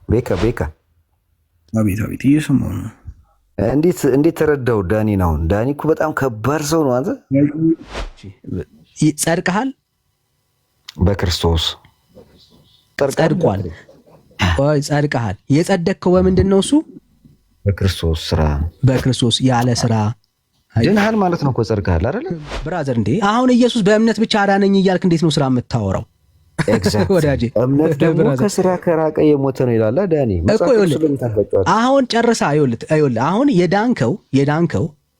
ቤካ አቤት አቤት፣ እየሰማሁ ነው። እንዴት ተረዳው? ዳኒን አሁን ዳኒ እኮ በጣም ከባድ ሰው ነው። አንተ ጸድቀሃል፣ በክርስቶስ ጸድቋል። ጸድቀሃል። የጸደቅከው በምንድን ነው? እሱ በክርስቶስ ስራ፣ በክርስቶስ ያለ ስራ ድንሃል ማለት ነው እኮ ጸድቀሃል አይደል? ብራዘር እንዴ አሁን ኢየሱስ በእምነት ብቻ አዳነኝ እያልክ እንዴት ነው ስራ የምታወራው? ወዳጄ እምነት ደግሞ ከስራ ከራቀ የሞተ ነው ይላል ዳኒ። አሁን ጨርሳ ይኸውልህ አሁን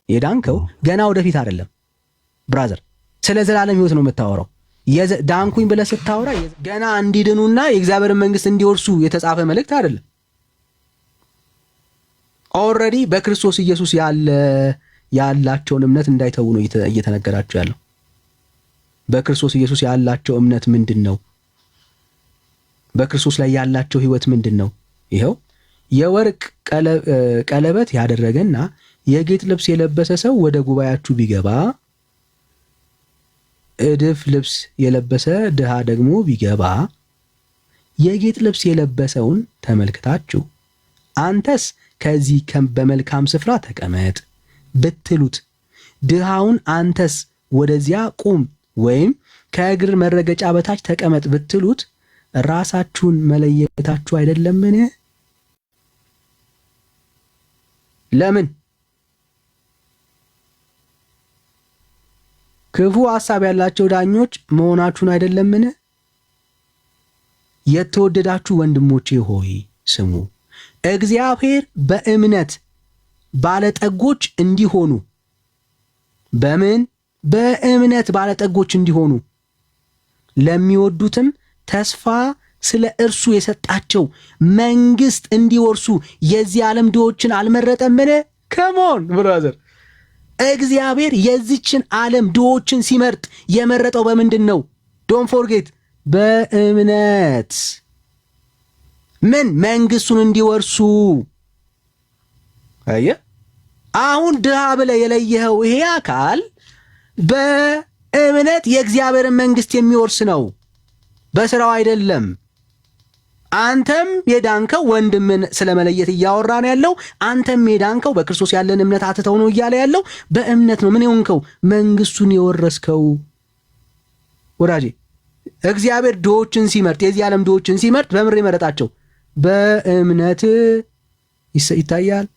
የዳንከው ገና ወደፊት አይደለም ብራዘር፣ ስለ ዘላለም ህይወት ነው የምታወራው። ዳንኩኝ ብለህ ስታወራ ገና እንዲድኑና የእግዚአብሔርን መንግስት እንዲወርሱ የተጻፈ መልእክት አይደለም። ኦልሬዲ በክርስቶስ ኢየሱስ ያላቸውን እምነት እንዳይተዉ ነው እየተነገራቸው ያለው። በክርስቶስ ኢየሱስ ያላቸው እምነት ምንድን ነው? በክርስቶስ ላይ ያላቸው ህይወት ምንድን ነው? ይኸው የወርቅ ቀለበት ያደረገና የጌጥ ልብስ የለበሰ ሰው ወደ ጉባኤያችሁ ቢገባ፣ እድፍ ልብስ የለበሰ ድሃ ደግሞ ቢገባ የጌጥ ልብስ የለበሰውን ተመልክታችሁ አንተስ ከዚህ በመልካም ስፍራ ተቀመጥ ብትሉት፣ ድሃውን አንተስ ወደዚያ ቁም ወይም ከእግር መረገጫ በታች ተቀመጥ ብትሉት ራሳችሁን መለየታችሁ አይደለምን? ለምን ክፉ ሐሳብ ያላቸው ዳኞች መሆናችሁን አይደለምን? የተወደዳችሁ ወንድሞቼ ሆይ ስሙ። እግዚአብሔር በእምነት ባለጠጎች እንዲሆኑ በምን በእምነት ባለጠጎች እንዲሆኑ ለሚወዱትም ተስፋ ስለ እርሱ የሰጣቸው መንግስት እንዲወርሱ የዚህ ዓለም ድሆችን አልመረጠምን? ከሞን ብራዘር፣ እግዚአብሔር የዚችን ዓለም ድሆችን ሲመርጥ የመረጠው በምንድን ነው? ዶን ፎርጌት፣ በእምነት ምን መንግስቱን እንዲወርሱ። አየህ፣ አሁን ድሃ ብለህ የለየኸው ይሄ አካል በእምነት የእግዚአብሔርን መንግስት የሚወርስ ነው፣ በስራው አይደለም። አንተም የዳንከው ወንድምን ስለመለየት እያወራ ነው ያለው። አንተም የዳንከው በክርስቶስ ያለን እምነት አትተው ነው እያለ ያለው። በእምነት ነው ምን የሆንከው? መንግስቱን የወረስከው። ወዳጄ እግዚአብሔር ድሆችን ሲመርጥ፣ የዚህ ዓለም ድሆችን ሲመርጥ በምር ይመረጣቸው? በእምነት ይታያል።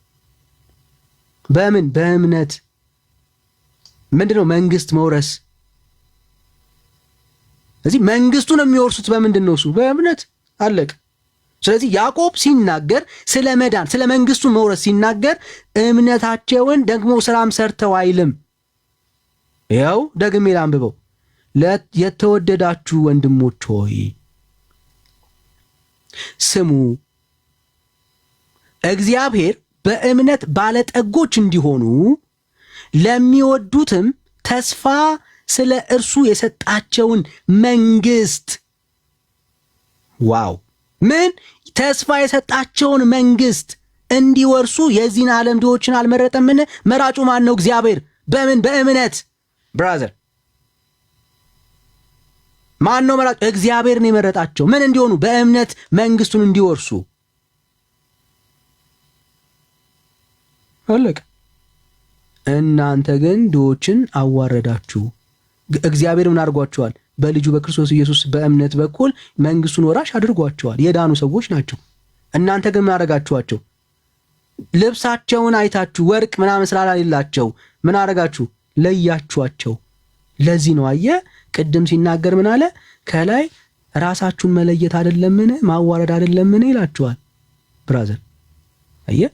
በምን? በእምነት። ምንድነው መንግስት መውረስ? ስለዚህ መንግስቱን የሚወርሱት በምንድን ነው? እሱ በእምነት አለቅ። ስለዚህ ያዕቆብ ሲናገር ስለ መዳን ስለ መንግስቱ መውረስ ሲናገር እምነታቸውን ደግሞ ስራም ሰርተው አይልም። ያው ደግሜ ላንብበው። የተወደዳችሁ ወንድሞች ሆይ ስሙ፣ እግዚአብሔር በእምነት ባለጠጎች እንዲሆኑ ለሚወዱትም ተስፋ ስለ እርሱ የሰጣቸውን መንግስት። ዋው! ምን ተስፋ የሰጣቸውን መንግስት እንዲወርሱ የዚህን ዓለም ድሆችን አልመረጠምን? መራጩ ማን ነው? እግዚአብሔር። በምን? በእምነት ብራዘር። ማን ነው መራጩ? እግዚአብሔር ነው የመረጣቸው። ምን እንዲሆኑ? በእምነት መንግስቱን እንዲወርሱ። አለቀ። እናንተ ግን ድሆችን አዋረዳችሁ። እግዚአብሔር ምን አድርጓቸዋል? በልጁ በክርስቶስ ኢየሱስ በእምነት በኩል መንግስቱን ወራሽ አድርጓቸዋል። የዳኑ ሰዎች ናቸው። እናንተ ግን ምን አደረጋችኋቸው? ልብሳቸውን አይታችሁ ወርቅ ምናምን ስላላሌላቸው ምን አደረጋችሁ? ለያችኋቸው። ለዚህ ነው አየህ፣ ቅድም ሲናገር ምን አለ? ከላይ ራሳችሁን መለየት አይደለምን ማዋረድ አይደለምን ይላችኋል። ብራዘር አየህ፣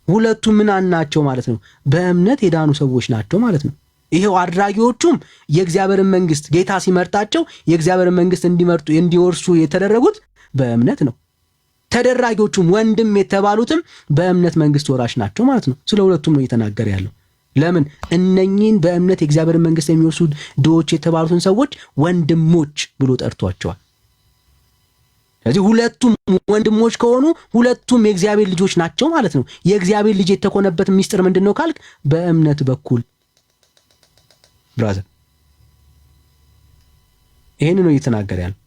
ሁለቱም ምን ናቸው ማለት ነው? በእምነት የዳኑ ሰዎች ናቸው ማለት ነው። ይሄው አድራጊዎቹም የእግዚአብሔርን መንግስት ጌታ ሲመርጣቸው የእግዚአብሔርን መንግስት እንዲወርሱ የተደረጉት በእምነት ነው። ተደራጊዎቹም ወንድም የተባሉትም በእምነት መንግስት ወራሽ ናቸው ማለት ነው። ስለ ሁለቱም ነው እየተናገረ ያለው። ለምን? እነኚህን በእምነት የእግዚአብሔርን መንግስት የሚወርሱ ድሆች የተባሉትን ሰዎች ወንድሞች ብሎ ጠርቷቸዋል። ስለዚህ ሁለቱም ወንድሞች ከሆኑ ሁለቱም የእግዚአብሔር ልጆች ናቸው ማለት ነው። የእግዚአብሔር ልጅ የተኮነበት ሚስጥር ምንድን ነው ካልክ፣ በእምነት በኩል ብራዘር፣ ይሄን ነው እየተናገረ ያለው።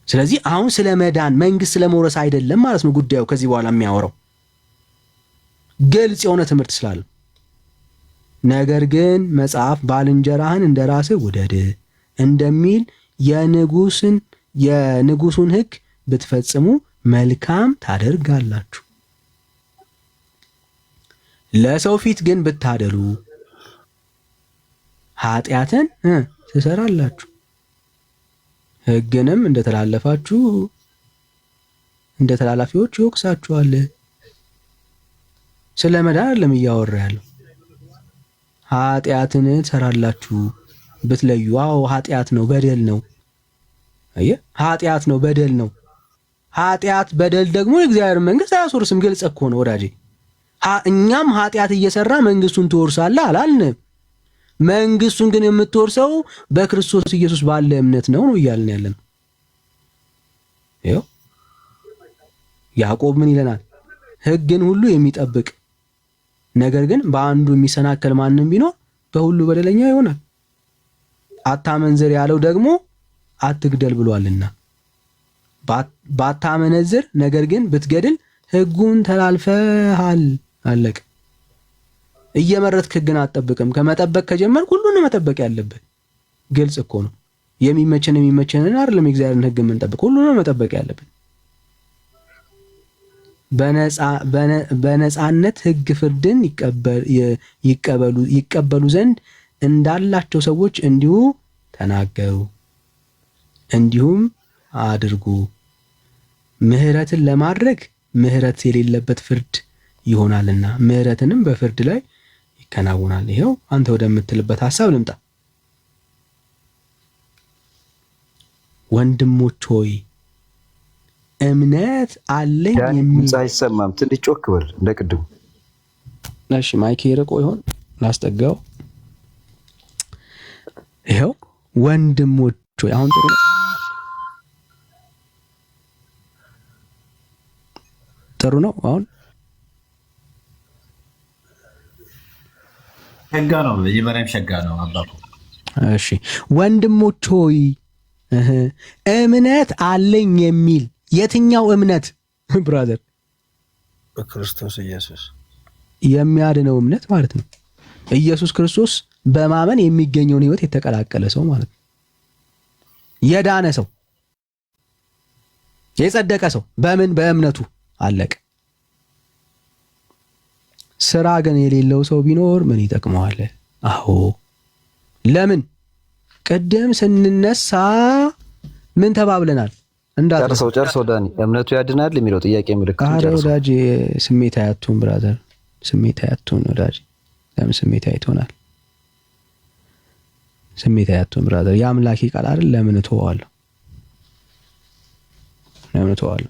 ስለዚህ አሁን ስለ መዳን መንግስት ስለመውረስ አይደለም ማለት ነው ጉዳዩ። ከዚህ በኋላ የሚያወራው ግልጽ የሆነ ትምህርት ስላለ፣ ነገር ግን መጽሐፍ ባልንጀራህን እንደ ራስህ ውደድ እንደሚል የንጉሱን ሕግ ብትፈጽሙ መልካም ታደርጋላችሁ። ለሰው ፊት ግን ብታደሉ ኃጢአትን ትሰራላችሁ፣ ሕግንም እንደተላለፋችሁ እንደ ተላላፊዎች ይወቅሳችኋል። ስለ መዳን አይደለም እያወራ ያለው። ኃጢአትን ትሰራላችሁ ብትለዩ። አዎ ኃጢአት ነው፣ በደል ነው። አየህ፣ ኃጢአት ነው፣ በደል ነው። ኃጢአት በደል ደግሞ የእግዚአብሔር መንግስት አያስወርስም። ግልጽ እኮ ነው ወዳጄ። እኛም ኃጢአት እየሰራ መንግስቱን ትወርሳለህ አላልንም። መንግስቱን ግን የምትወርሰው በክርስቶስ ኢየሱስ ባለ እምነት ነው እያልን ያለን። ይኸው ያዕቆብ ምን ይለናል? ሕግን ሁሉ የሚጠብቅ ነገር ግን በአንዱ የሚሰናከል ማንም ቢኖር በሁሉ በደለኛ ይሆናል። አታመንዝር ያለው ደግሞ አትግደል ብሏልና፣ ባታመነዝር ነገር ግን ብትገድል ሕጉን ተላልፈሃል። አለቀ። እየመረጥክ ሕግን አትጠብቅም። ከመጠበቅ ከጀመርክ ሁሉንም መጠበቅ ያለብህ ግልጽ እኮ ነው። የሚመቸንን አይደለም የእግዚአብሔርን ሕግ የምንጠብቅ፣ ሁሉንም መጠበቅ ያለብን። በነጻነት ሕግ ፍርድን ይቀበሉ ዘንድ እንዳላቸው ሰዎች እንዲሁ ተናገሩ፣ እንዲሁም አድርጉ። ምሕረትን ለማድረግ ምሕረት የሌለበት ፍርድ ይሆናልና ምሕረትንም በፍርድ ላይ ይከናወናል። ይሄው አንተ ወደምትልበት ሐሳብ ልምጣ። ወንድሞች ሆይ እምነት አለኝ የሚል አይሰማም። ትንሽ ጮክ በል እንደ ቅድሙ። እሺ ማይክ ርቆ ይሆን ላስጠጋው። ይሄው ወንድሞች ሆይ አሁን ጥሩ ነው፣ ጥሩ ነው። አሁን ሸጋ ነው፣ የበረም ሸጋ ነው አባቱ። እሺ ወንድሞች ሆይ እምነት አለኝ የሚል የትኛው እምነት ብራዘር? በክርስቶስ ኢየሱስ የሚያድነው እምነት ማለት ነው። ኢየሱስ ክርስቶስ በማመን የሚገኘውን ሕይወት የተቀላቀለ ሰው ማለት ነው። የዳነ ሰው፣ የጸደቀ ሰው በምን? በእምነቱ አለቀ። ስራ ግን የሌለው ሰው ቢኖር ምን ይጠቅመዋል? አዎ ለምን? ቅድም ስንነሳ ምን ተባብለናል? ጨርሰው ዳኒ፣ እምነቱ ያድናል የሚለው ጥያቄ ምልክት ጨርሰው። ወዳጅ ስሜት አያቱን ብራዘር፣ ስሜት አያቱን ወዳጅ። ለምን ስሜት አይቶናል? ስሜት አያቱን ብራዘር፣ የአምላኬ ቃል አይደል? ለምን እተዋለሁ? ለምን እተዋለሁ?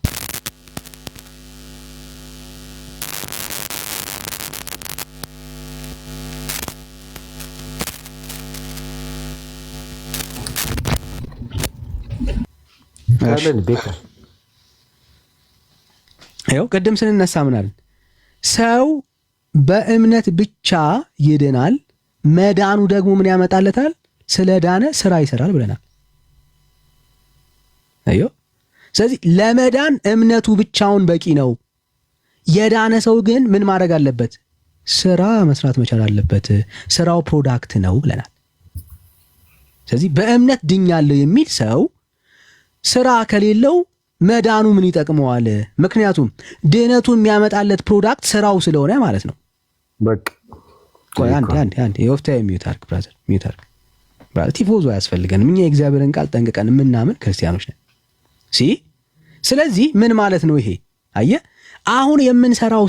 ይኸው ቅድም ስንነሳ ምን አለን? ሰው በእምነት ብቻ ይድናል፣ መዳኑ ደግሞ ምን ያመጣለታል? ስለ ዳነ ስራ ይሰራል ብለናል። አየው። ስለዚህ ለመዳን እምነቱ ብቻውን በቂ ነው። የዳነ ሰው ግን ምን ማድረግ አለበት? ስራ መስራት መቻል አለበት። ስራው ፕሮዳክት ነው ብለናል። ስለዚህ በእምነት ድኛለሁ የሚል ሰው ስራ ከሌለው መዳኑ ምን ይጠቅመዋል? ምክንያቱም ድህነቱ የሚያመጣለት ፕሮዳክት ስራው ስለሆነ ማለት ነው። በቃ ቆይ አንዴ የወፍታ ሚዩት አርግ ብራዘር፣ ሚዩት አርግ ብራዘር። ቲፎዞ አያስፈልገንም። እኛ የእግዚአብሔርን ቃል ጠንቅቀን የምናምን ክርስቲያኖች ነን። ስለዚህ ምን ማለት ነው ይሄ? አየህ አሁን የምንሰራው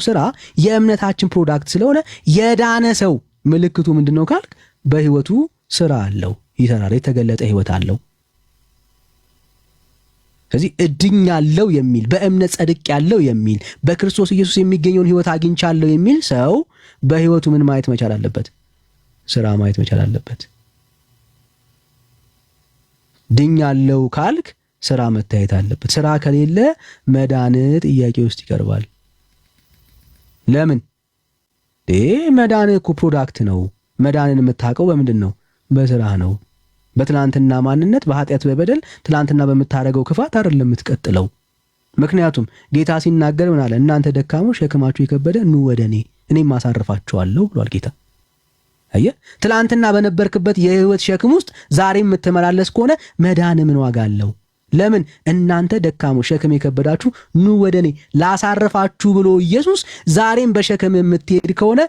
ስራ የእምነታችን ፕሮዳክት ስለሆነ የዳነ ሰው ምልክቱ ምንድነው ካልክ በህይወቱ ስራ አለው፣ ይሰራል፣ የተገለጠ ህይወት አለው። ስለዚህ እድኛለሁ የሚል በእምነት ጸድቅ ያለው የሚል በክርስቶስ ኢየሱስ የሚገኘውን ህይወት አግኝቻለሁ የሚል ሰው በህይወቱ ምን ማየት መቻል አለበት? ስራ ማየት መቻል አለበት። ድኛለሁ ካልክ ስራ መታየት አለበት። ስራ ከሌለ መዳን ጥያቄ ውስጥ ይቀርባል። ለምን? መዳን እኮ ፕሮዳክት ነው። መዳንን የምታውቀው በምንድን ነው? በስራ ነው። በትላንትና ማንነት በኃጢአት በበደል ትላንትና በምታረገው ክፋት አይደለም የምትቀጥለው። ምክንያቱም ጌታ ሲናገር ምን አለ? እናንተ ደካሞች ሸክማችሁ የከበደ ኑ ወደ እኔም አሳርፋችኋለሁ ብሏል ጌታ። አየህ፣ ትላንትና በነበርክበት የህይወት ሸክም ውስጥ ዛሬም የምትመላለስ ከሆነ መዳን ምን ዋጋ አለው? ለምን? እናንተ ደካሞች ሸክም የከበዳችሁ ኑ ወደ እኔ ላሳርፋችሁ ብሎ ኢየሱስ ዛሬም በሸክም የምትሄድ ከሆነ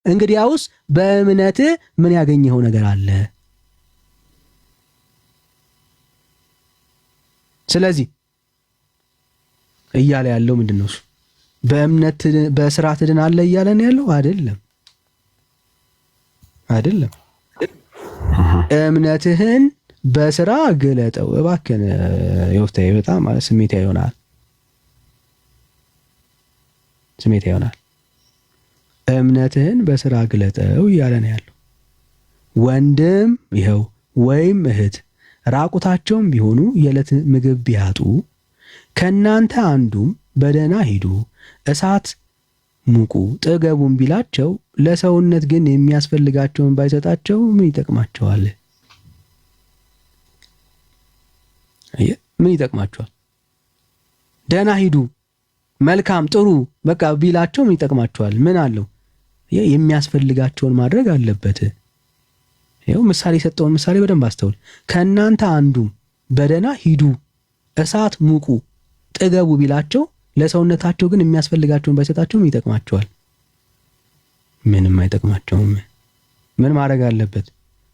እንግዲያውስ በእምነት ምን ያገኘኸው ነገር አለ? ስለዚህ እያለ ያለው ምንድነው? እሱ በእምነት በስራ ትድናለህ እያለ ነው ያለው? አይደለም። እምነትህን በስራ ግለጠው። እባክህን ዮፍታሔ በጣም ማለት ስሜታዊ ይሆናል። እምነትህን በስራ ግለጠው እያለ ነው ያለው። ወንድም ይኸው ወይም እህት ራቁታቸውም ቢሆኑ የዕለት ምግብ ቢያጡ ከእናንተ አንዱም በደህና ሂዱ፣ እሳት ሙቁ፣ ጥገቡም ቢላቸው ለሰውነት ግን የሚያስፈልጋቸውን ባይሰጣቸው ምን ይጠቅማቸዋል? ምን ይጠቅማቸዋል? ደህና ሂዱ፣ መልካም፣ ጥሩ በቃ ቢላቸው ምን ይጠቅማቸዋል? ምን አለው? የሚያስፈልጋቸውን ማድረግ አለበት። ይኸው ምሳሌ የሰጠውን ምሳሌ በደንብ አስተውል። ከእናንተ አንዱም በደህና ሂዱ፣ እሳት ሙቁ፣ ጥገቡ ቢላቸው ለሰውነታቸው ግን የሚያስፈልጋቸውን ባይሰጣቸው ምን ይጠቅማቸዋል? ምንም አይጠቅማቸውም። ምን ማድረግ አለበት?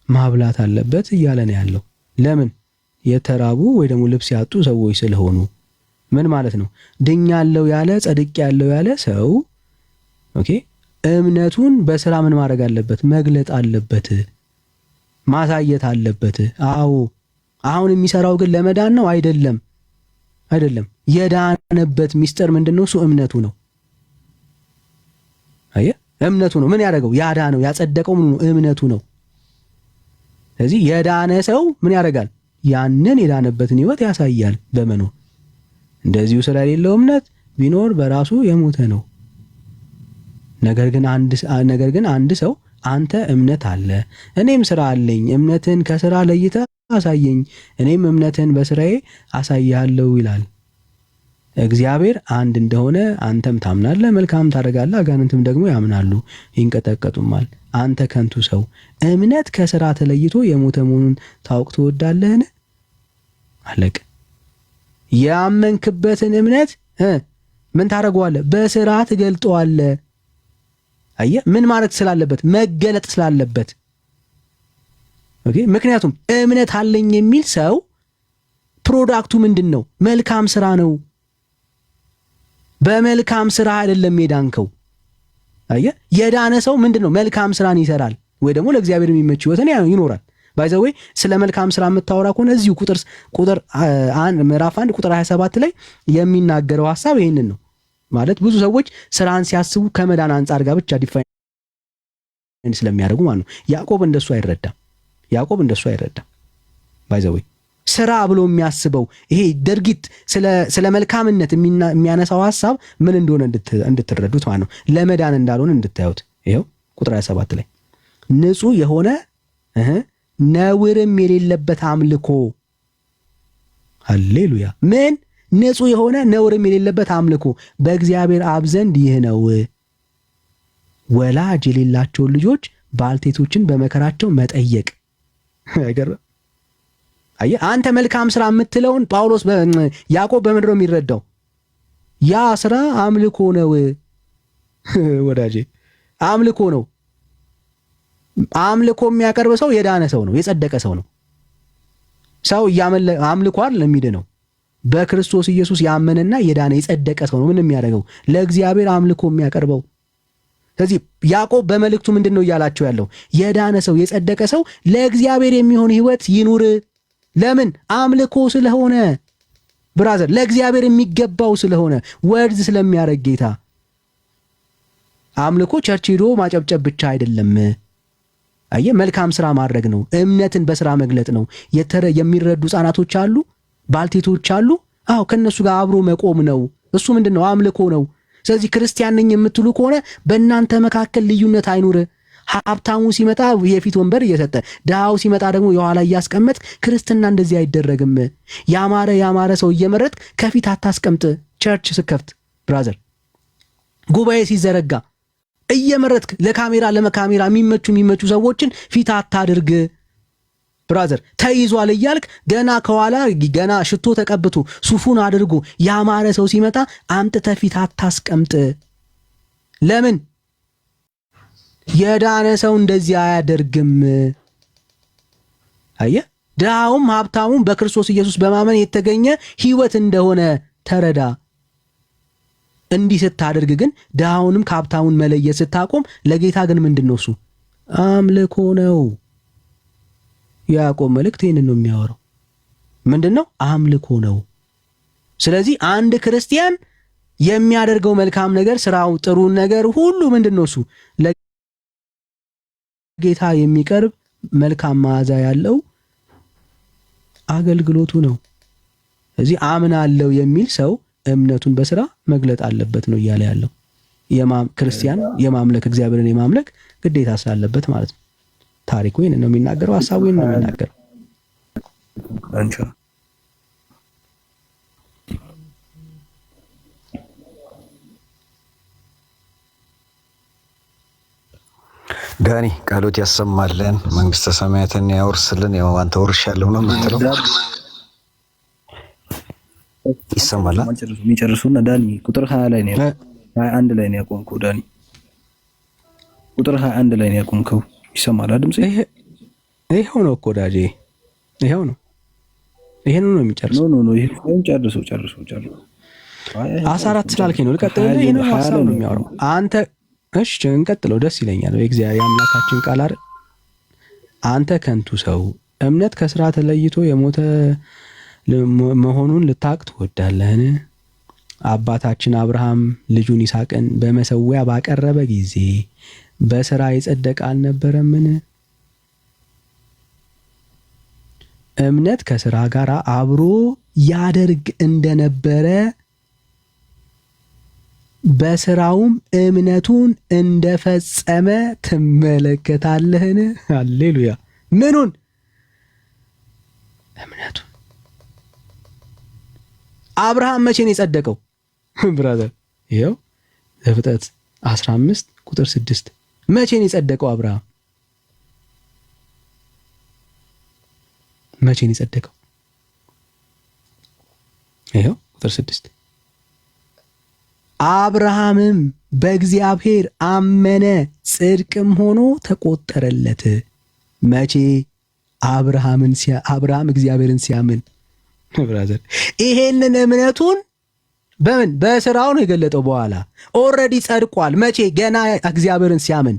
ማብላት አለበት እያለ ነው ያለው። ለምን? የተራቡ ወይ ደግሞ ልብስ ያጡ ሰዎች ስለሆኑ። ምን ማለት ነው? ድኛለሁ ያለ ጸድቅ ያለው ያለ ሰው ኦኬ፣ እምነቱን በስራ ምን ማድረግ አለበት? መግለጥ አለበት፣ ማሳየት አለበት። አዎ። አሁን የሚሰራው ግን ለመዳን ነው አይደለም። የዳነበት ሚስጥር ምንድነው? እሱ እምነቱ ነው። አየህ፣ እምነቱ ነው ምን ያደረገው? ያዳነው ያጸደቀው ምኑ ነው? እምነቱ ነው። ስለዚህ የዳነ ሰው ምን ያደርጋል? ያንን የዳነበትን ህይወት ያሳያል በመኖር። እንደዚሁ ስለሌለው እምነት ቢኖር በራሱ የሞተ ነው። ነገር ግን አንድ ሰው አንተ እምነት አለ እኔም ስራ አለኝ፣ እምነትን ከስራ ለይተህ አሳየኝ፣ እኔም እምነትን በስራዬ አሳያለሁ ይላል። እግዚአብሔር አንድ እንደሆነ አንተም ታምናለህ፣ መልካም ታደርጋለህ፣ አጋንንትም ደግሞ ያምናሉ ይንቀጠቀጡማል። አንተ ከንቱ ሰው እምነት ከስራ ተለይቶ የሞተ መሆኑን ታውቅ ትወዳለህን? አለቅ። ያመንክበትን እምነት ምን ታደርገዋለህ? በስራ ትገልጠዋለህ። አየህ፣ ምን ማለት ስላለበት? መገለጥ ስላለበት። ኦኬ። ምክንያቱም እምነት አለኝ የሚል ሰው ፕሮዳክቱ ምንድን ነው? መልካም ስራ ነው። በመልካም ስራ አይደለም የዳንከው። አየህ፣ የዳነ ሰው ምንድን ነው? መልካም ስራን ይሰራል፣ ወይ ደግሞ ለእግዚአብሔር የሚመች ህይወትን ይኖራል። ባይዘዌ ስለ መልካም ስራ የምታወራ ከሆነ እዚሁ ምዕራፍ 1 ቁጥር 27 ላይ የሚናገረው ሐሳብ ይሄንን ነው። ማለት ብዙ ሰዎች ስራን ሲያስቡ ከመዳን አንጻር ጋር ብቻ ዲፋይን ስለሚያደርጉ ማለት ነው። ያዕቆብ እንደሱ አይረዳም። ባይዘዌ ስራ ብሎ የሚያስበው ይሄ ድርጊት ስለ መልካምነት የሚያነሳው ሐሳብ ምን እንደሆነ እንድትረዱት ማለት ነው። ለመዳን እንዳልሆነ እንድታዩት። ይሄው ቁጥር 27 ላይ ንጹህ የሆነ ነውርም የሌለበት አምልኮ። ሃሌሉያ። ምን? ንጹህ የሆነ ነውርም የሌለበት አምልኮ በእግዚአብሔር አብ ዘንድ ይህ ነው፣ ወላጅ የሌላቸውን ልጆች ባልቴቶችን በመከራቸው መጠየቅ። አይገርም? አየህ፣ አንተ መልካም ስራ የምትለውን ያዕቆብ በምንድን ነው የሚረዳው? ያ ስራ አምልኮ ነው ወዳጄ፣ አምልኮ ነው። አምልኮ የሚያቀርብ ሰው የዳነ ሰው ነው፣ የጸደቀ ሰው ነው። ሰው አምልኮ አይደል የሚድነው፣ በክርስቶስ ኢየሱስ ያመነና የዳነ የጸደቀ ሰው ነው ምን የሚያደርገው? ለእግዚአብሔር አምልኮ የሚያቀርበው። ስለዚህ ያዕቆብ በመልእክቱ ምንድን ነው እያላቸው ያለው? የዳነ ሰው የጸደቀ ሰው ለእግዚአብሔር የሚሆን ህይወት ይኑር። ለምን? አምልኮ ስለሆነ ብራዘር፣ ለእግዚአብሔር የሚገባው ስለሆነ ወርዝ ስለሚያደርግ ጌታ። አምልኮ ቸርች ሄዶ ማጨብጨብ ብቻ አይደለም። አየህ፣ መልካም ስራ ማድረግ ነው። እምነትን በስራ መግለጥ ነው። የሚረዱ ህጻናቶች አሉ፣ ባልቴቶች አሉ። አዎ፣ ከነሱ ጋር አብሮ መቆም ነው። እሱ ምንድነው? አምልኮ ነው። ስለዚህ ክርስቲያን ነኝ የምትሉ ከሆነ በእናንተ መካከል ልዩነት አይኑር። ሀብታሙ ሲመጣ የፊት ወንበር እየሰጠ ድሃው ሲመጣ ደግሞ የኋላ እያስቀመጥ ክርስትና እንደዚህ አይደረግም። ያማረ ሰው እየመረጥ ከፊት አታስቀምጥ። ቸርች ስከፍት ብራዘር፣ ጉባኤ ሲዘረጋ እየመረጥክ ለካሜራ የሚመቹ ሰዎችን ፊት አታድርግ ብራዘር። ተይዟል እያልክ ገና ከኋላ ገና ሽቶ ተቀብቶ ሱፉን አድርጎ ያማረ ሰው ሲመጣ አምጥተህ ፊት አታስቀምጥ። ለምን? የዳነ ሰው እንደዚህ አያደርግም። አየህ፣ ድሃውም ሀብታሙም በክርስቶስ ኢየሱስ በማመን የተገኘ ህይወት እንደሆነ ተረዳ። እንዲህ ስታደርግ ግን ድሃውንም ከሀብታሙን መለየት ስታቆም ለጌታ ግን ምንድነው? እሱ አምልኮ ነው። ያዕቆብ መልእክት ይህንን ነው የሚያወራው። ምንድነው? አምልኮ ነው። ስለዚህ አንድ ክርስቲያን የሚያደርገው መልካም ነገር፣ ስራው፣ ጥሩ ነገር ሁሉ ምንድነው? እሱ ለጌታ የሚቀርብ መልካም መዓዛ ያለው አገልግሎቱ ነው። ስለዚህ አምናለሁ የሚል ሰው እምነቱን በስራ መግለጥ አለበት ነው እያለ ያለው። ክርስቲያን የማምለክ እግዚአብሔርን የማምለክ ግዴታ ስላለበት ማለት ነው። ታሪኩ ይህንን ነው የሚናገረው። ሐሳቡ ይህንን ነው የሚናገረው። ዳኒ ቃሎት ያሰማልን፣ መንግስተ ሰማያትን ያወርስልን። ያው አንተ ወርሻለሁ ነው የምትለው። ይሰማል። የሚጨርሱና ዳኒ ቁጥር 20 ላይ ነው 21 ላይ ነው ያቆምከው። ዳኒ ቁጥር 21 ላይ ነው ያቆምከው። ይሰማል ድምጽ? ይሄው ነው እኮ ዳጄ፣ ይሄው ነው። ይሄን ነው የሚጨርሰው። ኖ ይሄን ጨርሶ 14 ስላልከኝ ነው ልቀጥል። ይሄን ሐሳብ ነው የሚያወራው አንተ። እሺ እንቀጥለው፣ ደስ ይለኛል። በእግዚአብሔር አምላካችን ቃል አይደል? አንተ ከንቱ ሰው እምነት ከስራ ተለይቶ የሞተ መሆኑን ልታውቅ ትወዳለህን? አባታችን አብርሃም ልጁን ይስሐቅን በመሰዊያ ባቀረበ ጊዜ በስራ የጸደቀ አልነበረምን? እምነት ከስራ ጋር አብሮ ያደርግ እንደነበረ በስራውም እምነቱን እንደፈጸመ ትመለከታለህን? ሃሌሉያ! ምኑን? እምነቱን። አብርሃም መቼ ነው የጸደቀው? ብራዘር ይኸው ዘፍጥረት 15 ቁጥር 6 መቼ ነው የጸደቀው? አብርሃም መቼ ነው የጸደቀው? ይኸው ቁጥር 6 አብርሃምም በእግዚአብሔር አመነ ጽድቅም ሆኖ ተቆጠረለት። መቼ? አብርሃም እግዚአብሔርን ሲያምን። ብራዘር ይሄንን እምነቱን በምን በስራው ነው የገለጠው። በኋላ ኦልሬዲ ጸድቋል። መቼ? ገና እግዚአብሔርን ሲያምን።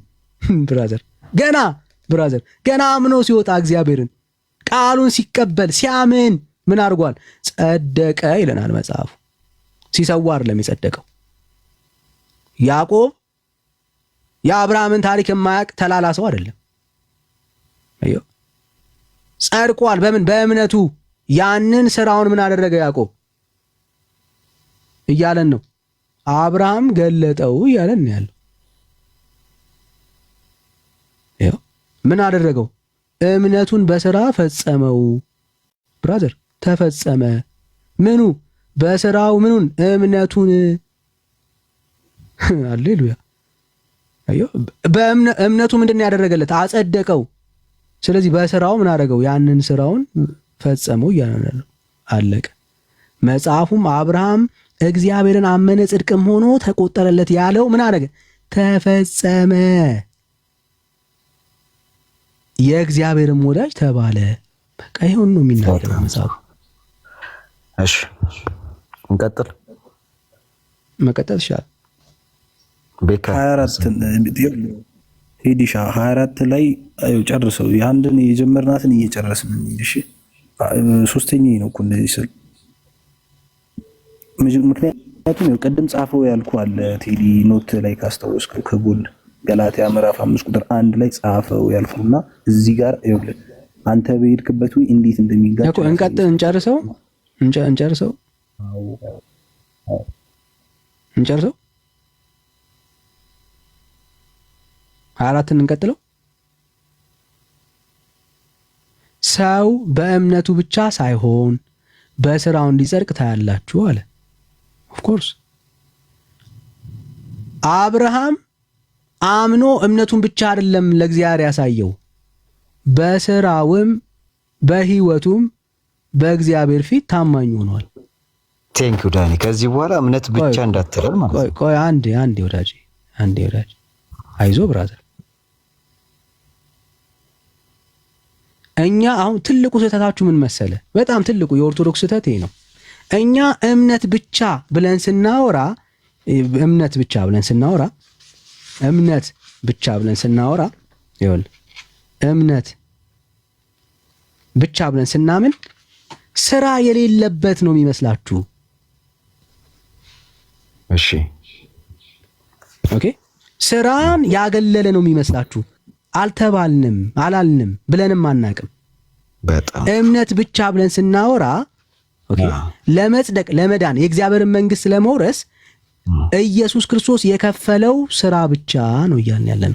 ገና አምኖ ሲወጣ እግዚአብሔርን ቃሉን ሲቀበል ሲያምን ምን አድርጓል? ጸደቀ ይለናል መጽሐፉ። ሲሰዋ አይደለም የጸደቀው። ያዕቆብ የአብርሃምን ታሪክ የማያውቅ ተላላ ሰው አይደለም። አዮ ጸድቋል። በምን? በእምነቱ። ያንን ስራውን ምን አደረገ ያዕቆብ እያለን ነው። አብርሃም ገለጠው እያለን ነው ያለው። አዮ ምን አደረገው? እምነቱን በስራ ፈጸመው። ብራዘር ተፈጸመ። ምኑ? በስራው ምኑን? እምነቱን። ሃሌሉያ! አዮ በእምነቱ ምንድነው ያደረገለት? አጸደቀው። ስለዚህ በስራው ምን አደረገው? ያንን ስራውን ፈጸመው እያለ ነው። አለቀ። መጽሐፉም አብርሃም እግዚአብሔርን አመነ ጽድቅም ሆኖ ተቆጠረለት ያለው ምን አደረገ? ተፈጸመ። የእግዚአብሔርም ወዳጅ ተባለ። በቃ ይሁን ነው የሚናገረው መጽሐፉ። እሺ እንቀጥል። መቀጠል ይሻላል። ቤካ 24 ሄዲሻ 24 ላይ ጨርሰው የአንድን የጀመርናትን እየጨረስን እሺ። ሶስተኛ ነው እኮ እንደዚህ ስል ምክንያቱም ቅድም ጻፈው ያልኩ አለ ቴዲ ኖት ላይ ካስታወስከው ከጎን ገላትያ ምዕራፍ 5 ቁጥር 1 ላይ ጻፈው ያልኩና እዚህ ጋር ይኸውልህ አንተ በሄድክበት ወይ እንዴት እንደሚጋጭ እኮ እንቀጥል። እንጨርሰው። 24 እንቀጥለው። ሰው በእምነቱ ብቻ ሳይሆን በስራው እንዲጸድቅ ታያላችሁ አለ። ኦፍ ኮርስ አብርሃም አምኖ እምነቱን ብቻ አይደለም ለእግዚአብሔር ያሳየው፣ በስራውም በህይወቱም በእግዚአብሔር ፊት ታማኝ ሆኗል። ቴንክ ዩ ዳኒ። ከዚህ በኋላ እምነት ብቻ እንዳትረል ማለት ነው። ቆይ አንዴ ወዳጅ አይዞ ብራዘር። እኛ አሁን ትልቁ ስህተታችሁ ምን መሰለ? በጣም ትልቁ የኦርቶዶክስ ስህተት ይሄ ነው። እኛ እምነት ብቻ ብለን ስናወራ ይኸውልህ እምነት ብቻ ብለን ስናምን ስራ የሌለበት ነው የሚመስላችሁ። እሺ ኦኬ፣ ስራን ያገለለ ነው የሚመስላችሁ። አልተባልንም አላልንም ብለንም አናቅም። በጣም እምነት ብቻ ብለን ስናወራ ኦኬ፣ ለመጽደቅ ለመዳን የእግዚአብሔርን መንግስት ለመውረስ ኢየሱስ ክርስቶስ የከፈለው ስራ ብቻ ነው እያልን ያለን።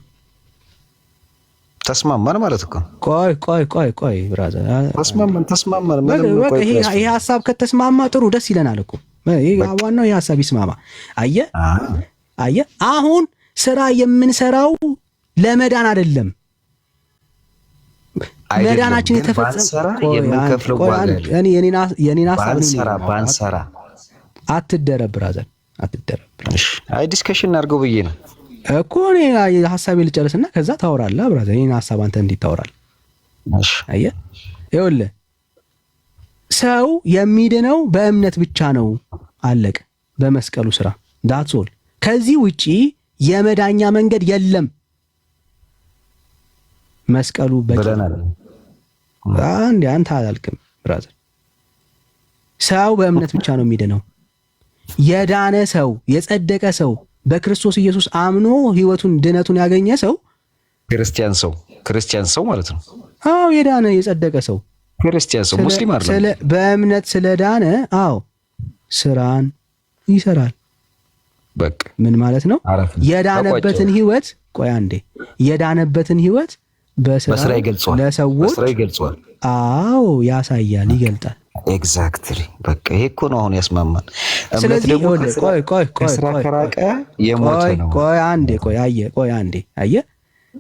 ተስማማን ማለት እኮ። ቆይ ብራዘር፣ ተስማማን። ይሄ ሐሳብ ከተስማማ ጥሩ ደስ ይለናል እኮ። ዋናው ይሄ ሐሳብ ይስማማ። አየህ አሁን ስራ የምንሰራው ለመዳን አይደለም። መዳናችን የተፈጸመው የምንከፍለው ዋጋ የኔን ሐሳብ ባንሰራ አትደረብ ብራዘር፣ አትደረብ። አይ ዲስከሽን እናድርገው ብዬ ነው እኮ እኔ ሐሳቤን ልጨርስና ከዛ ታወራለህ ብራዘር። የኔን ሐሳብ አንተ እንዴት ታወራለህ? እሺ አየህ ይኸውልህ ሰው የሚድነው በእምነት ብቻ ነው። አለቀ። በመስቀሉ ስራ ዳትስ ኦል። ከዚህ ውጪ የመዳኛ መንገድ የለም። መስቀሉ በለናል። አንተ አላልክም ብራዘር። ሰው በእምነት ብቻ ነው የሚድነው። የዳነ ሰው የጸደቀ ሰው በክርስቶስ ኢየሱስ አምኖ ህይወቱን ድነቱን ያገኘ ሰው ክርስቲያን ሰው ማለት ነው። አዎ የዳነ የጸደቀ ሰው ክርስቲያን ሰው ሙስሊም አይደለም። በእምነት ስለዳነ አዎ ስራን ይሰራል። በቃ ምን ማለት ነው? የዳነበትን ህይወት የዳነበትን ህይወት በስራ ይገልጻል፣ ለሰዎች በስራ ይገልጻል። አዎ ያሳያል፣ ይገልጣል። ኤግዛክትሊ በቃ ይሄ እኮ ነው አሁን ያስማማል። ስለዚህ ከስራ ከራቀ የሞተ ነው። ቆይ አንዴ አየህ።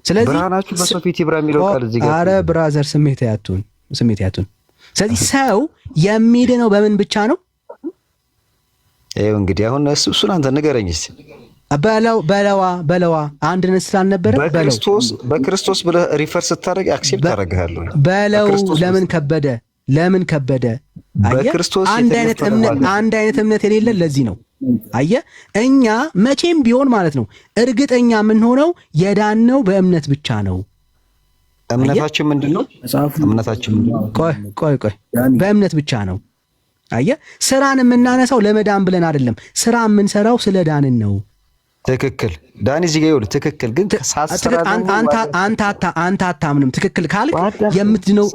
ስለዚህ ብርሃናችሁ በሰው ፊት ይብራ የሚለው ቃል እዚህ ጋር አረ ብራዘር ስሜት ያቱን። ስለዚህ ሰው የሚድነው በምን ብቻ ነው? ይኸው እንግዲህ አሁን እሱን አንተ ንገረኝ እስኪ። በለዋ አንድነት ስላልነበረ በክርስቶስ ብለህ ሪፈር ስታደርግ አክሴፕት አደርግሃለሁ። በለው ለምን ከበደ? በክርስቶስ አንድ አይነት እምነት የሌለ ለዚህ ነው። አየህ እኛ መቼም ቢሆን ማለት ነው እርግጠኛ የምንሆነው የዳነው በእምነት ብቻ ነው። እምነታችን ምንድነው? ቆይ በእምነት ብቻ ነው። አየህ ስራን የምናነሳው ለመዳን ብለን አይደለም። ስራ የምንሰራው ስለ ዳንን ነው። ትክክል ዳኒ፣ እዚህ ጋር ይኸውልህ፣ ትክክል ግን አንተ አታምንም። ትክክል ካልክ የምትድነው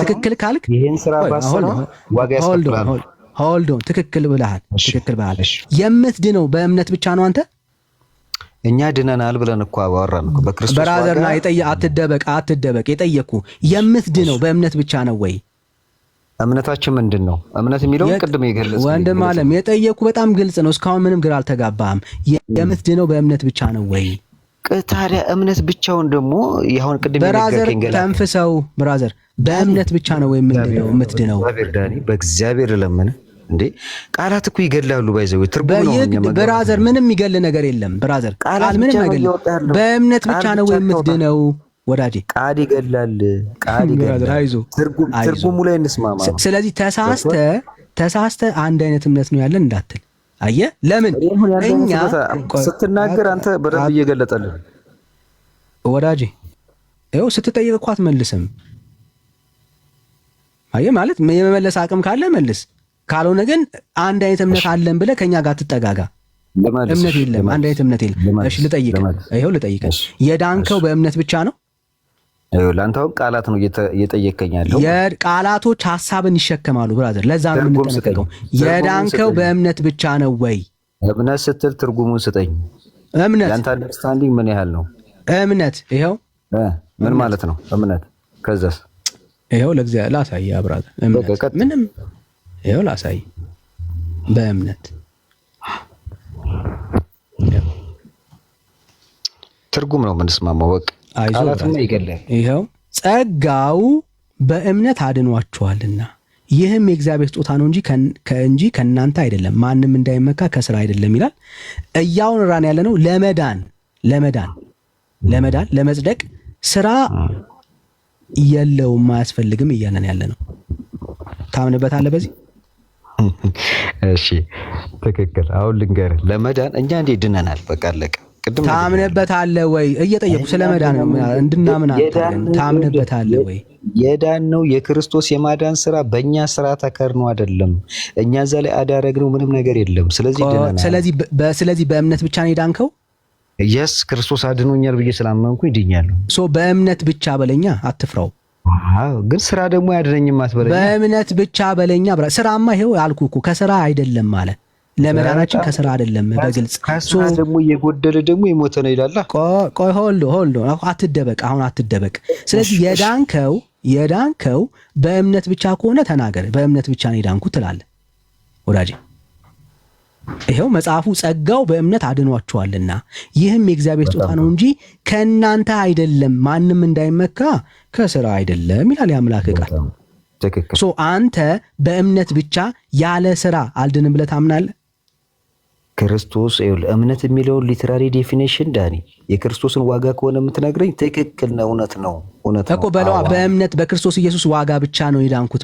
ትክክል ካልክ ይሄን ስራ ባሰራ ዋጋ ያስከፍላል። ሆልድ ኦን፣ ትክክል ብለሃል። የምትድነው በእምነት ብቻ ነው። አንተ እኛ ድነናል ብለን እኮ አወራን እኮ በክርስቶስ ብራዘርና አትደበቅ። የጠየኩ የምትድነው በእምነት ብቻ ነው ወይ? እምነታችን ምንድን ነው? እምነት የሚለው ቅድም የገለጽኩት ወንድም ዓለም የጠየኩ በጣም ግልጽ ነው። እስካሁን ምንም ግራ አልተጋባህም። የምትድነው በእምነት ብቻ ነው ወይ? ታዲያ እምነት ብቻውን ደግሞ ይሁን ቅድም የነገርከኝ ገና ተንፍሰው ብራዘር፣ በእምነት ብቻ ነው ወይ የምትድነው? በእግዚአብሔር ለምን እንዴ? ቃላት እኮ ይገላሉ። ባይዘው ትርጉም ነው ብራዘር። ምንም ይገል ነገር የለም ብራዘር። ቃል ምንም አይገል። በእምነት ብቻ ነው ወይ የምትድነው? ወዳጄ ቃል ይገላል። ትርጉሙ ላይ እንስማማ። ስለዚህ ተሳስተ አንድ አይነት እምነት ነው ያለን እንዳትል። አየህ ለምን እኛ ስትናገር አንተ በደንብ እየገለጠልህ ወዳጄ፣ ይኸው ስትጠይቅ እኮ አትመልስም። አየህ ማለት የመመለስ አቅም ካለ መልስ፣ ካልሆነ ግን አንድ አይነት እምነት አለን ብለህ ከኛ ጋር ትጠጋጋ። እምነት የለም፣ አንድ አይነት እምነት የለም። እሺ ልጠይቅህ፣ የዳንከው በእምነት ብቻ ነው? ለአንተው ቃላት ነው እየጠየቀኝ ያለው። የቃላቶች ሐሳብን ይሸከማሉ ብራዘር። ለዛ ነው የምንጠነቀቀው። የዳንከው በእምነት ብቻ ነው ወይ? እምነት ስትል ትርጉሙን ስጠኝ። እምነት ያንተ አንደርስታንዲንግ ምን ያህል ነው? እምነት ይኸው ምን ማለት ነው እምነት? ከዛስ ይኸው ለእግዚአብሔር ላሳይ አብራዘር እምነት ምንም ይኸው ላሳይ በእምነት ትርጉም ነው የምንስማማው። በቃ ቃላትም ይገለል። ይኸው ጸጋው በእምነት አድኗችኋልና ይህም የእግዚአብሔር ስጦታ ነው እንጂ ከእናንተ አይደለም፣ ማንም እንዳይመካ ከስራ አይደለም ይላል። እያወራን ያለ ነው ለመዳን ለመጽደቅ ስራ የለውም አያስፈልግም እያለን ያለ ነው። ታምንበታለህ በዚህ? እሺ ትክክል። አሁን ልንገርህ ለመዳን እኛ እንዴት ድነናል? በቃ አለቀ። ቅድም ታምንበታለህ ወይ እየጠየቁ ስለመዳን ነው እንድናምን አታለን። ታምንበታለህ ወይ? የዳን ነው የክርስቶስ የማዳን ስራ በእኛ ስራ ተከርኖ አይደለም። እኛ እዛ ላይ አዳረግነው ምንም ነገር የለም። ስለዚህ ድነናል። ስለዚህ በእምነት ብቻ ነው የዳንከው? የስ ክርስቶስ አድኖኛል ብዬ ስላመንኩ ይድኛለሁ። በእምነት ብቻ በለኛ፣ አትፍራው። ግን ስራ ደግሞ ያድነኝም አትበለኛ። በእምነት ብቻ በለኛ። ስራማ ይሄው አልኩህ እኮ ከስራ አይደለም አለ። ለመዳናችን ከስራ አይደለም በግልጽ። ከስራ ደግሞ የጎደለ ደግሞ የሞተ ነው ይላል። ቆይ ሆልዶ አትደበቅ፣ አሁን አትደበቅ። ስለዚህ የዳንከው በእምነት ብቻ ከሆነ ተናገር። በእምነት ብቻ ነው የዳንኩት ትላለህ ወዳጄ። ይሄው መጽሐፉ ጸጋው በእምነት አድኗችኋልና ይህም የእግዚአብሔር ስጦታ ነው እንጂ ከእናንተ አይደለም፣ ማንም እንዳይመካ ከስራ አይደለም ይላል የአምላክ ቃል። አንተ በእምነት ብቻ ያለ ስራ አልድንም ብለህ ታምናለህ? ክርስቶስ እምነት የሚለውን ሊትራሪ ዴፊኒሽን ዳኒ የክርስቶስን ዋጋ ከሆነ የምትነግረኝ ትክክል ነው። እውነት ነው እኮ በለዋ። በእምነት በክርስቶስ ኢየሱስ ዋጋ ብቻ ነው የዳንኩት።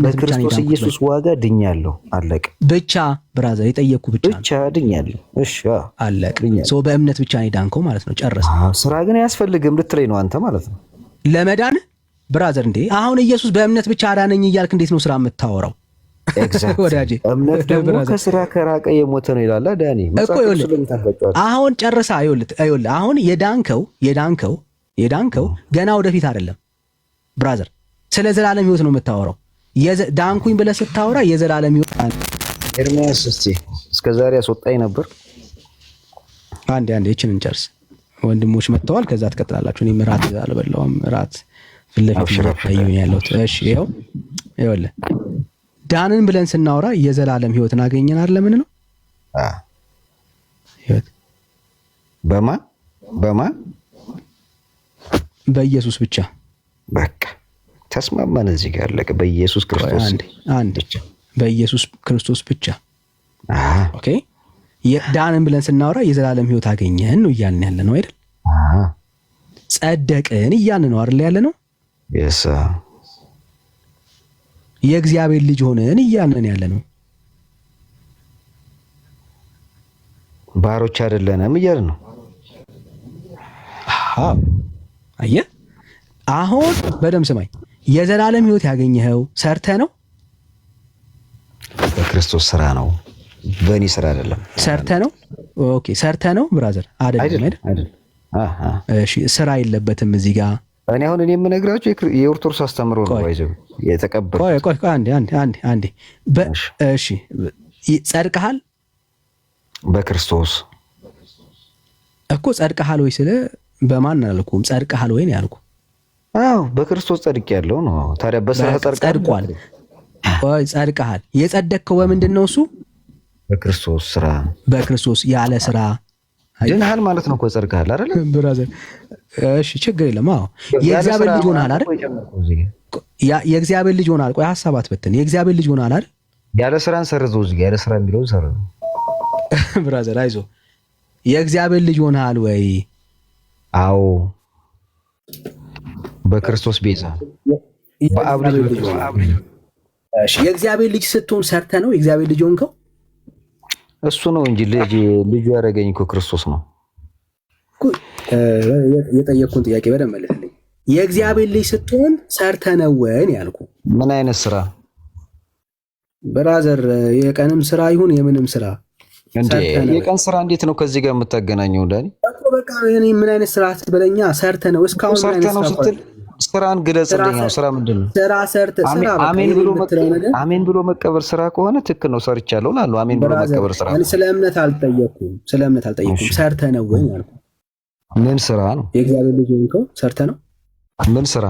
በክርስቶስ ኢየሱስ ዋጋ ድኛለሁ። አለቅ ብቻ ብራዘር፣ የጠየቅኩ ብቻ ድኛለሁ። እሺ አለቅ። በእምነት ብቻ ነው የዳንከው ማለት ነው። ጨረሰ። ስራ ግን አያስፈልግም ልትለኝ ነው አንተ ማለት ነው ለመዳን ብራዘር። እንዴ አሁን ኢየሱስ በእምነት ብቻ አዳነኝ እያልክ እንዴት ነው ስራ የምታወራው? ወዳጄ እምነት ደግሞ ከስራ ከራቀ የሞተ ነው ይላል ዳኒ። አሁን ጨርሳ ይኸውልህ አሁን የዳንከው ገና ወደፊት አይደለም ብራዘር። ስለ ዘላለም ህይወት ነው የምታወራው። ዳንኩኝ ብለህ ስታወራ የዘላለም ህይወት ኤርሚያስ እስቲ እስከዛሬ አስወጣኝ ነበር። አንዴ እቺን እንጨርስ። ወንድሞች መጥተዋል፣ ከዛ ትቀጥላላችሁ። እኔ ምራት አልበላውም። ምራት ፍለፊት ታዩኝ ያለው። እሺ ይኸውልህ ዳንን ብለን ስናወራ የዘላለም ህይወትን አገኘን አይደል? ምን ነው ህይወት በማን በኢየሱስ ብቻ። በቃ ተስማማን እዚህ ጋር አለቀ። በኢየሱስ ክርስቶስ አንድ ብቻ፣ በኢየሱስ ክርስቶስ ብቻ። ኦኬ ዳንን ብለን ስናወራ የዘላለም ህይወት አገኘን ነው እያልን ያለ ነው አይደል? ጸደቅን እያልን ነው አይደል ያለ ነው? የእግዚአብሔር ልጅ ሆነን እያልን ያለ ነው። ባሮች አይደለንም እያልን ነው። አየህ አሁን በደምብ ስማኝ። የዘላለም ህይወት ያገኘኸው ሰርተህ ነው? በክርስቶስ ስራ ነው፣ በእኔ ስራ አይደለም። ሰርተህ ነው? ኦኬ ሰርተህ ነው ብራዘር? አይደለም አይደል? እሺ ስራ የለበትም እዚህ ጋር። እኔ አሁን የምነግራቸው የኦርቶዶክስ አስተምሮ ነው ባይዘው የተቀበለው። ቆይ አንዴ እሺ ጸድቀሃል? በክርስቶስ እኮ ጸድቀሃል ወይ ስለ በማን አልኩም፣ ጸድቀሃል ወይ ነው ያልኩ። አዎ በክርስቶስ ጸድቄያለሁ ነው። ታዲያ በስራ ጸድቋል? ቆይ ጸድቀሃል። የጸደቅከው በምንድን ነው? እሱ በክርስቶስ ስራ። በክርስቶስ ያለ ስራ ድነሃል ማለት ነው እኮ ጸድቀሃል አይደል ብራዘር? እሺ ችግር የለም። አዎ የእግዚአብሔር ልጅ ሆነሃል አይደል? የእግዚአብሔር ልጅ ሆነሃል። ቆይ ሐሳብ አትበትን። የእግዚአብሔር ልጅ ሆነሃል አይደል? ያለ ስራን ሰርዘው እዚህ ጋር ያለ ስራ የሚለውን ሰርዘው ብራዘር አይዞ። የእግዚአብሔር ልጅ ሆነሃል ወይ? አዎ በክርስቶስ ቤዛ በአብ ልጅ። እሺ የእግዚአብሔር ልጅ ስትሆን ሰርተህ ነው የእግዚአብሔር ልጅ ሆንከው? እሱ ነው እንጂ ልጁ ያደረገኝ እኮ ክርስቶስ ነው። የጠየቅኩን ጥያቄ በደንብ መልስልኝ። የእግዚአብሔር ልጅ ስትሆን ሰርተህ ነው ወይ ያልኩ። ምን አይነት ስራ ብራዘር? የቀንም ስራ ይሁን የምንም ስራ እንዴ? የቀን ስራ እንዴት ነው ከዚህ ጋር የምታገናኘው ዳኒ? በቃ እኔ ምን አይነት ስራ ስትበለኛ ሰርተህ ነው እስካሁን ምን አይነት ስራ ስራን ግለጽልኝ። ስራ ምንድን ነው? ስራ ሰርተ ስራ አሜን ብሎ መቀበር ስራ ከሆነ ትክክል ነው፣ ሰርቻለሁ እላለሁ። አሜን ብሎ መቀበር ስራ ነው። ስለ እምነት አልጠየኩም። ሰርተ ነው ወይ አልኩ። ምን ስራ ነው? የእግዚአብሔር ልጅ ሆንከው ሰርተ ነው? ምን ስራ?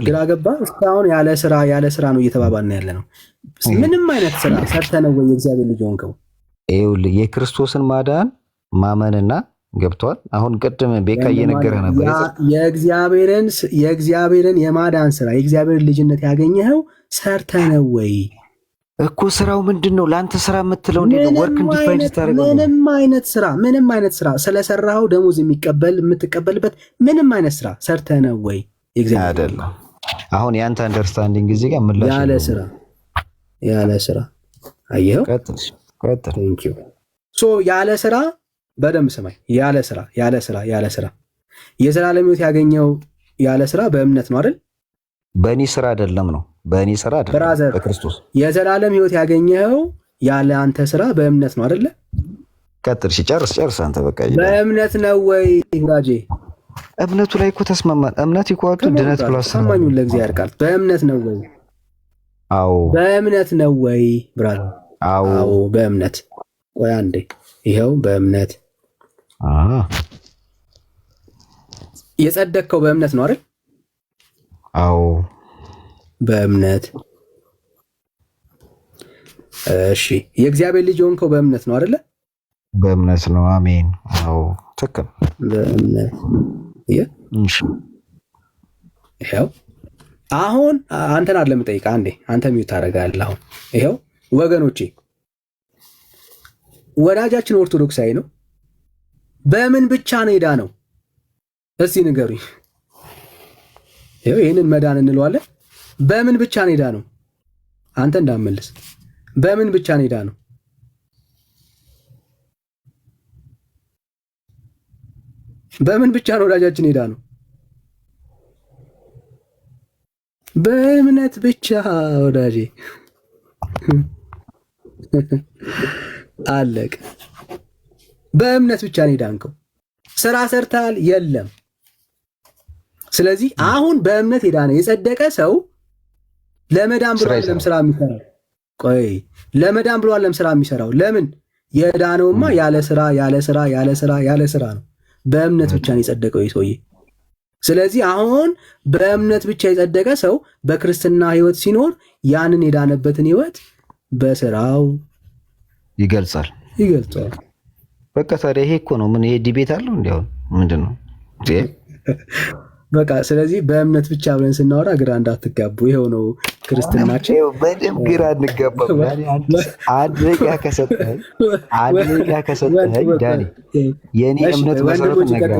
ግራ ገባ። እስካሁን ያለ ስራ ነው እየተባባልን ያለ ነው። ምንም አይነት ስራ ሰርተ ነው ወይ የእግዚአብሔር ልጅ ሆንከው? ይኸውልህ የክርስቶስን ማዳን ማመንና ገብቷል። አሁን ቅድም ቤካ እየነገረ ነበር የእግዚአብሔርን የማዳን ስራ የእግዚአብሔርን ልጅነት ያገኘኸው ሰርተ ነው ወይ እኮ። ስራው ምንድን ነው? ለአንተ ስራ የምትለው እንዴት ነው? ወርክ ዲፋይን ታደርገው። ምንም አይነት ስራ ስለሰራኸው ደሞዝ የምትቀበልበት ምንም አይነት ስራ ሰርተ ነው ወይ የእግዚአብሔር አይደለም። አሁን ያንተ አንደርስታንዲንግ እዚህ ጋር ምላሽ ያለ ስራ አየኸው። ቀጥል። ቴንክ ዩ ሶ ያለ ስራ በደንብ ስማኝ። ያለ ስራ የዘላለም ሕይወት ያገኘው ያለ ስራ በእምነት ነው አይደል? በእኔ ስራ አይደለም ነው። በእኔ ስራ አይደለም፣ በክርስቶስ። የዘላለም ሕይወት ያገኘው ያለ አንተ ስራ በእምነት ነው አይደል? ቀጥል። ጨርስ አንተ በቃ። በእምነት ነው ወይ ወዳጄ? እምነቱ ላይ እኮ ተስማማን። እምነት ይቋጡ ድነት ፕላስ ሰማኙ ለእግዚአብሔር ቃል በእምነት ነው ወይ? አዎ በእምነት ነው ወይ ብራዘር? አዎ በእምነት። ቆይ አንዴ፣ ይኸው በእምነት የጸደቅከው በእምነት ነው አይደል? አዎ በእምነት። እሺ የእግዚአብሔር ልጅ ሆንከው በእምነት ነው አይደለ? በእምነት ነው። አሜን። አዎ ትክክል። በእምነት ይኸው። አሁን አንተን አይደለም የምጠይቅህ። አንዴ አንተ ሚውት ታደርጋለህ። አሁን ይኸው ወገኖቼ፣ ወዳጃችን ኦርቶዶክሳዊ ነው። በምን ብቻ ነው የዳነው? እስቲ ንገሩኝ። ይኸው ይህንን መዳን እንለዋለን። በምን ብቻ ነው የዳነው? አንተ እንዳመልስ። በምን ብቻ ነው የዳነው? በምን ብቻ ነው ወዳጃችን የዳነው? በእምነት ብቻ ወዳጄ። አለቀ። በእምነት ብቻ ነው የዳንከው። ስራ ሰርተሃል? የለም። ስለዚህ አሁን በእምነት የዳነ የጸደቀ ሰው ለመዳን ብሎ አይደለም ስራ የሚሰራው። ቆይ ለመዳን ብሎ አይደለም ስራ የሚሰራው። ለምን? የዳነውማ ያለ ስራ ነው። በእምነት ብቻ ነው የጸደቀው ይህ ሰውዬ። ስለዚህ አሁን በእምነት ብቻ የጸደቀ ሰው በክርስትና ህይወት ሲኖር ያንን የዳነበትን ህይወት በስራው ይገልጻል። በቃ ታዲያ ይሄ እኮ ነው። ምን ይሄ ዲቤት አለው? እንዲያው ምንድን ነው በቃ። ስለዚህ በእምነት ብቻ ብለን ስናወራ ግራ እንዳትጋቡ። ይኸው ነው ክርስትናችን። በደምብ ግራ እንጋባም። አንድ ደቂቃ ከሰጠኸኝ ዳኒ የእኔ እምነት መሰረቱ ነገር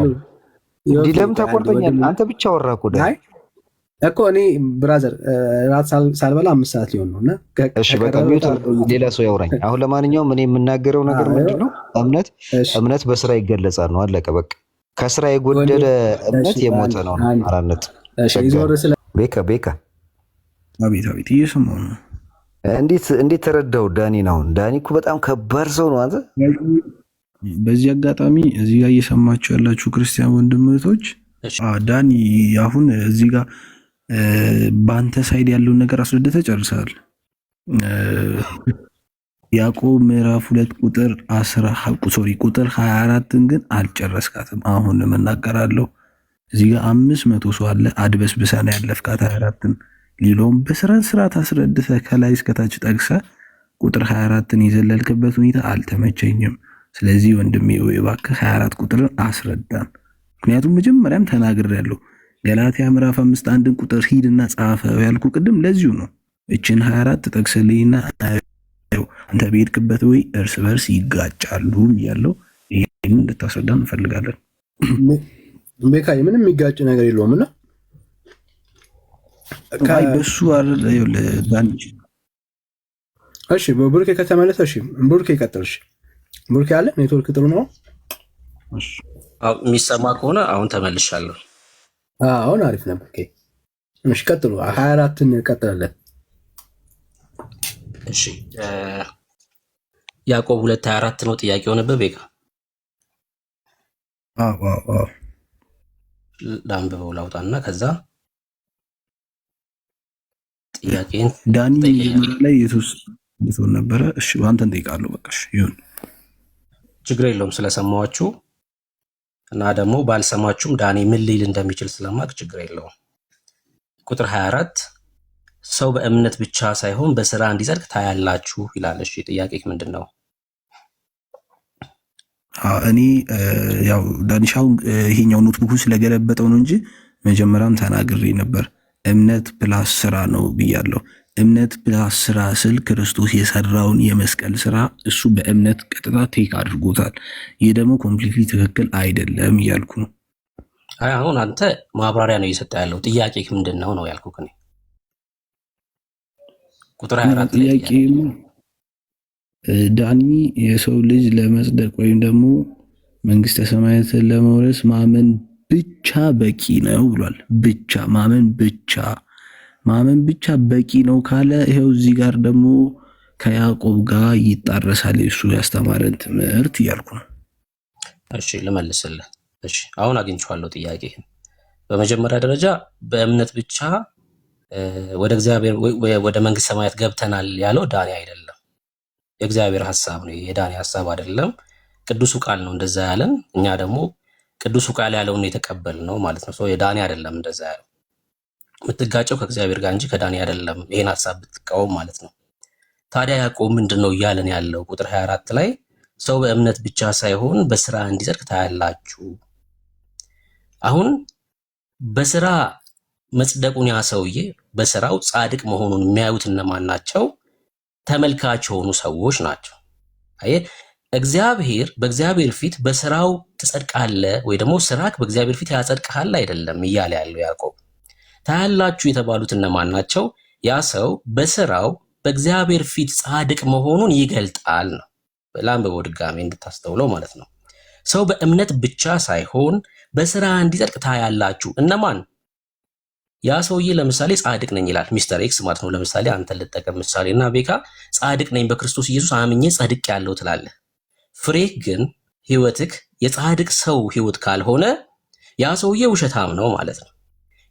እንዲህ ለምን ተቆርጠኛል? አንተ ብቻ ወራ እኮ ዳኒ እኮ እኔ ብራዘር ራት ሳልበላ 5 ሰዓት ሊሆን ነው። እና እሺ በቃ ሌላ ሰው ያውራኝ። አሁን ለማንኛውም እኔ የምናገረው ነገር ምንድነው? እምነት በስራ ይገለጻል ነው። አለቀ በቃ። ከስራ የጎደለ እምነት የሞተ ነው። አራነት ቤካ አቤት እየሰማሁ ነው። እንዴት ተረዳው ዳኒ ነው? ዳኒ እኮ በጣም ከባድ ሰው ነው። አንተ በዚህ አጋጣሚ እዚህ ጋር እየሰማችሁ ያላችሁ ክርስቲያን ወንድም እህቶች፣ ዳኒ አሁን እዚህ ጋር በአንተ ሳይድ ያለውን ነገር አስረድተህ ጨርሰሃል። ያዕቆብ ምዕራፍ 2 ቁጥር 24ን ግን አልጨረስካትም። አሁን እናገራለሁ። እዚህ ጋር 500 ሰው አለ። አድበስብሰና ያለፍካት 24ን ሌላውም በስርዓት አስረድተህ ከላይ እስከታች ጠቅሰህ ቁጥር 24ን የዘለልክበት ሁኔታ አልተመቸኝም። ስለዚህ ወንድሜ ወይ እባክህ 24 ቁጥርን አስረዳን። ምክንያቱም መጀመሪያም ተናግሬያለሁ። ገላትያ ምዕራፍ 5:1 ቁጥር ሂድና ጻፈው ያልኩ ቅድም ለዚሁ ነው። እችን 24 ጠቅስልኝና አንተ በሄድክበት ወይ እርስ በርስ ይጋጫሉ ያለው ይሄን እንድታስረዳን እንፈልጋለን። ቤካይ ምንም የሚጋጭ ነገር የለውም እና ካይ በሱ አይደል ዳንጂ። እሺ በቡርኬ ከተመለሰ እሺ ቡርኬ ይቀጥልሽ። ቡርኬ አለ ኔትወርክ ጥሩ ነው። እሺ የሚሰማ ከሆነ አሁን ተመልሻለሁ። አሁን አሪፍ ነበር። እሺ ቀጥሉ። 24ን ቀጥላለን። እሺ ያዕቆብ 2:24 ነው ጥያቄው ነበር ቤካ። ላንብበው ላውጣና ከዛ ጥያቄን ዳኒ ጠይቀኛል። ላይ የተወሰነ ነበረ። እሺ አንተን ጠይቃለሁ። በቃ እሺ ይሁን። ችግር የለውም ስለሰማችሁ እና ደግሞ ባልሰማችሁም ዳኒ ምን ሊል እንደሚችል ስለማቅ ችግር የለውም። ቁጥር 24 ሰው በእምነት ብቻ ሳይሆን በስራ እንዲጸድቅ ታያላችሁ ይላል። እሺ ጥያቄ ምንድን ነው? እኔ ያው ዳኒሻው ይሄኛው ኖትቡኩ ስለገለበጠው ነው እንጂ መጀመሪያም ተናግሬ ነበር። እምነት ፕላስ ስራ ነው ብያለሁ። እምነት ፕላስ ስራ ስል ክርስቶስ የሰራውን የመስቀል ስራ እሱ በእምነት ቀጥታ ቴክ አድርጎታል። ይህ ደግሞ ኮምፕሊትሊ ትክክል አይደለም እያልኩ ነው። አይ አሁን አንተ ማብራሪያ ነው እየሰጠ ያለው። ጥያቄ ምንድን ነው ነው ያልኩህ እኔ። ቁጥር 24 ላይ ጥያቄ ዳኒ የሰው ልጅ ለመጽደቅ ወይም ደግሞ መንግስተ ሰማያትን ለመውረስ ማመን ብቻ በቂ ነው ብሏል። ብቻ ማመን ብቻ በቂ ነው ካለ ይኸው እዚህ ጋር ደግሞ ከያዕቆብ ጋር ይጣረሳል እሱ ያስተማረን ትምህርት እያልኩ ነው። እሺ ልመልስልህ። እሺ አሁን አግኝቼዋለሁ ጥያቄህን። በመጀመሪያ ደረጃ በእምነት ብቻ ወደ እግዚአብሔር ወደ መንግስት ሰማያት ገብተናል ያለው ዳኒ አይደለም። የእግዚአብሔር ሐሳብ ነው፣ የዳኒ ሐሳብ አይደለም። ቅዱሱ ቃል ነው እንደዛ ያለን። እኛ ደግሞ ቅዱሱ ቃል ያለውን የተቀበልነው ማለት ነው። የዳኒ አይደለም እንደዛ ያለው። የምትጋጨው ከእግዚአብሔር ጋር እንጂ ከዳኒ አይደለም። ይሄን ሐሳብ ብትቃወም ማለት ነው። ታዲያ ያዕቆብ ምንድነው እያለን ያለው? ቁጥር 24 ላይ ሰው በእምነት ብቻ ሳይሆን በስራ እንዲጸድቅ ታያላችሁ። አሁን በስራ መጽደቁን ያ ሰውዬ በስራው ጻድቅ መሆኑን የሚያዩት እነማን ናቸው? ተመልካች የሆኑ ሰዎች ናቸው። አየህ፣ እግዚአብሔር በእግዚአብሔር ፊት በስራው ትጸድቃለህ ወይ ደግሞ ስራክ በእግዚአብሔር ፊት ያጸድቅሃል አይደለም እያለ ያለው ያዕቆብ። ታያላችሁ የተባሉት እነማን ናቸው? ያ ሰው በስራው በእግዚአብሔር ፊት ጻድቅ መሆኑን ይገልጣል ነው። ላንብበው ድጋሜ እንድታስተውለው ማለት ነው። ሰው በእምነት ብቻ ሳይሆን በስራ እንዲጸድቅ ታያላችሁ። እነማን? ያ ሰውዬ ለምሳሌ ጻድቅ ነኝ ይላል፣ ሚስተር ኤክስ ማለት ነው። ለምሳሌ አንተን ልጠቀም ምሳሌ እና ቤካ ጻድቅ ነኝ በክርስቶስ ኢየሱስ አምኜ ጸድቅ ያለው ትላለህ። ፍሬህ ግን ህይወትክ የጻድቅ ሰው ህይወት ካልሆነ ያ ሰውዬ ውሸታም ነው ማለት ነው።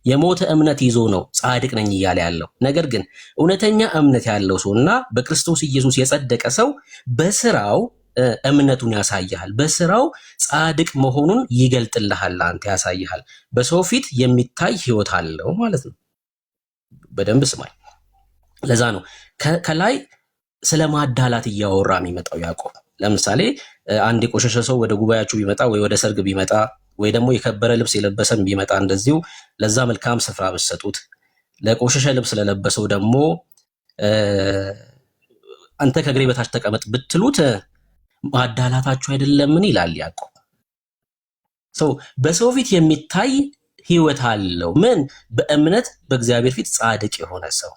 የሞተ እምነት ይዞ ነው ጻድቅ ነኝ እያለ ያለው። ነገር ግን እውነተኛ እምነት ያለው ሰውና በክርስቶስ ኢየሱስ የጸደቀ ሰው በስራው እምነቱን ያሳያል። በስራው ጻድቅ መሆኑን ይገልጥልሃል፣ አንተ ያሳይሃል። በሰው ፊት የሚታይ ህይወት አለው ማለት ነው። በደንብ ስማኝ። ለዛ ነው ከላይ ስለ ማዳላት እያወራ የሚመጣው ያዕቆብ። ለምሳሌ አንድ የቆሸሸ ሰው ወደ ጉባኤያችሁ ቢመጣ ወይ ወደ ሰርግ ቢመጣ ወይ ደግሞ የከበረ ልብስ የለበሰም ቢመጣ እንደዚሁ ለዛ መልካም ስፍራ ብትሰጡት፣ ለቆሸሸ ልብስ ለለበሰው ደግሞ አንተ ከእግሬ በታች ተቀመጥ ብትሉት ማዳላታችሁ አይደለምን ይላል ያዕቆብ። በሰው ፊት የሚታይ ህይወት አለው። ምን? በእምነት በእግዚአብሔር ፊት ጻድቅ የሆነ ሰው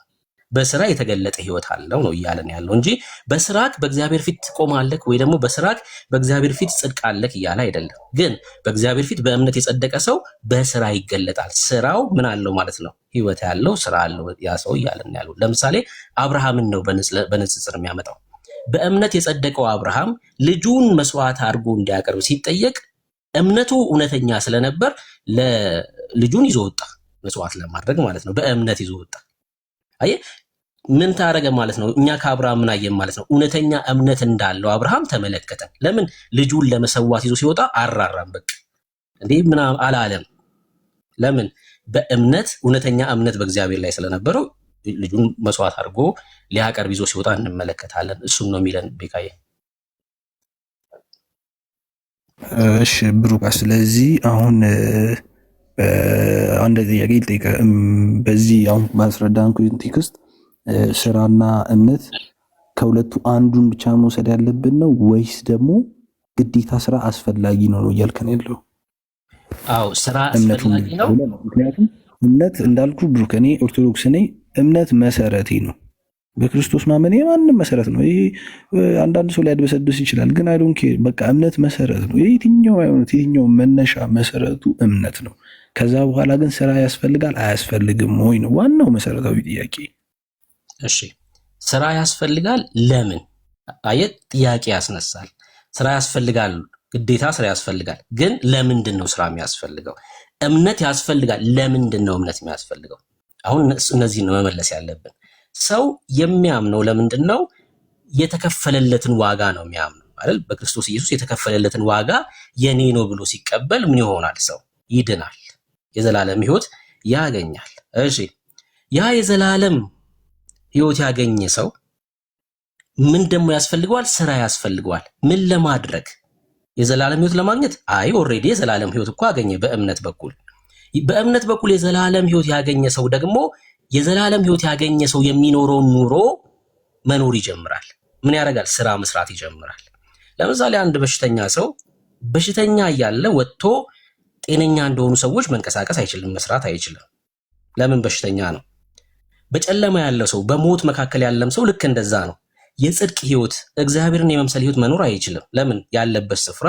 በስራ የተገለጠ ህይወት አለው ነው እያለን ያለው እንጂ በስራክ በእግዚአብሔር ፊት ትቆማለህ ወይ ደግሞ በስራክ በእግዚአብሔር ፊት ጽድቃለህ እያለ አይደለም። ግን በእግዚአብሔር ፊት በእምነት የጸደቀ ሰው በስራ ይገለጣል። ስራው ምን አለው ማለት ነው? ህይወት ያለው ስራ አለው ያ ሰው እያለን ያለው። ለምሳሌ አብርሃምን ነው በንጽጽር የሚያመጣው። በእምነት የጸደቀው አብርሃም ልጁን መስዋዕት አድርጎ እንዲያቀርብ ሲጠየቅ እምነቱ እውነተኛ ስለነበር ለልጁን ይዞ ወጣ፣ መስዋዕት ለማድረግ ማለት ነው። በእምነት ይዞ ወጣ። አየህ ምን ታረገ ማለት ነው? እኛ ከአብርሃም ምን አየን ማለት ነው? እውነተኛ እምነት እንዳለው አብርሃም ተመለከተ። ለምን? ልጁን ለመሰዋት ይዞ ሲወጣ አራራም፣ በቃ እንዴ ምን አላለም። ለምን? በእምነት እውነተኛ እምነት በእግዚአብሔር ላይ ስለነበረው ልጁን መስዋዕት አድርጎ ሊያቀርብ ይዞ ሲወጣ እንመለከታለን። እሱም ነው የሚለን ቤካዬ። እሺ ብሩካ፣ ስለዚህ አሁን አንድ ጥያቄ ልጠይቅህ። በዚህ አሁን ባስረዳን ኮንቴክስት ስራና እምነት ከሁለቱ አንዱን ብቻ መውሰድ ያለብን ነው ወይስ ደግሞ ግዴታ ስራ አስፈላጊ ነው እያልከን ያለው? አዎ ስራ አስፈላጊ ነው። ምክንያቱም እምነት እንዳልኩ ብሩክ፣ እኔ ኦርቶዶክስ ነኝ። እምነት መሰረቴ ነው። በክርስቶስ ማመን የማንም መሰረት ነው። ይሄ አንዳንድ ሰው ሊያድበሰብስ ይችላል፣ ግን አይ ዶንት ኬር። በቃ እምነት መሰረት ነው። የትኛው አይነት የትኛው መነሻ መሰረቱ እምነት ነው። ከዛ በኋላ ግን ስራ ያስፈልጋል አያስፈልግም ወይ ነው ዋናው መሰረታዊ ጥያቄ። እሺ ስራ ያስፈልጋል። ለምን? አየት ጥያቄ ያስነሳል። ስራ ያስፈልጋል፣ ግዴታ ስራ ያስፈልጋል። ግን ለምንድን ነው ስራ የሚያስፈልገው? እምነት ያስፈልጋል። ለምንድን ነው እምነት የሚያስፈልገው? አሁን እነዚህን ነው መመለስ ያለብን። ሰው የሚያምነው ለምንድን ነው? የተከፈለለትን ዋጋ ነው የሚያምነው አይደል? በክርስቶስ ኢየሱስ የተከፈለለትን ዋጋ የኔ ነው ብሎ ሲቀበል ምን ይሆናል? ሰው ይድናል፣ የዘላለም ሕይወት ያገኛል። እሺ ያ የዘላለም ሕይወት ያገኘ ሰው ምን ደግሞ ያስፈልገዋል? ስራ ያስፈልገዋል። ምን ለማድረግ? የዘላለም ሕይወት ለማግኘት? አይ ኦልሬዲ የዘላለም ሕይወት እኮ አገኘ በእምነት በኩል። በእምነት በኩል የዘላለም ሕይወት ያገኘ ሰው ደግሞ የዘላለም ሕይወት ያገኘ ሰው የሚኖረውን ኑሮ መኖር ይጀምራል። ምን ያደርጋል? ስራ መስራት ይጀምራል። ለምሳሌ አንድ በሽተኛ ሰው በሽተኛ እያለ ወጥቶ ጤነኛ እንደሆኑ ሰዎች መንቀሳቀስ አይችልም፣ መስራት አይችልም። ለምን? በሽተኛ ነው። በጨለማ ያለ ሰው፣ በሞት መካከል ያለም ሰው ልክ እንደዛ ነው። የጽድቅ ሕይወት፣ እግዚአብሔርን የመምሰል ሕይወት መኖር አይችልም። ለምን? ያለበት ስፍራ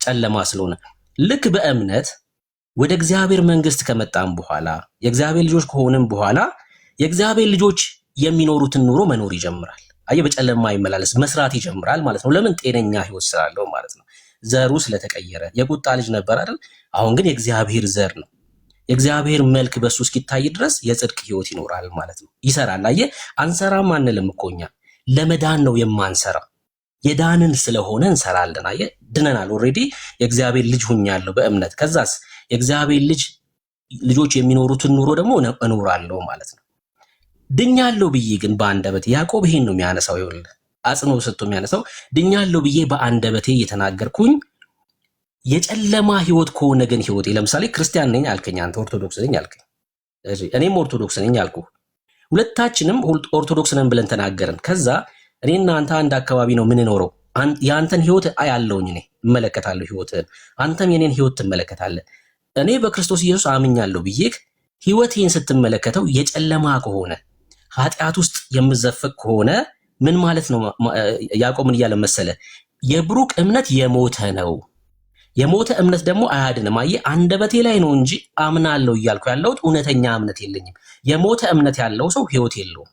ጨለማ ስለሆነ። ልክ በእምነት ወደ እግዚአብሔር መንግስት ከመጣም በኋላ የእግዚአብሔር ልጆች ከሆንም በኋላ የእግዚአብሔር ልጆች የሚኖሩትን ኑሮ መኖር ይጀምራል። አየ በጨለማ ይመላለስ መስራት ይጀምራል ማለት ነው። ለምን? ጤነኛ ሕይወት ስላለው ማለት ነው። ዘሩ ስለተቀየረ የቁጣ ልጅ ነበር አይደል? አሁን ግን የእግዚአብሔር ዘር ነው። የእግዚአብሔር መልክ በሱ እስኪታይ ድረስ የጽድቅ ሕይወት ይኖራል ማለት ነው። ይሰራል። አየ አንሰራም አንልም እኮ እኛ ለመዳን ነው የማንሰራ። የዳንን ስለሆነ እንሰራለን። አየ ድነናል። ኦልሬዲ የእግዚአብሔር ልጅ ሁኛለሁ በእምነት። ከዛስ የእግዚአብሔር ልጆች የሚኖሩትን ኑሮ ደግሞ እኖራለሁ ማለት ነው። ድኛለሁ ብዬ ግን በአንደበቴ ያዕቆብ ይሄን ነው የሚያነሳው። ይኸውልህ አጽንኦት ሰጥቶ የሚያነሳው ድኛለሁ ብዬ በአንደበቴ እየተናገርኩኝ የጨለማ ሕይወት ከሆነ ግን ሕይወቴ ለምሳሌ ክርስቲያን ነኝ አልከኝ፣ አንተ ኦርቶዶክስ ነኝ አልከኝ፣ እኔም ኦርቶዶክስ ነኝ አልኩ። ሁለታችንም ኦርቶዶክስ ነን ብለን ተናገርን። ከዛ እኔና አንተ አንድ አካባቢ ነው የምንኖረው። የአንተን ሕይወት አያለሁኝ፣ እኔ እመለከታለሁ ሕይወትህን፣ አንተም የኔን ሕይወት ትመለከታለህ። እኔ በክርስቶስ ኢየሱስ አምኛለሁ ብዬህ ሕይወቴን ስትመለከተው የጨለማ ከሆነ ኃጢአት ውስጥ የምዘፈቅ ከሆነ ምን ማለት ነው? ያዕቆብ ምን እያለ መሰለ? የብሩክ እምነት የሞተ ነው። የሞተ እምነት ደግሞ አያድንም። አየህ አንደበቴ ላይ ነው እንጂ አምናለሁ እያልኩ ያለሁት እውነተኛ እምነት የለኝም። የሞተ እምነት ያለው ሰው ሕይወት የለውም።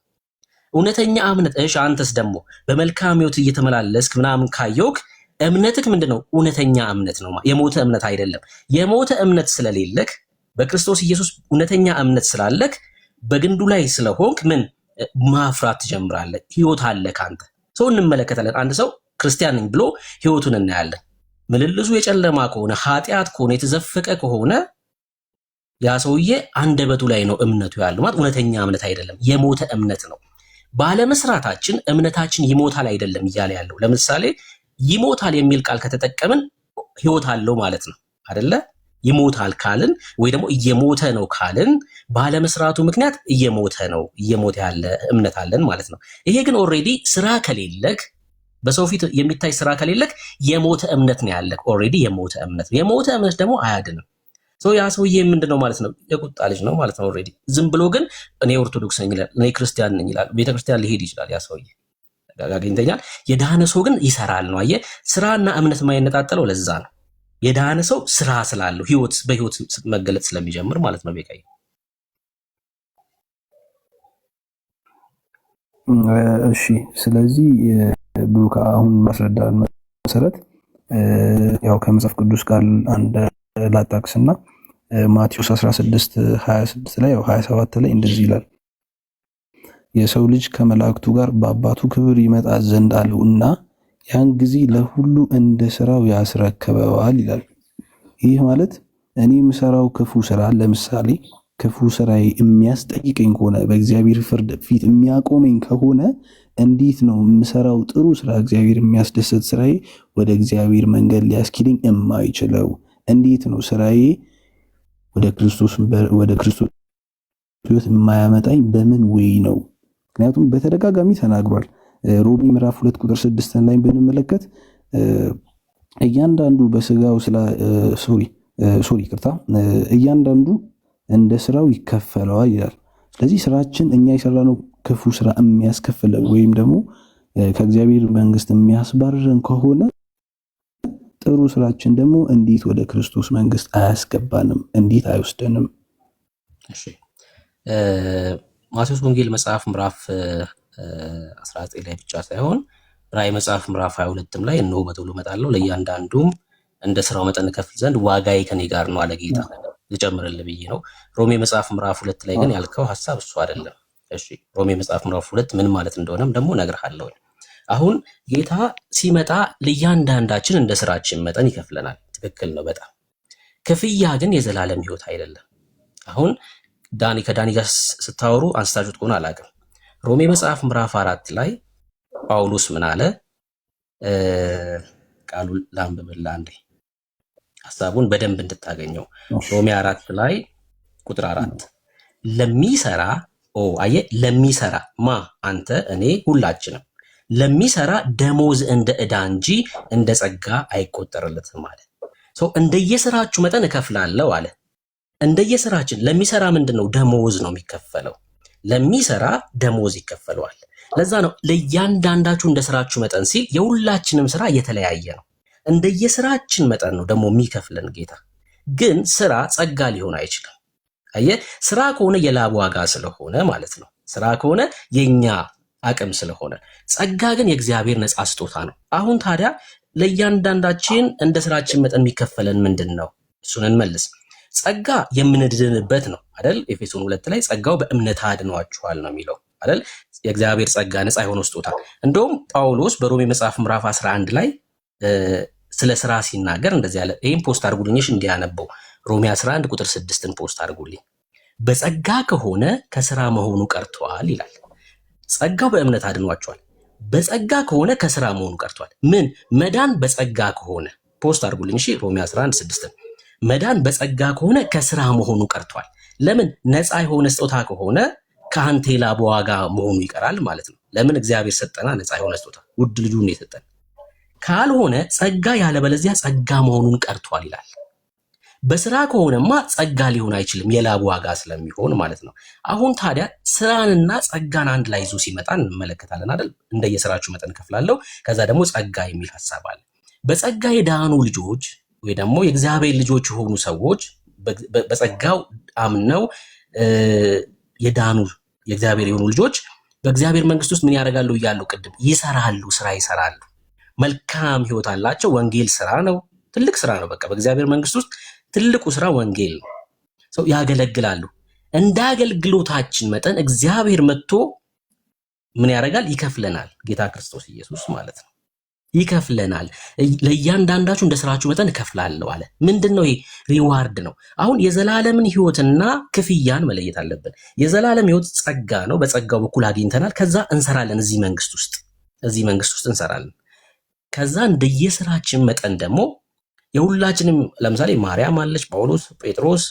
እውነተኛ እምነት እሺ፣ አንተስ ደግሞ በመልካም ሕይወት እየተመላለስክ ምናምን ካየውክ እምነትክ ምንድነው? እውነተኛ እምነት ነው፣ የሞተ እምነት አይደለም። የሞተ እምነት ስለሌለክ በክርስቶስ ኢየሱስ እውነተኛ እምነት ስላለክ በግንዱ ላይ ስለሆንክ ምን ማፍራት ትጀምራለህ። ሕይወት አለ ካንተ። ሰው እንመለከታለን። አንድ ሰው ክርስቲያን ነኝ ብሎ ሕይወቱን እናያለን። ምልልሱ የጨለማ ከሆነ ኃጢአት ከሆነ የተዘፈቀ ከሆነ ያ ሰውዬ አንደበቱ ላይ ነው እምነቱ ያለው ማለት እውነተኛ እምነት አይደለም፣ የሞተ እምነት ነው። ባለመስራታችን እምነታችን ይሞታል አይደለም እያለ ያለው። ለምሳሌ ይሞታል የሚል ቃል ከተጠቀምን ሕይወት አለው ማለት ነው አይደለ? ይሞታል ካልን ወይ ደግሞ እየሞተ ነው ካልን ባለመስራቱ ምክንያት እየሞተ ነው፣ እየሞተ ያለ እምነት አለን ማለት ነው። ይሄ ግን ኦልሬዲ ስራ ከሌለክ፣ በሰው ፊት የሚታይ ስራ ከሌለክ የሞተ እምነት ነው ያለክ። ኦልሬዲ የሞተ እምነት ነው። የሞተ እምነት ደግሞ አያድንም። ያ ሰውዬ ምንድነው ማለት ነው? የቁጣ ልጅ ነው ማለት ነው። ኦልሬዲ ዝም ብሎ ግን እኔ ኦርቶዶክስ ነኝ ይላል፣ እኔ ክርስቲያን ነኝ ይላል፣ ቤተክርስቲያን ሊሄድ ይችላል። ያ ሰውዬ ያገኝተኛል። የዳነ ሰው ግን ይሰራል ነው። አየህ ስራና እምነት የማይነጣጠለው ለዛ ነው። የዳነ ሰው ስራ ስላለው በህይወት መገለጥ ስለሚጀምር ማለት ነው። ቤቃይ እሺ። ስለዚህ ብሩክ አሁን ማስረዳን መሰረት ያው ከመጽሐፍ ቅዱስ ቃል አንድ ላጣቅስና ማቴዎስ 16:26 ላይ 27 ላይ እንደዚህ ይላል፣ የሰው ልጅ ከመላእክቱ ጋር በአባቱ ክብር ይመጣ ዘንድ አለው እና ያን ጊዜ ለሁሉ እንደ ስራው ያስረክበዋል ይላል። ይህ ማለት እኔ የምሰራው ክፉ ስራ ለምሳሌ ክፉ ስራዬ የሚያስጠይቀኝ ከሆነ በእግዚአብሔር ፍርድ ፊት የሚያቆመኝ ከሆነ እንዴት ነው የምሰራው ጥሩ ስራ እግዚአብሔር የሚያስደስት ስራዬ ወደ እግዚአብሔር መንገድ ሊያስኪደኝ የማይችለው? እንዴት ነው ስራዬ ወደ ክርስቶስ ሕይወት የማያመጣኝ በምን ወይ ነው? ምክንያቱም በተደጋጋሚ ተናግሯል። ሮሜ ምዕራፍ 2 ቁጥር 6 ላይ ብንመለከት እያንዳንዱ በስጋው እያንዳንዱ እንደ ስራው ይከፈለዋል ይላል። ስለዚህ ስራችን እኛ የሰራነው ክፉ ስራ የሚያስከፍለን ወይም ደግሞ ከእግዚአብሔር መንግስት የሚያስባርረን ከሆነ ጥሩ ስራችን ደግሞ እንዴት ወደ ክርስቶስ መንግስት አያስገባንም? እንዴት አይወስደንም? እሺ ማቴዎስ ወንጌል መጽሐፍ ምዕራፍ 19 ላይ ብቻ ሳይሆን ራዕይ መጽሐፍ ምዕራፍ 22 ላይ እነሆ በቶሎ እመጣለሁ ለእያንዳንዱም እንደ ስራው መጠን እከፍል ዘንድ ዋጋዬ ከኔ ጋር ነው አለ ጌታ። ልጨምርልህ ብዬ ነው። ሮሜ መጽሐፍ ምዕራፍ 2 ላይ ግን ያልከው ሐሳብ እሱ አይደለም። እሺ ሮሜ መጽሐፍ ምዕራፍ 2 ምን ማለት እንደሆነም ደግሞ እነግርሃለሁ። አሁን ጌታ ሲመጣ ለእያንዳንዳችን እንደ ስራችን መጠን ይከፍለናል። ትክክል ነው በጣም። ክፍያ ግን የዘላለም ህይወት አይደለም። አሁን ከዳኒ ጋር ስታወሩ አንስታችሁት ከሆነ አላውቅም። ሮሜ መጽሐፍ ምዕራፍ 4 ላይ ጳውሎስ ምን አለ? ቃሉን ላንብብልህ አንዴ ሐሳቡን በደንብ እንድታገኘው። ሮሜ 4 ላይ ቁጥር 4 ለሚሰራ አየ ለሚሰራ አንተ፣ እኔ፣ ሁላችንም ለሚሰራ ደሞዝ እንደ ዕዳ እንጂ እንደ ጸጋ አይቆጠርለትም አለ። እንደየስራችሁ መጠን እከፍላለሁ አለ። እንደየስራችን ለሚሰራ ምንድነው? ደሞዝ ነው የሚከፈለው። ለሚሰራ ደሞዝ ይከፈለዋል። ለዛ ነው ለእያንዳንዳችሁ እንደ ስራችሁ መጠን ሲል የሁላችንም ስራ የተለያየ ነው። እንደየስራችን መጠን ነው ደግሞ የሚከፍለን ጌታ። ግን ስራ ጸጋ ሊሆን አይችልም። አየህ፣ ስራ ከሆነ የላብ ዋጋ ስለሆነ ማለት ነው። ስራ ከሆነ የኛ አቅም ስለሆነ፣ ጸጋ ግን የእግዚአብሔር ነፃ ስጦታ ነው። አሁን ታዲያ ለእያንዳንዳችን እንደ ስራችን መጠን የሚከፈለን ምንድን ነው? እሱን እንመልስ። ጸጋ የምንድንበት ነው አይደል? ኤፌሶን 2 ላይ ጸጋው በእምነት አድኗችኋል ነው የሚለው አይደል? የእግዚአብሔር ጸጋ ነፃ የሆነ ስጦታ። እንደውም ጳውሎስ በሮሜ መጽሐፍ ምዕራፍ 11 ላይ ስለ ስራ ሲናገር እንደዚህ ያለ፣ ይህም ፖስት አድርጉልኝሽ እንዲያነበው ሮሜ 11 ቁጥር 6ን ፖስት አድርጉልኝ። በጸጋ ከሆነ ከስራ መሆኑ ቀርቷል ይላል። ጸጋው በእምነት አድኗቸዋል። በጸጋ ከሆነ ከስራ መሆኑ ቀርቷል። ምን መዳን በጸጋ ከሆነ ፖስት አድርጉልኝ እሺ። ሮሜ 11 6 መዳን በጸጋ ከሆነ ከስራ መሆኑ ቀርቷል። ለምን? ነፃ የሆነ ስጦታ ከሆነ ከአንተ የላብ ዋጋ መሆኑ ይቀራል ማለት ነው። ለምን? እግዚአብሔር ሰጠና ነፃ የሆነ ስጦታ ውድ ልጁን የሰጠን። ካልሆነ ጸጋ ያለበለዚያ ጸጋ መሆኑን ቀርቷል ይላል። በስራ ከሆነማ ጸጋ ሊሆን አይችልም፣ የላብ ዋጋ ስለሚሆን ማለት ነው። አሁን ታዲያ ስራንና ጸጋን አንድ ላይ ይዞ ሲመጣ እንመለከታለን አይደል? እንደየስራችሁ መጠን ከፍላለሁ። ከዛ ደግሞ ጸጋ የሚል ሐሳብ አለ። በጸጋ የዳኑ ልጆች ወይ ደግሞ የእግዚአብሔር ልጆች የሆኑ ሰዎች በጸጋው አምነው የዳኑ የእግዚአብሔር የሆኑ ልጆች በእግዚአብሔር መንግስት ውስጥ ምን ያደርጋሉ እያሉ ቅድም ይሰራሉ፣ ስራ ይሰራሉ። መልካም ህይወት አላቸው። ወንጌል ስራ ነው፣ ትልቅ ስራ ነው። በቃ በእግዚአብሔር መንግስት ውስጥ ትልቁ ስራ ወንጌል ነው። ሰው ያገለግላሉ። እንደ አገልግሎታችን መጠን እግዚአብሔር መጥቶ ምን ያደርጋል? ይከፍለናል። ጌታ ክርስቶስ ኢየሱስ ማለት ነው ይከፍለናል። ለእያንዳንዳችሁ እንደ ስራችሁ መጠን እከፍላለሁ አለ። ምንድነው ይሄ? ሪዋርድ ነው። አሁን የዘላለምን ህይወትና ክፍያን መለየት አለብን። የዘላለም ህይወት ጸጋ ነው፣ በጸጋው በኩል አግኝተናል። ከዛ እንሰራለን፣ እዚህ መንግስት ውስጥ እንሰራለን። ከዛ እንደየስራችን መጠን ደግሞ የሁላችንም ለምሳሌ ማርያም አለች፣ ጳውሎስ፣ ጴጥሮስ፣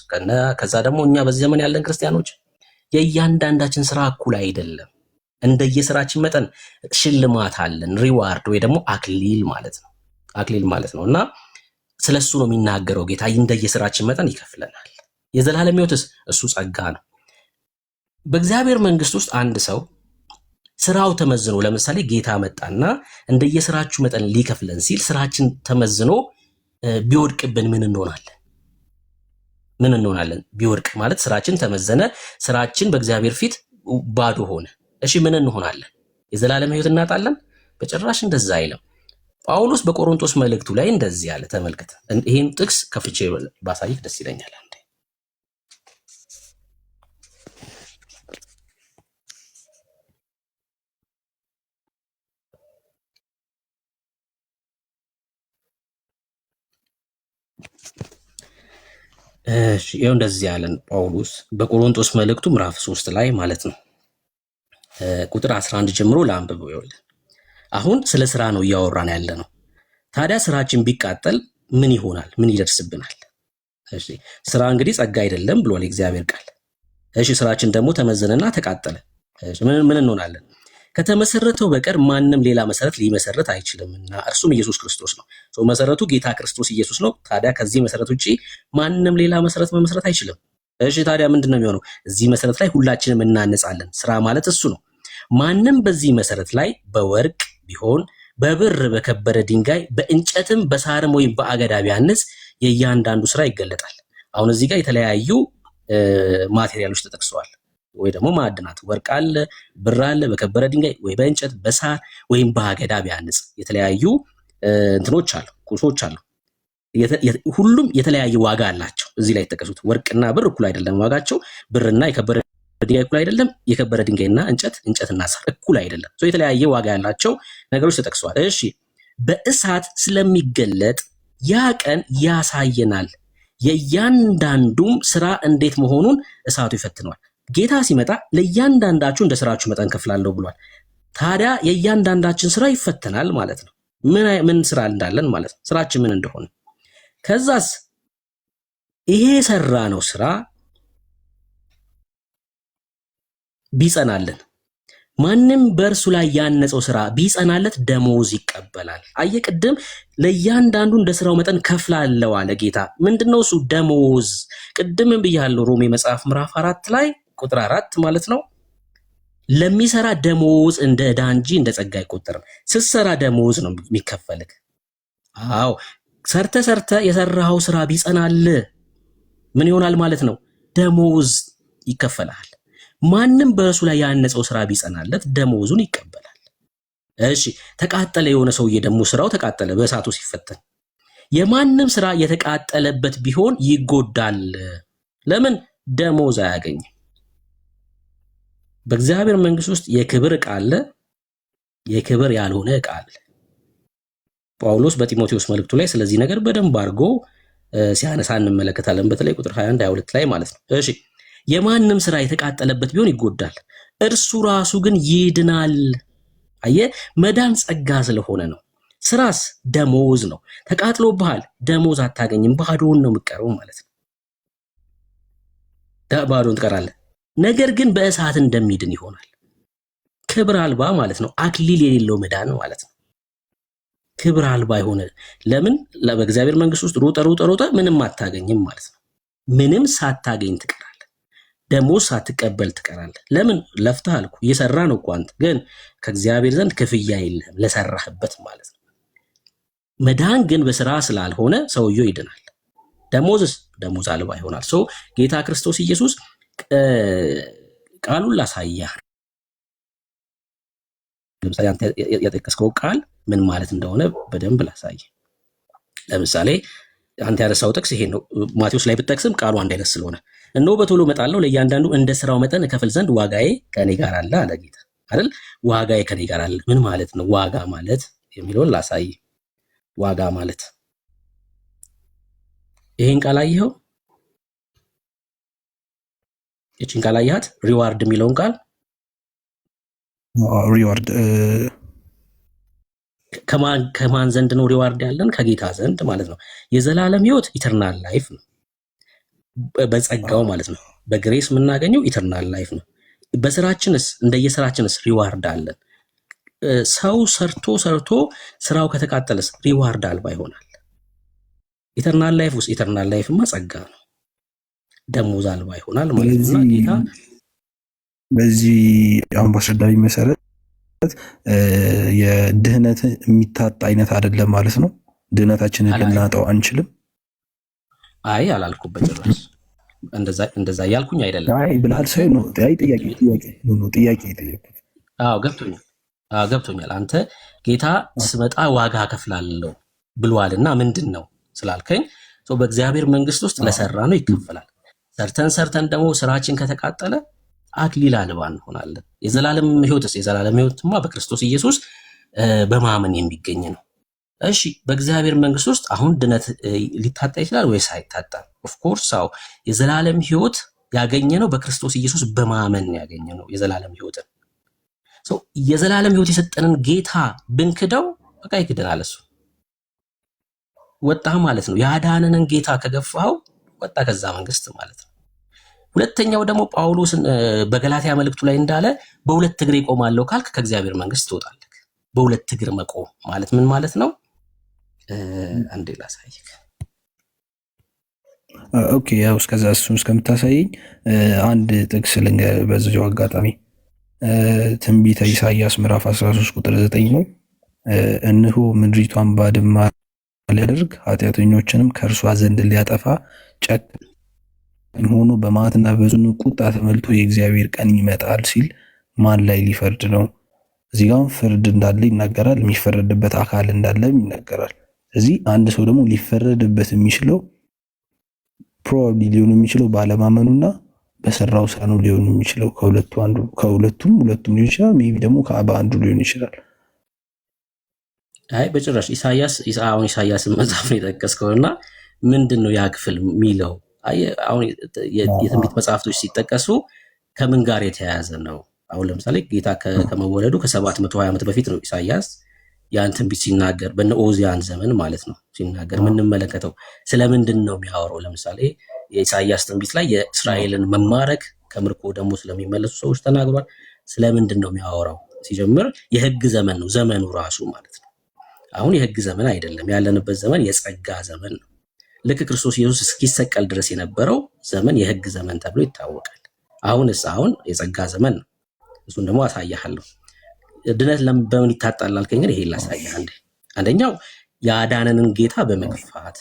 ከዛ ደግሞ እኛ በዚህ ዘመን ያለን ክርስቲያኖች የእያንዳንዳችን ስራ እኩል አይደለም። እንደየስራችን መጠን ሽልማት አለን፣ ሪዋርድ ወይ ደግሞ አክሊል ማለት ነው። እና ስለሱ ነው የሚናገረው ጌታ። እንደየስራችን መጠን ይከፍለናል። የዘላለም ህይወትስ እሱ ጸጋ ነው። በእግዚአብሔር መንግስት ውስጥ አንድ ሰው ስራው ተመዝኖ ለምሳሌ ጌታ መጣና እንደየስራችሁ መጠን ሊከፍለን ሲል ስራችን ተመዝኖ ቢወድቅብን ምን እንሆናለን? ቢወድቅ ማለት ስራችን ተመዘነ፣ ስራችን በእግዚአብሔር ፊት ባዶ ሆነ። እሺ ምን እንሆናለን? የዘላለም ህይወት እናጣለን? በጭራሽ እንደዛ አይልም። ጳውሎስ በቆሮንቶስ መልእክቱ ላይ እንደዚህ ያለ ተመልከተ። ይሄን ጥቅስ ከፍቼ ባሳይክ ደስ ይለኛል። እሺ ይሄው እንደዚህ ያለን ጳውሎስ በቆሮንቶስ መልእክቱ ምዕራፍ 3 ላይ ማለት ነው ቁጥር 11 ጀምሮ ላንብበው። ይኸውልህ አሁን ስለ ስራ ነው እያወራን ያለ ነው። ታዲያ ስራችን ቢቃጠል ምን ይሆናል? ምን ይደርስብናል? እሺ ስራ እንግዲህ ጸጋ አይደለም ብሏል የእግዚአብሔር ቃል። እሺ ስራችን ደግሞ ተመዘነና ተቃጠለ። እሺ ምን እንሆናለን? ከተመሰረተው በቀር ማንም ሌላ መሰረት ሊመሰረት አይችልምና እርሱም ኢየሱስ ክርስቶስ ነው። መሰረቱ ጌታ ክርስቶስ ኢየሱስ ነው። ታዲያ ከዚህ መሰረት ውጪ ማንም ሌላ መሰረት መመስረት አይችልም። እሺ ታዲያ ምንድነው የሚሆነው? እዚህ መሰረት ላይ ሁላችንም እናነጻለን። ስራ ማለት እሱ ነው። ማንም በዚህ መሰረት ላይ በወርቅ ቢሆን በብር በከበረ ድንጋይ በእንጨትም በሳርም ወይም በአገዳ ቢያንጽ የእያንዳንዱ ስራ ይገለጣል። አሁን እዚህ ጋር የተለያዩ ማቴሪያሎች ተጠቅሰዋል፣ ወይ ደግሞ ማዕድናት፣ ወርቅ አለ፣ ብር አለ፣ በከበረ ድንጋይ ወይ በእንጨት በሳር ወይም በአገዳ ቢያንጽ የተለያዩ እንትኖች አሉ፣ ቁሶች አሉ። ሁሉም የተለያየ ዋጋ አላቸው። እዚህ ላይ የተጠቀሱት ወርቅና ብር እኩል አይደለም ዋጋቸው። ብርና የከበረ ድንጋይ እኩል አይደለም። የከበረ ድንጋይና እንጨትና ሳር እኩል አይደለም። የተለያየ ዋጋ ያላቸው ነገሮች ተጠቅሰዋል። እሺ በእሳት ስለሚገለጥ ያ ቀን ያሳየናል፣ የእያንዳንዱም ስራ እንዴት መሆኑን እሳቱ ይፈትነዋል። ጌታ ሲመጣ ለእያንዳንዳችሁ እንደ ስራችሁ መጠን ከፍላለሁ ብሏል። ታዲያ የእያንዳንዳችን ስራ ይፈተናል ማለት ነው። ምን ስራ እንዳለን ማለት ነው፣ ስራችን ምን እንደሆነ። ከዛስ ይሄ የሰራ ነው ስራ ቢጸናልን፣ ማንም በእርሱ ላይ ያነጸው ስራ ቢጸናለት ደሞዝ ይቀበላል። አየህ ቅድም ለእያንዳንዱ እንደ ስራው መጠን ከፍላለሁ አለ ጌታ። ምንድነው እሱ? ደሞዝ። ቅድምም ብያለሁ ሮሜ መጽሐፍ ምዕራፍ 4 ላይ ቁጥር 4 ማለት ነው። ለሚሰራ ደሞዝ እንደ ዕዳ እንጂ እንደ ጸጋ አይቆጠርም። ስትሰራ ደሞዝ ነው የሚከፈልህ። አዎ ሰርተ የሰራኸው ስራ ቢጸናል ምን ይሆናል ማለት ነው? ደሞዝ ይከፈልሃል። ማንም በእርሱ ላይ ያነጸው ስራ ቢጸናለት ደሞዙን ይቀበላል። እሺ ተቃጠለ፣ የሆነ ሰውዬ ደግሞ ስራው ተቃጠለ በእሳቱ ሲፈተን፣ የማንም ስራ የተቃጠለበት ቢሆን ይጎዳል። ለምን? ደሞዝ አያገኝም። በእግዚአብሔር መንግስት ውስጥ የክብር ዕቃ አለ፣ የክብር ያልሆነ ዕቃ አለ። ጳውሎስ በጢሞቴዎስ መልእክቱ ላይ ስለዚህ ነገር በደንብ አድርጎ ሲያነሳ እንመለከታለን። በተለይ ቁጥር 21 22 ላይ ማለት ነው። እሺ የማንም ስራ የተቃጠለበት ቢሆን ይጎዳል፣ እርሱ ራሱ ግን ይድናል። አየህ መዳን ጸጋ ስለሆነ ነው። ስራስ ደሞዝ ነው። ተቃጥሎብሃል፣ ደሞዝ አታገኝም፣ ባዶውን ነው የምትቀረው ማለት ነው። ባዶውን ትቀራለህ። ነገር ግን በእሳት እንደሚድን ይሆናል። ክብር አልባ ማለት ነው። አክሊል የሌለው መዳን ማለት ነው። ክብር አልባ የሆነ ለምን? በእግዚአብሔር መንግስት ውስጥ ሮጠ ምንም አታገኝም ማለት ነው። ምንም ሳታገኝ ትቀራለህ። ደሞዝ ሳትቀበል ትቀራለህ። ለምን? ለፍተሃል እኮ እየሰራ ነው እኮ አንተ፣ ግን ከእግዚአብሔር ዘንድ ክፍያ የለህም ለሰራህበት ማለት ነው። መዳን ግን በስራ ስላልሆነ ሰውየው ይድናል። ደሞዝስ ደሞዝ አልባ ይሆናል። ሰው ጌታ ክርስቶስ ኢየሱስ ቃሉን ላሳያ። ለምሳሌ አንተ የጠቀስከው ቃል ምን ማለት እንደሆነ በደንብ ላሳየ። ለምሳሌ አንተ ያነሳው ጥቅስ ይሄ ነው። ማቴዎስ ላይ ብትጠቅስም ቃሉ አንድ አይነት ስለሆነ እነሆ በቶሎ እመጣለሁ፣ ለእያንዳንዱ እንደ ስራው መጠን እከፍል ዘንድ ዋጋዬ ከኔ ጋር አለ አለ ጌታ አይደል? ዋጋዬ ከኔ ጋር አለ ምን ማለት ነው? ዋጋ ማለት የሚለውን ላሳይ። ዋጋ ማለት ይሄን ቃል አየኸው? እቺን ቃል አያት? ሪዋርድ የሚለውን ቃል ሪዋርድ ከማን ዘንድ ነው ሪዋርድ ያለን? ከጌታ ዘንድ ማለት ነው። የዘላለም ህይወት ኢተርናል ላይፍ ነው፣ በጸጋው ማለት ነው። በግሬስ የምናገኘው ኢተርናል ላይፍ ነው። በስራችንስ እንደየስራችንስ ሪዋርድ አለን። ሰው ሰርቶ ስራው ከተቃጠለስ ሪዋርድ አልባ ይሆናል። ኢተርናል ላይፍ ውስጥ ኢተርናል ላይፍማ ጸጋ ነው፣ ደሞዝ አልባ ይሆናል ማለት ነው። ጌታ በዚህ አሁን ባስረዳኝ መሰረት የድህነት የሚታጣ አይነት አይደለም ማለት ነው። ድህነታችንን ልናጣው አንችልም። አይ አላልኩበት ጭራሽ እንደዛ ያልኩኝ አይደለም። አይ ብለሃል ሳይሆን ነው ጥያቄ ጠየቁት። አዎ ገብቶኛል። አንተ ጌታ ስመጣ ዋጋ ከፍላለሁ ብሏልና ምንድን ነው ስላልከኝ በእግዚአብሔር መንግስት ውስጥ ለሰራ ነው ይከፈላል። ሰርተን ደግሞ ስራችን ከተቃጠለ አክሊል አልባ እንሆናለን። የዘላለም ህይወትማ በክርስቶስ ኢየሱስ በማመን የሚገኝ ነው። እሺ በእግዚአብሔር መንግስት ውስጥ አሁን ድነት ሊታጣ ይችላል ወይስ አይታጣም? ኦፍኮርስ አዎ። የዘላለም ህይወት ያገኘ ነው በክርስቶስ ኢየሱስ በማመን ያገኘ ነው የዘላለም ህይወትን። የዘላለም ህይወት የሰጠንን ጌታ ብንክደው በቃ ይክደናል። እሱ ወጣ ማለት ነው። ያዳነንን ጌታ ከገፋው ወጣ ከዛ መንግስት ማለት ነው። ሁለተኛው ደግሞ ጳውሎስ በገላትያ መልእክቱ ላይ እንዳለ በሁለት እግር እቆማለሁ ካልክ ከእግዚአብሔር መንግስት ትወጣለህ። በሁለት እግር መቆም ማለት ምን ማለት ነው? አንዴ ላሳይክ። ኦኬ ያው እስከዛ እሱን እስከምታሳየኝ አንድ ጥቅስ ልንገር በዚሁ አጋጣሚ። ትንቢተ ኢሳይያስ ምዕራፍ 13 ቁጥር 9 ነው። እነሆ ምድሪቷን ባድማ ሊያደርግ ኃጢአተኞችንም ከእርሷ ዘንድ ሊያጠፋ ጨካኝ ሆኖ በመዓትና በጽኑ ቁጣ ተመልቶ የእግዚአብሔር ቀን ይመጣል ሲል ማን ላይ ሊፈርድ ነው? እዚህ ጋር ፍርድ እንዳለ ይናገራል። የሚፈረድበት አካል እንዳለ ይናገራል። እዚህ አንድ ሰው ደግሞ ሊፈረድበት የሚችለው ፕሮባብሊ ሊሆን የሚችለው ባለማመኑና በሰራው ስራ ነው ሊሆን የሚችለው። ሁለቱም ሊሆን ይችላል። ሜይ ቢ ደግሞ በአንዱ ሊሆን ይችላል። አይ በጭራሽ ኢሳያስን መጽሐፍ ነው የጠቀስከውና ምንድን ነው ያ ክፍል የሚለው? አሁን የትንቢት መጽሐፍቶች ሲጠቀሱ ከምን ጋር የተያያዘ ነው? አሁን ለምሳሌ ጌታ ከመወለዱ ከ720 ዓመት በፊት ነው ኢሳያስ ያን ትንቢት ሲናገር፣ በነ ኦዚያን ዘመን ማለት ነው ሲናገር የምንመለከተው። ስለምንድን ነው የሚያወራው? ለምሳሌ የኢሳያስ ትንቢት ላይ የእስራኤልን መማረክ ከምርኮ ደግሞ ስለሚመለሱ ሰዎች ተናግሯል። ስለምንድን ነው የሚያወራው? ሲጀምር የህግ ዘመን ነው ዘመኑ ራሱ ማለት ነው። አሁን የህግ ዘመን አይደለም ያለንበት ዘመን የጸጋ ዘመን ነው። ልክ ክርስቶስ ኢየሱስ እስኪሰቀል ድረስ የነበረው ዘመን የህግ ዘመን ተብሎ ይታወቃል። አሁን የጸጋ ዘመን ነው። እሱን ደግሞ አሳያለሁ። ድነት በምን ይታጣላል ከኛ? ይሄ ላሳያህ። አንደኛው ያዳነንን ጌታ በመግፋት፣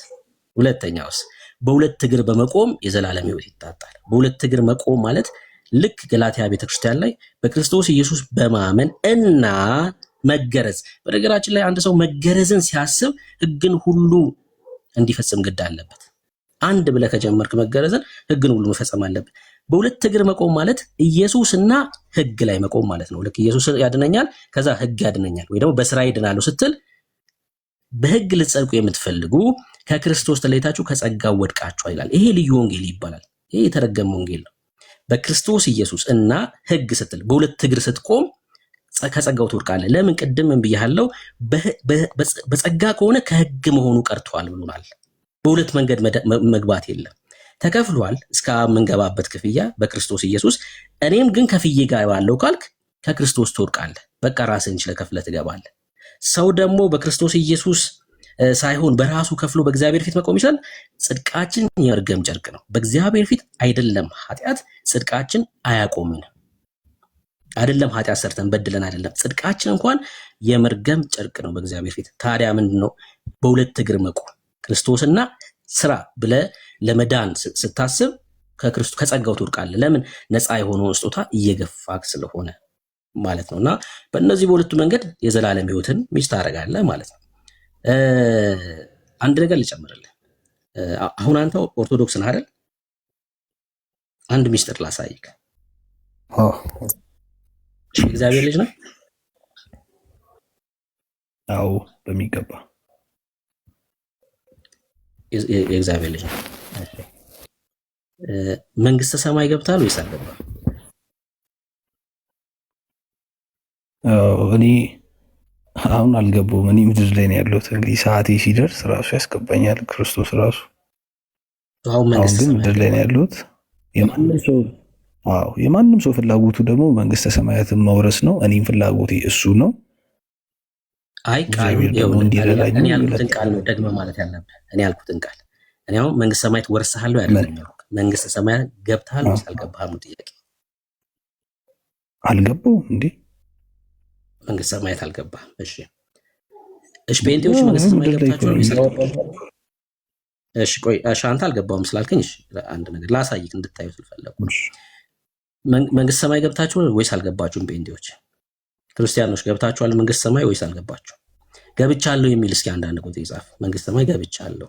ሁለተኛውስ በሁለት እግር በመቆም የዘላለም ህይወት ይታጣል። በሁለት እግር መቆም ማለት ልክ ገላትያ ቤተክርስቲያን ላይ በክርስቶስ ኢየሱስ በማመን እና መገረዝ። በነገራችን ላይ አንድ ሰው መገረዝን ሲያስብ ህግን ሁሉ እንዲፈጽም ግድ አለበት። አንድ ብለህ ከጀመርክ መገረዝን ህግን ሁሉ መፈጸም አለበት። በሁለት እግር መቆም ማለት ኢየሱስና ህግ ላይ መቆም ማለት ነው። ልክ ኢየሱስ ያድነኛል ከዛ ህግ ያድነኛል ወይ ደግሞ በስራ ይድናሉ ስትል በህግ ልትጸድቁ የምትፈልጉ ከክርስቶስ ተለይታችሁ ከጸጋው ወድቃችኋል ይላል። ይሄ ልዩ ወንጌል ይባላል። ይሄ የተረገመ ወንጌል ነው። በክርስቶስ ኢየሱስ እና ህግ ስትል በሁለት እግር ስትቆም ከጸጋው ትወድቃለህ። ለምን? ቅድም ብያለሁ፣ በጸጋ ከሆነ ከህግ መሆኑ ቀርቷል ብሎናል። በሁለት መንገድ መግባት የለም። ተከፍሏል እስከ የምንገባበት ክፍያ በክርስቶስ ኢየሱስ። እኔም ግን ከፍዬ ጋር ባለው ካልክ ከክርስቶስ ትወድቃለህ። በቃ ራስህን ችለህ ከፍለህ ትገባለህ። ሰው ደግሞ በክርስቶስ ኢየሱስ ሳይሆን በራሱ ከፍሎ በእግዚአብሔር ፊት መቆም ይችላል። ጽድቃችን የመርገም ጨርቅ ነው በእግዚአብሔር ፊት። አይደለም ኃጢአት፣ ጽድቃችን አያቆምንም። አይደለም ኃጢአት ሰርተን በድለን አይደለም፣ ጽድቃችን እንኳን የመርገም ጨርቅ ነው በእግዚአብሔር ፊት። ታዲያ ምንድነው በሁለት እግር መቆም? ክርስቶስና ስራ ብለህ ለመዳን ስታስብ ከጸጋው ትወድቃለህ። ለምን? ነፃ የሆነውን ስጦታ እየገፋክ ስለሆነ ማለት ነውና በእነዚህ በሁለቱ መንገድ የዘላለም ህይወትን ሚስት ታደርጋለህ ማለት ነው። አንድ ነገር ልጨምርልህ። አሁን አንተ ኦርቶዶክስ ነህ አይደል? አንድ ሚስጥር ላሳይክ። እግዚአብሔር ልጅ ነው? አዎ በሚገባ የእግዚአብሔር ልጅ ነው። መንግስተ ሰማይ ገብታል ወይስ አልገባም? እኔ አሁን አልገባሁም። እኔ ምድር ላይ ነው ያለሁት። እንግዲህ ሰዓቴ ሲደርስ ራሱ ያስገባኛል ክርስቶስ ራሱ። አሁን ግን ምድር ላይ ነው ያለሁት። የማንም ሰው ፍላጎቱ ደግሞ መንግስተ ሰማያትን መውረስ ነው። እኔም ፍላጎቴ እሱ ነው። አይ ቃል እኔ ያልኩትን ቃል ነው ደግመህ ማለት ያለብህ። እኔ ያልኩትን ቃል እኔ አሁን መንግስተ ሰማያት ወርሰሃለሁ አይደለም ያልኩት። መንግስተ ሰማያት ገብተሃል ወይስ አልገባህም ነው ጥያቄ። አልገባሁም እንዴ? መንግስተ ሰማያት አልገባህም። እሺ ጴንጤዎች መንግስተ ሰማያት ገብታችኋል ወይስ አልገባችሁም? እሺ ቆይ አንተ አልገባሁም ስላልከኝ እሺ አንድ ነገር ላሳይክ እንድታዩ ስለፈለኩ። መንግስተ ሰማይ ገብታችኋል ወይስ አልገባችሁም? ጴንጤዎች ክርስቲያኖች ገብታችኋል መንግስተ ሰማይ ወይስ አልገባችሁም? ገብቻለሁ የሚል እስኪ አንዳንድ ቁጥር ይጻፍ። መንግስተ ሰማይ ገብቻለሁ፣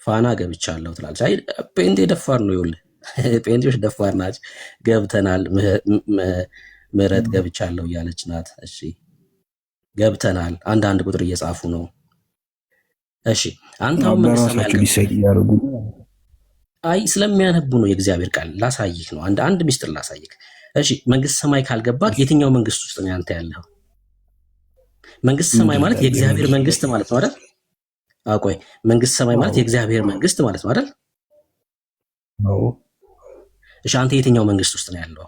ፋና ገብቻለሁ ትላለች። አይ ጴንጤ ደፋር ነው። ይኸውልህ ጴንጤዎች ደፋር ናቸው። ገብተናል፣ ምህረት ገብቻለሁ እያለች ናት። እሺ ገብተናል፣ አንዳንድ ቁጥር እየጻፉ ነው። እሺ አንተ አሁን መንግስተ ሰማይ አልገባችሁም? አይ ስለሚያነቡ ነው የእግዚአብሔር ቃል። ላሳይህ ነው አንድ ሚስጥር ላሳይህ። እሺ መንግስተ ሰማይ ካልገባህ የትኛው መንግስት ውስጥ ነው አንተ ያለኸው? መንግስተ ሰማይ ማለት የእግዚአብሔር መንግስት ማለት ነው አይደል? አቆይ መንግስተ ሰማይ ማለት የእግዚአብሔር መንግስት ማለት ነው አይደል? አዎ። እሺ አንተ የትኛው መንግስት ውስጥ ነው ያለው?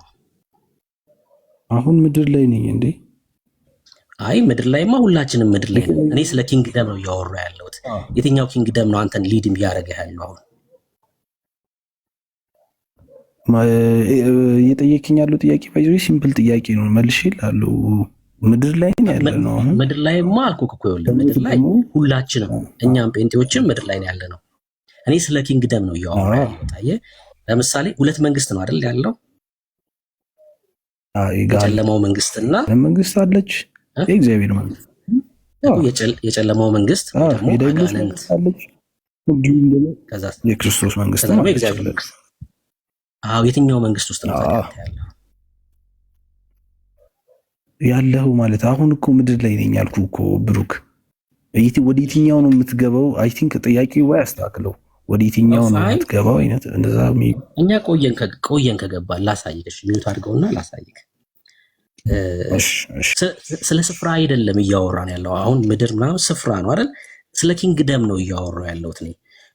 አሁን ምድር ላይ ነኝ እንዴ? አይ ምድር ላይማ ሁላችንም ምድር ላይ ነን። እኔ ስለ ኪንግደም ነው እያወራ ያለሁት። የትኛው ኪንግደም ነው አንተን ሊድ እያደረገ ያለው አሁን? እየጠየቅኝ ያለው ጥያቄ ባይዞ ሲምፕል ጥያቄ ነው። መልሼ እላለሁ ምድር ላይ ያለ ነው። ምድር ላይማ አልኩህ እኮ ይኸውልህ፣ ምድር ላይ ሁላችንም እኛም ጴንጤዎችም ምድር ላይ ነው ያለ ነው። እኔ ስለ ኪንግደም ነው እያወራ ያለሁት። አየህ ለምሳሌ ሁለት መንግስት ነው አይደል ያለው? የጨለማው መንግስትና መንግስት አለች፣ የእግዚአብሔር መንግስት። የጨለማው መንግስት ደግሞ አጋንንት እንዲሁም ደግሞ ከዛ የክርስቶስ መንግስት ደግሞ ማለት የእግዚአብሔር ይችላል። መንግስት። አዎ የትኛው መንግስት ውስጥ ነው ታዲያ አንተ ያለው? ያለው ማለት አሁን እኮ ምድር ላይ ነኝ ያልኩ እኮ ብሩክ። ወደ የትኛው ነው የምትገባው? አይ ቲንክ ጥያቄው ወይ አስተካክለው። ወደ የትኛው ነው የምትገባው አይነት እንደዛ። እኛ ቆየን ከገባን ላሳይክ። ሚዩት አድርገውና ላሳይክ። ስለ ስፍራ አይደለም እያወራን ያለው አሁን። ምድር ምናምን ስፍራ ነው አይደል? ስለ ኪንግደም ነው እያወራው ያለሁት እኔ።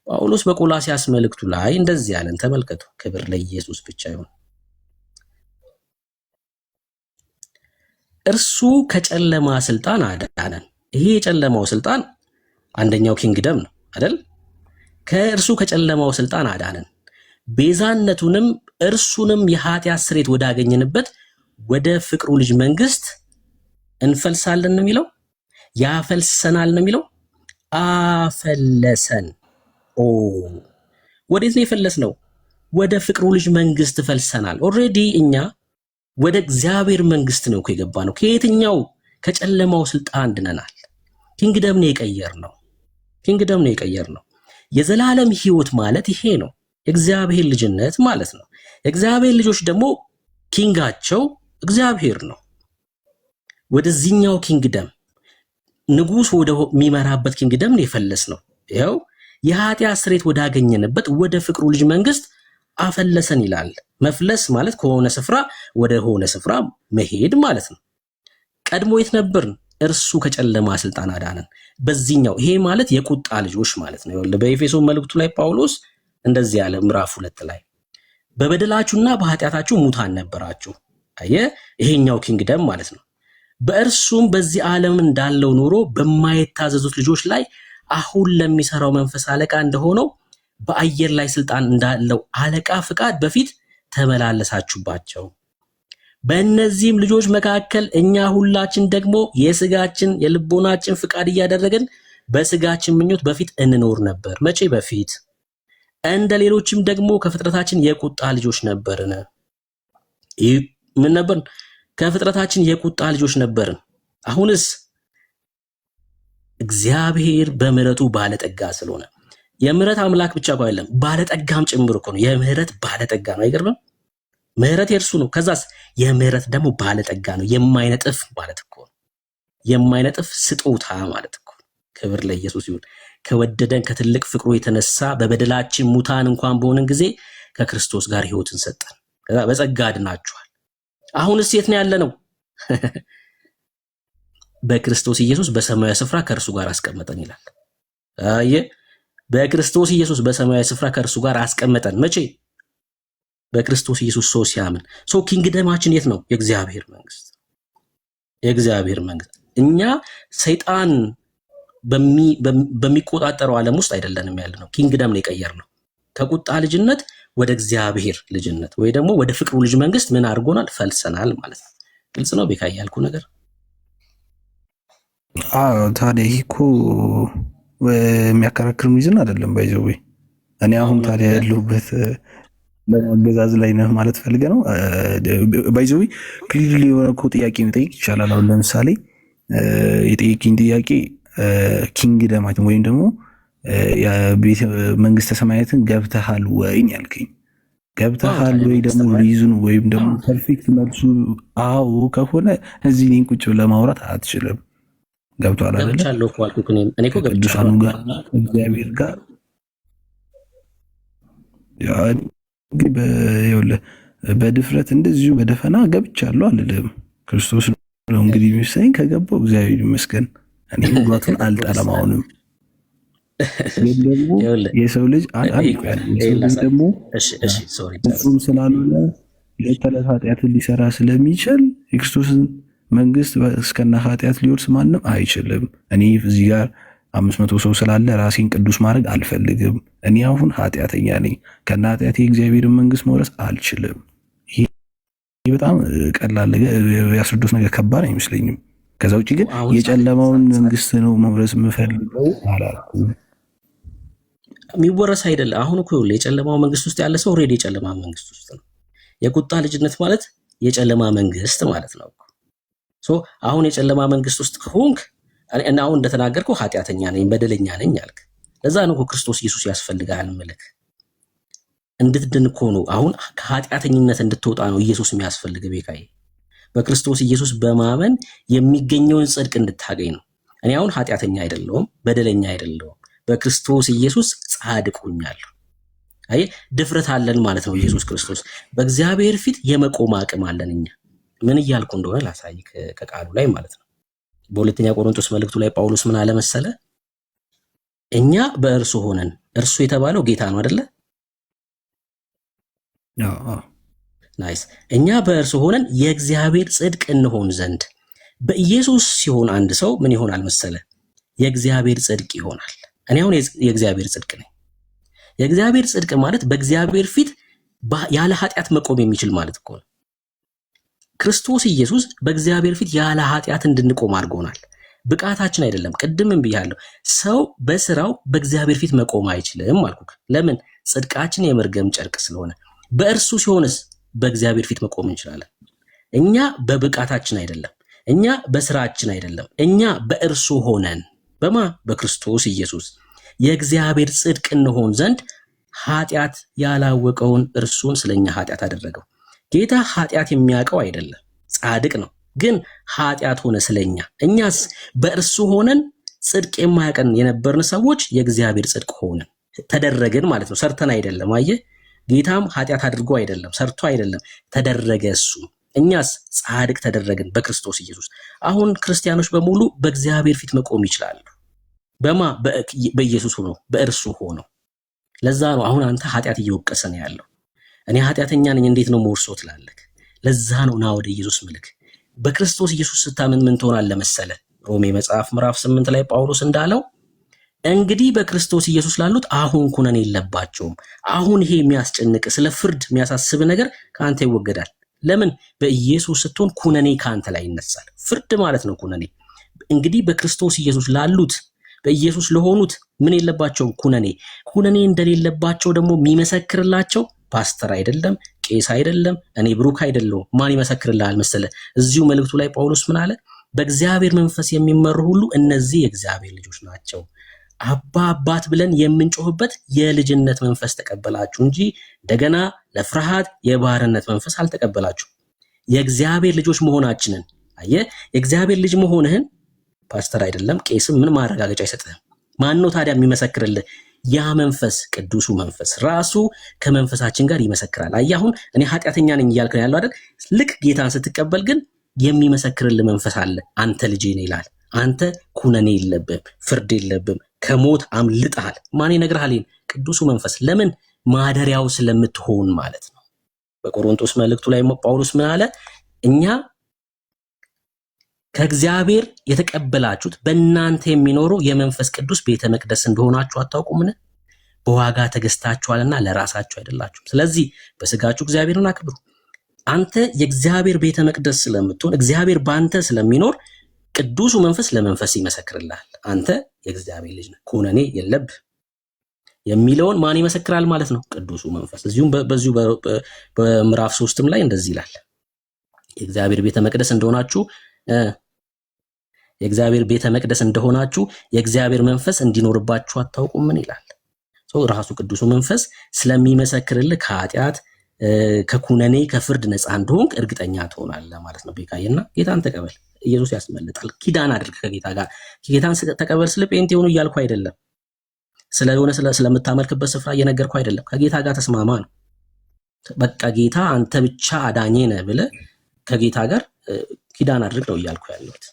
ጳውሎስ በቆላስይስ መልእክቱ ላይ እንደዚህ ያለን ተመልከቱ። ክብር ለኢየሱስ ብቻ ይሁን። እርሱ ከጨለማ ስልጣን አዳነን። ይሄ የጨለማው ስልጣን አንደኛው ኪንግደም ነው አይደል? ከእርሱ ከጨለማው ስልጣን አዳነን፣ ቤዛነቱንም እርሱንም የኃጢአት ስርየት ወዳገኘንበት ወደ ፍቅሩ ልጅ መንግስት እንፈልሳለን ነው የሚለው። ያፈልሰናል ነው የሚለው። አፈለሰን። ወዴት ነው የፈለስነው? ወደ ፍቅሩ ልጅ መንግስት ፈልሰናል። ኦልሬዲ እኛ ወደ እግዚአብሔር መንግስት ነው እኮ የገባ ነው። ከየትኛው ከጨለማው ስልጣን ድነናል። ኪንግደም ነው የቀየርነው። ኪንግደም ነው የቀየርነው። የዘላለም ህይወት ማለት ይሄ ነው። የእግዚአብሔር ልጅነት ማለት ነው። የእግዚአብሔር ልጆች ደግሞ ኪንጋቸው እግዚአብሔር ነው። ወደዚህኛው ኪንግደም ንጉስ ወደ የሚመራበት ኪንግደም ነው የፈለስ ነው። ይኸው የኃጢአት ስርየት ወዳገኘንበት ወደ ፍቅሩ ልጅ መንግስት አፈለሰን ይላል። መፍለስ ማለት ከሆነ ስፍራ ወደ ሆነ ስፍራ መሄድ ማለት ነው። ቀድሞ የት ነበርን? እርሱ ከጨለማ ስልጣን አዳነን። በዚህኛው ይሄ ማለት የቁጣ ልጆች ማለት ነው። በኤፌሶን መልእክቱ ላይ ጳውሎስ እንደዚህ ያለ ምዕራፍ 2 ላይ በበደላችሁና በኃጢአታችሁ ሙታን ነበራችሁ። አየ ይሄኛው ኪንግደም ማለት ነው። በእርሱም በዚህ ዓለም እንዳለው ኑሮ በማይታዘዙት ልጆች ላይ አሁን ለሚሰራው መንፈስ አለቃ እንደሆነው በአየር ላይ ስልጣን እንዳለው አለቃ ፍቃድ በፊት ተመላለሳችሁባቸው። በእነዚህም ልጆች መካከል እኛ ሁላችን ደግሞ የስጋችን የልቦናችን ፍቃድ እያደረግን በስጋችን ምኞት በፊት እንኖር ነበር። መቼ በፊት? እንደ ሌሎችም ደግሞ ከፍጥረታችን የቁጣ ልጆች ነበርን። ምን ነበርን? ከፍጥረታችን የቁጣ ልጆች ነበርን። አሁንስ እግዚአብሔር በምህረቱ ባለጠጋ ስለሆነ የምህረት አምላክ ብቻ እኮ አይደለም ባለጠጋም ጭምር እኮ ነው። የምህረት ባለጠጋ ነው። አይገርምም? ምህረት የእርሱ ነው። ከዛስ የምህረት ደግሞ ባለጠጋ ነው። የማይነጥፍ ማለት እኮ ነው። የማይነጥፍ ስጦታ ማለት እኮ። ክብር ለኢየሱስ ይሁን። ከወደደን ከትልቅ ፍቅሩ የተነሳ በበደላችን ሙታን እንኳን በሆንን ጊዜ ከክርስቶስ ጋር ሕይወትን ሰጠን። ከዛ በጸጋ አድናችኋል። አሁንስ የት ነው ያለነው? በክርስቶስ ኢየሱስ በሰማያዊ ስፍራ ከእርሱ ጋር አስቀመጠን ይላል። አየ በክርስቶስ ኢየሱስ በሰማያዊ ስፍራ ከእርሱ ጋር አስቀመጠን። መቼ? በክርስቶስ ኢየሱስ ሰው ሲያምን። ሰው ኪንግደማችን የት ነው? የእግዚአብሔር መንግስት። የእግዚአብሔር መንግስት። እኛ ሰይጣን በሚቆጣጠረው ዓለም ውስጥ አይደለንም ያለነው። ኪንግደም ነው የቀየርነው። ከቁጣ ልጅነት ወደ እግዚአብሔር ልጅነት ወይ ደግሞ ወደ ፍቅሩ ልጅ መንግስት ምን አድርጎናል? ፈልሰናል ማለት ነው። ግልጽ ነው ቤካ ያልኩ ነገር። ታዲያ ይህ እኮ የሚያከራክር ሚዝን አይደለም። ባይዘው እኔ አሁን ታዲያ ያለሁበት በመገዛዝ ላይ ነህ ማለት ፈልገ ነው። ባይዘው ክሊርሊ የሆነ እኮ ጥያቄ መጠየቅ ይቻላል። አሁን ለምሳሌ የጠየቅኝ ጥያቄ ኪንግደማችን ወይም ደግሞ መንግስተ ሰማያትን ገብተሃል ወይን ያልከኝ፣ ገብተሃል ወይ ደግሞ ሪዝኑ ወይም ደግሞ ፐርፌክት መልሱ አዎ ከሆነ እዚህ እኔን ቁጭ ብለህ ማውራት አትችልም። ገብቷል አይደል? ገብቻለሁ እኮ አልኩህ። እኔ እኮ ቅዱሳኑ ጋር እግዚአብሔር ጋር በድፍረት እንደዚሁ በደፈና ገብቻለሁ አልልም። ክርስቶስ ነው እንግዲህ የሚሰኝ ከገባው እግዚአብሔር ይመስገን። እኔ ጉባቱን አልጠላም። አሁንም ግን ደግሞ የሰው ልጅ ደግሞ ፍጹም ስላልሆነ ዕለት ተዕለት ኃጢአትን ሊሰራ ስለሚችል የክርስቶስን መንግስት እስከና ኃጢአት ሊወርስ ማንም አይችልም። እኔ እዚህ ጋር 500 ሰው ስላለ ራሴን ቅዱስ ማድረግ አልፈልግም። እኔ አሁን ኃጢአተኛ ነኝ። ከና ኃጢአቴ የእግዚአብሔርን መንግስት መውረስ አልችልም። ይህ በጣም ቀላል ያስረዱት ነገር ከባድ አይመስለኝም። ከዛ ውጭ ግን የጨለማውን መንግስት ነው መውረስ የምፈልገው አላልኩም። የሚወረስ አይደለም። አሁን እኮ የጨለማው መንግስት ውስጥ ያለ ሰው ኦልሬዲ የጨለማ መንግስት ውስጥ ነው። የቁጣ ልጅነት ማለት የጨለማ መንግስት ማለት ነው። አሁን የጨለማ መንግስት ውስጥ ከሆንክ እና አሁን እንደተናገርከው ኃጢአተኛ ነኝ በደለኛ ነኝ አልክ። ለዛ ነው ክርስቶስ ኢየሱስ ያስፈልጋል መልክ እንድትድን እኮ ነው። አሁን ከኃጢአተኝነት እንድትወጣ ነው ኢየሱስ የሚያስፈልግ ቤካዬ። በክርስቶስ ኢየሱስ በማመን የሚገኘውን ጽድቅ እንድታገኝ ነው። እኔ አሁን ኃጢአተኛ አይደለሁም፣ በደለኛ አይደለሁም። በክርስቶስ ኢየሱስ ጻድቅ ሆኛለሁ። አይ ድፍረት አለን ማለት ነው። ኢየሱስ ክርስቶስ በእግዚአብሔር ፊት የመቆም አቅም አለን። እኛ ምን እያልኩ እንደሆነ ላሳይ ከቃሉ ላይ ማለት ነው። በሁለተኛ ቆሮንቶስ መልእክቱ ላይ ጳውሎስ ምን አለ መሰለ? እኛ በእርሱ ሆነን፣ እርሱ የተባለው ጌታ ነው አይደለ? ናይስ። እኛ በእርሱ ሆነን የእግዚአብሔር ጽድቅ እንሆን ዘንድ በኢየሱስ ሲሆን አንድ ሰው ምን ይሆናል መሰለ? የእግዚአብሔር ጽድቅ ይሆናል። እኔ አሁን የእግዚአብሔር ጽድቅ ነኝ። የእግዚአብሔር ጽድቅ ማለት በእግዚአብሔር ፊት ያለ ኃጢአት መቆም የሚችል ማለት እኮ ነው። ክርስቶስ ኢየሱስ በእግዚአብሔር ፊት ያለ ኃጢአት እንድንቆም አድርጎናል። ብቃታችን አይደለም። ቅድምም ብያለሁ፣ ሰው በስራው በእግዚአብሔር ፊት መቆም አይችልም አልኩህ። ለምን? ጽድቃችን የመርገም ጨርቅ ስለሆነ። በእርሱ ሲሆንስ በእግዚአብሔር ፊት መቆም እንችላለን። እኛ በብቃታችን አይደለም፣ እኛ በስራችን አይደለም፣ እኛ በእርሱ ሆነን በማ በክርስቶስ ኢየሱስ የእግዚአብሔር ጽድቅ እንሆን ዘንድ ኃጢአት ያላወቀውን እርሱን ስለኛ ኃጢአት አደረገው። ጌታ ኃጢአት የሚያውቀው አይደለም፣ ጻድቅ ነው፣ ግን ኃጢአት ሆነ ስለኛ። እኛስ በእርሱ ሆነን ጽድቅ የማያውቀን የነበርን ሰዎች የእግዚአብሔር ጽድቅ ሆነን ተደረግን ማለት ነው። ሰርተን አይደለም። አየህ፣ ጌታም ኃጢአት አድርጎ አይደለም፣ ሰርቶ አይደለም፣ ተደረገ እሱ። እኛስ ጻድቅ ተደረግን በክርስቶስ ኢየሱስ። አሁን ክርስቲያኖች በሙሉ በእግዚአብሔር ፊት መቆም ይችላሉ። በማ በኢየሱስ ሆኖ በእርሱ ሆኖ። ለዛ ነው አሁን አንተ ኃጢአት እየወቀሰ ነው ያለው። እኔ ኃጢአተኛ ነኝ እንዴት ነው መወርሶ ትላለህ? ለዛ ነው ና ወደ ኢየሱስ ምልክ። በክርስቶስ ኢየሱስ ስታምን ምን ትሆናለህ መሰለ? ሮሜ መጽሐፍ ምዕራፍ 8 ላይ ጳውሎስ እንዳለው እንግዲህ በክርስቶስ ኢየሱስ ላሉት አሁን ኩነኔ የለባቸውም። አሁን ይሄ የሚያስጨንቅ ስለ ፍርድ የሚያሳስብ ነገር ከአንተ ይወገዳል። ለምን? በኢየሱስ ስትሆን ኩነኔ ከአንተ ላይ ይነሳል። ፍርድ ማለት ነው ኩነኔ። እንግዲህ በክርስቶስ ኢየሱስ ላሉት በኢየሱስ ለሆኑት ምን የለባቸውም? ኩነኔ። ኩነኔ እንደሌለባቸው ደግሞ የሚመሰክርላቸው ፓስተር አይደለም፣ ቄስ አይደለም፣ እኔ ብሩክ አይደለሁም። ማን ይመሰክርልሃል መሰለ? እዚሁ መልእክቱ ላይ ጳውሎስ ምን አለ? በእግዚአብሔር መንፈስ የሚመሩ ሁሉ እነዚህ የእግዚአብሔር ልጆች ናቸው። አባ አባት ብለን የምንጮህበት የልጅነት መንፈስ ተቀበላችሁ እንጂ እንደገና ለፍርሃት የባርነት መንፈስ አልተቀበላችሁ። የእግዚአብሔር ልጆች መሆናችንን አየህ። የእግዚአብሔር ልጅ መሆንህን ፓስተር አይደለም ቄስም ምን ማረጋገጫ አይሰጥህም። ማን ነው ታዲያ የሚመሰክርልህ? ያ መንፈስ ቅዱሱ መንፈስ ራሱ ከመንፈሳችን ጋር ይመሰክራል። አየህ፣ አሁን እኔ ኃጢአተኛ ነኝ እያልክ ነው ያለው አይደል? ልክ ጌታን ስትቀበል ግን የሚመሰክርልህ መንፈስ አለ። አንተ ልጄ ነህ ይላል። አንተ ኩነኔ የለብህም፣ ፍርድ የለብህም፣ ከሞት አምልጠሃል። ማን ይነግርሃል? ቅዱሱ መንፈስ። ለምን? ማደሪያው ስለምትሆን ማለት ነው። በቆሮንቶስ መልእክቱ ላይ ጳውሎስ ምን አለ? እኛ ከእግዚአብሔር የተቀበላችሁት በእናንተ የሚኖረው የመንፈስ ቅዱስ ቤተ መቅደስ እንደሆናችሁ አታውቁምን? በዋጋ ተገዝታችኋልና ለራሳችሁ አይደላችሁም። ስለዚህ በስጋችሁ እግዚአብሔርን አክብሩ። አንተ የእግዚአብሔር ቤተ መቅደስ ስለምትሆን እግዚአብሔር በአንተ ስለሚኖር ቅዱሱ መንፈስ ለመንፈስ ይመሰክርልሃል። አንተ የእግዚአብሔር ልጅ ነህ፣ ኩነኔ የለብህ የሚለውን ማን ይመሰክራል ማለት ነው? ቅዱሱ መንፈስ። እዚሁም በዚሁ በምዕራፍ 3ም ላይ እንደዚህ ይላል፣ የእግዚአብሔር ቤተ መቅደስ እንደሆናችሁ የእግዚአብሔር ቤተ መቅደስ እንደሆናችሁ የእግዚአብሔር መንፈስ እንዲኖርባችሁ አታውቁምን ይላል። ራሱ ቅዱሱ መንፈስ ስለሚመሰክርልህ ከኃጢአት ከኩነኔ ከፍርድ ነፃ እንደሆንክ እርግጠኛ ትሆናለህ ማለት ነው። ቤካዬና ጌታን ተቀበል። ኢየሱስ ያስመልጣል። ኪዳን አድርግ ከጌታ ጋር። ጌታን ተቀበል ስለ ጴንጤ ሆኑ እያልኩ አይደለም። ስለሆነ ስለምታመልክበት ስፍራ እየነገርኩ አይደለም። ከጌታ ጋር ተስማማ ነው። በቃ ጌታ አንተ ብቻ አዳኜ ነህ ብለህ ከጌታ ጋር ኪዳን አድርግ ነው እያልኩ ያለሁት።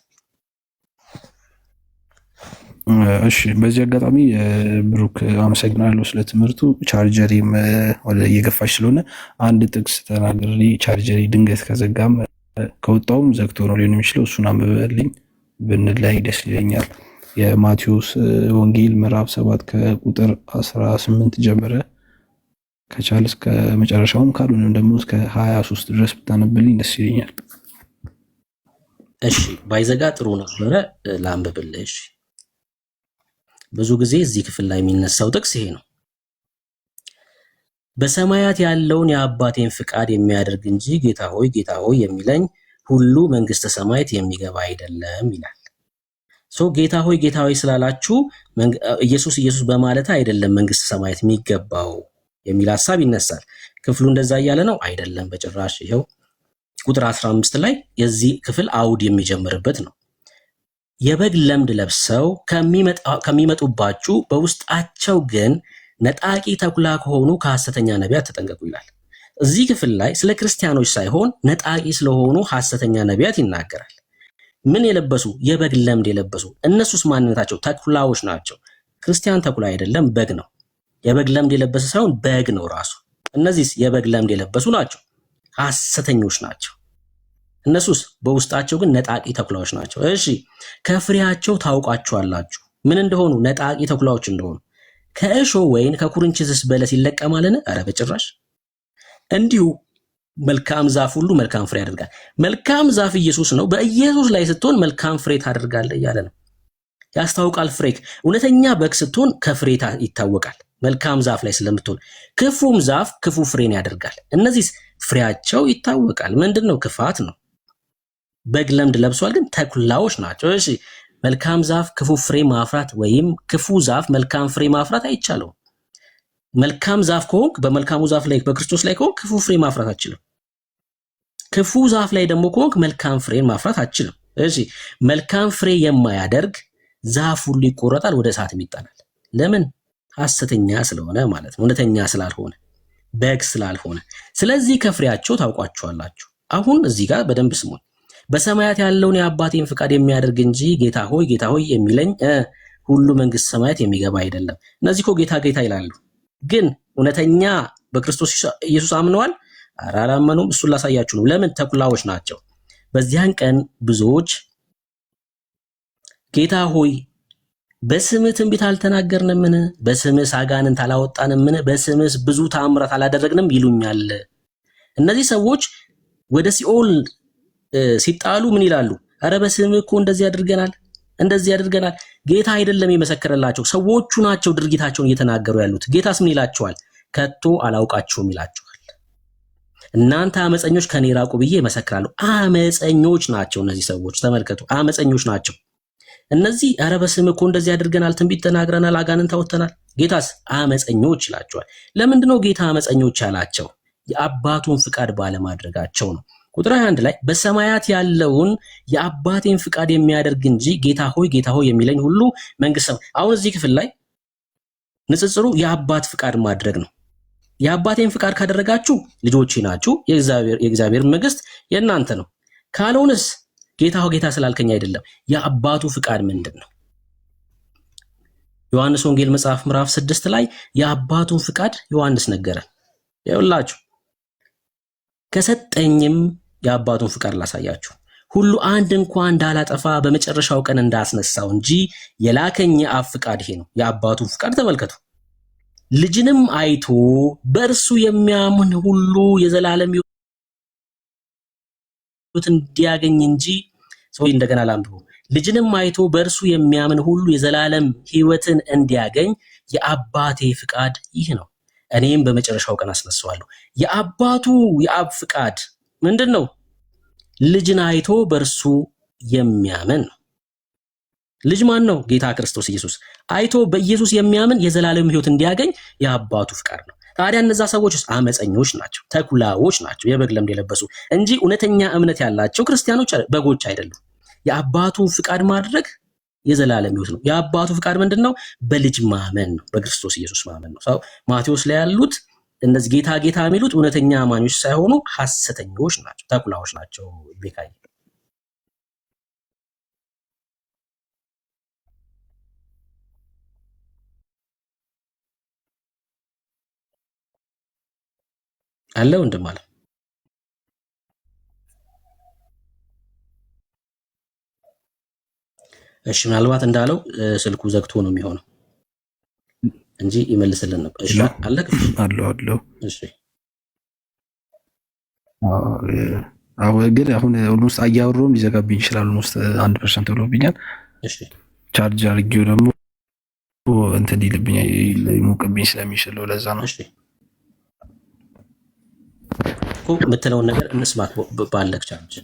እሺ፣ በዚህ አጋጣሚ ብሩክ አመሰግናለሁ ስለ ትምህርቱ። ቻርጀሪም ወደ እየገፋች ስለሆነ አንድ ጥቅስ ተናግሬ ቻርጀሪ ድንገት ከዘጋም ከወጣውም ዘግቶ ነው ሊሆን የሚችለው። እሱን አንብበልኝ ብንላይ ደስ ይለኛል። የማቴዎስ ወንጌል ምዕራፍ 7 ከቁጥር 18 ጀምረ ከቻል እስከ መጨረሻውም ካልሆነም ደግሞ እስከ 23 ድረስ ብታነብልኝ ደስ ይለኛል። እሺ፣ ባይዘጋ ጥሩ ነበረ። ላንብብልህ። እሺ፣ ብዙ ጊዜ እዚህ ክፍል ላይ የሚነሳው ጥቅስ ይሄ ነው። በሰማያት ያለውን የአባቴን ፍቃድ የሚያደርግ እንጂ ጌታ ሆይ ጌታ ሆይ የሚለኝ ሁሉ መንግስተ ሰማያት የሚገባ አይደለም ይላል። ጌታ ሆይ ስላላችሁ ኢየሱስ በማለት አይደለም መንግስተ ሰማያት የሚገባው የሚል ሐሳብ ይነሳል። ክፍሉ እንደዛ እያለ ነው አይደለም በጭራሽ። ይሄው ቁጥር 15 ላይ የዚህ ክፍል አውድ የሚጀምርበት ነው። የበግ ለምድ ለብሰው ከሚመጡባችሁ በውስጣቸው ግን ነጣቂ ተኩላ ከሆኑ ከሐሰተኛ ነቢያት ተጠንቀቁ ይላል። እዚህ ክፍል ላይ ስለ ክርስቲያኖች ሳይሆን ነጣቂ ስለሆኑ ሐሰተኛ ነቢያት ይናገራል። ምን የለበሱ? የበግ ለምድ የለበሱ። እነሱስ ማንነታቸው ተኩላዎች ናቸው። ክርስቲያን ተኩላ አይደለም፣ በግ ነው። የበግ ለምድ የለበሰ ሳይሆን በግ ነው ራሱ። እነዚህስ የበግ ለምድ የለበሱ ናቸው፣ ሐሰተኞች ናቸው። እነሱስ በውስጣቸው ግን ነጣቂ ተኩላዎች ናቸው። እሺ ከፍሬያቸው ታውቋቸዋላችሁ ምን እንደሆኑ፣ ነጣቂ ተኩላዎች እንደሆኑ። ከእሾህ ወይን ከኩርንችትስ በለስ ይለቀማልን? ኧረ በጭራሽ። እንዲሁ መልካም ዛፍ ሁሉ መልካም ፍሬ ያደርጋል። መልካም ዛፍ ኢየሱስ ነው። በኢየሱስ ላይ ስትሆን መልካም ፍሬ ታደርጋለህ እያለ ነው። ያስታውቃል። ፍሬ እውነተኛ በግ ስትሆን ከፍሬ ይታወቃል። መልካም ዛፍ ላይ ስለምትሆን፣ ክፉም ዛፍ ክፉ ፍሬን ያደርጋል። እነዚህ ፍሬያቸው ይታወቃል። ምንድን ነው? ክፋት ነው። በግ ለምድ ለብሷል፣ ግን ተኩላዎች ናቸው። እሺ መልካም ዛፍ ክፉ ፍሬ ማፍራት ወይም ክፉ ዛፍ መልካም ፍሬ ማፍራት አይቻለውም። መልካም ዛፍ ከሆንክ በመልካሙ ዛፍ ላይ በክርስቶስ ላይ ከሆንክ ክፉ ፍሬ ማፍራት አትችልም። ክፉ ዛፍ ላይ ደግሞ ከሆንክ መልካም ፍሬን ማፍራት አትችልም። እሺ መልካም ፍሬ የማያደርግ ዛፍ ሁሉ ይቆረጣል፣ ወደ እሳትም ይጣላል። ለምን? ሐሰተኛ ስለሆነ ማለት ነው። እውነተኛ ስላልሆነ፣ በግ ስላልሆነ። ስለዚህ ከፍሬያቸው ታውቋቸዋላችሁ። አሁን እዚህ ጋር በደንብ ስሙን። በሰማያት ያለውን የአባቴን ፍቃድ የሚያደርግ እንጂ ጌታ ሆይ የሚለኝ ሁሉ መንግስት ሰማያት የሚገባ አይደለም። እነዚህ እኮ ጌታ ጌታ ይላሉ፣ ግን እውነተኛ በክርስቶስ ኢየሱስ አምነዋል? ኧረ አላመኑም። እሱን ላሳያችሁ ነው። ለምን? ተኩላዎች ናቸው። በዚያን ቀን ብዙዎች ጌታ ሆይ በስምህ ትንቢት አልተናገርንምን? በስምህ አጋንንት አላወጣንምን? በስምህ ብዙ ተአምራት አላደረግንም ይሉኛል። እነዚህ ሰዎች ወደ ሲኦል ሲጣሉ ምን ይላሉ? ኧረ በስምህ እኮ እንደዚህ አድርገናል። ጌታ አይደለም የመሰከረላቸው፣ ሰዎቹ ናቸው ድርጊታቸውን እየተናገሩ ያሉት። ጌታስ ምን ይላቸዋል? ከቶ አላውቃችሁም ይላቸዋል። እናንተ አመፀኞች ከኔ ራቁ ብዬ እመሰክራለሁ። አመፀኞች ናቸው እነዚህ ሰዎች። ተመልከቱ፣ አመፀኞች ናቸው እነዚህ። ኧረ በስምህ እኮ እንደዚህ አድርገናል፣ ትንቢት ተናግረናል፣ አጋንንት አውጥተናል። ጌታስ አመፀኞች ይላቸዋል። ለምንድነው ጌታ አመፀኞች ያላቸው? የአባቱን ፍቃድ ባለማድረጋቸው ነው። ቁጥር 21 ላይ በሰማያት ያለውን የአባቴን ፍቃድ የሚያደርግ እንጂ ጌታ ሆይ የሚለኝ ሁሉ መንግስት ሰማያት። አሁን እዚህ ክፍል ላይ ንጽጽሩ የአባት ፍቃድ ማድረግ ነው። የአባቴን ፍቃድ ካደረጋችሁ ልጆቼ ናችሁ፣ የእግዚአብሔር መንግስት የእናንተ ነው። ካልሆነስ ጌታ ስላልከኝ አይደለም። የአባቱ ፍቃድ ምንድን ነው? ዮሐንስ ወንጌል መጽሐፍ ምዕራፍ 6 ላይ የአባቱን ፍቃድ ዮሐንስ ነገረን። ይኸውላችሁ ከሰጠኝም የአባቱን ፍቃድ ላሳያችሁ፣ ሁሉ አንድ እንኳን እንዳላጠፋ በመጨረሻው ቀን እንዳስነሳው እንጂ የላከኝ የአብ ፍቃድ ይሄ ነው። የአባቱን ፍቃድ ተመልከቱ። ልጅንም አይቶ በእርሱ የሚያምን ሁሉ የዘላለም ሕይወት እንዲያገኝ እንጂ ሰው እንደገና ላንብቡ። ልጅንም አይቶ በእርሱ የሚያምን ሁሉ የዘላለም ሕይወትን እንዲያገኝ የአባቴ ፍቃድ ይህ ነው፣ እኔም በመጨረሻው ቀን አስነሳዋለሁ። የአብ ፍቃድ ምንድን ነው? ልጅን አይቶ በእርሱ የሚያምን ነው። ልጅ ማን ነው? ጌታ ክርስቶስ ኢየሱስ። አይቶ በኢየሱስ የሚያምን የዘላለም ሕይወት እንዲያገኝ የአባቱ ፍቃድ ነው። ታዲያ እነዛ ሰዎች አመፀኞች ናቸው፣ ተኩላዎች ናቸው፣ የበግ ለምድ የለበሱ እንጂ እውነተኛ እምነት ያላቸው ክርስቲያኖች በጎች አይደሉም። የአባቱን ፍቃድ ማድረግ የዘላለም ሕይወት ነው። የአባቱ ፍቃድ ምንድን ነው? በልጅ ማመን ነው፣ በክርስቶስ ኢየሱስ ማመን ነው። ማቴዎስ ላይ ያሉት እነዚህ ጌታ የሚሉት እውነተኛ አማኞች ሳይሆኑ ሐሰተኞች ናቸው፣ ተኩላዎች ናቸው። ቤካይ አለው እንደማለ እሺ፣ ምናልባት እንዳለው ስልኩ ዘግቶ ነው የሚሆነው እንጂ ይመልስልን ነበር። እሺ አለክ አለው። እሺ ግን አሁን ኦልሞስት አያወራውም ሊዘጋብኝ ይችላል። ኦልሞስት 1% ብሎብኛል። እሺ ቻርጅ አድርጌው ደግሞ እንትን ይልብኛል፣ ይሞቅብኝ ስለሚችለው ለዛ ነው። እሺ እኮ የምትለውን ነገር እንስማት ባለክ ቻርጅ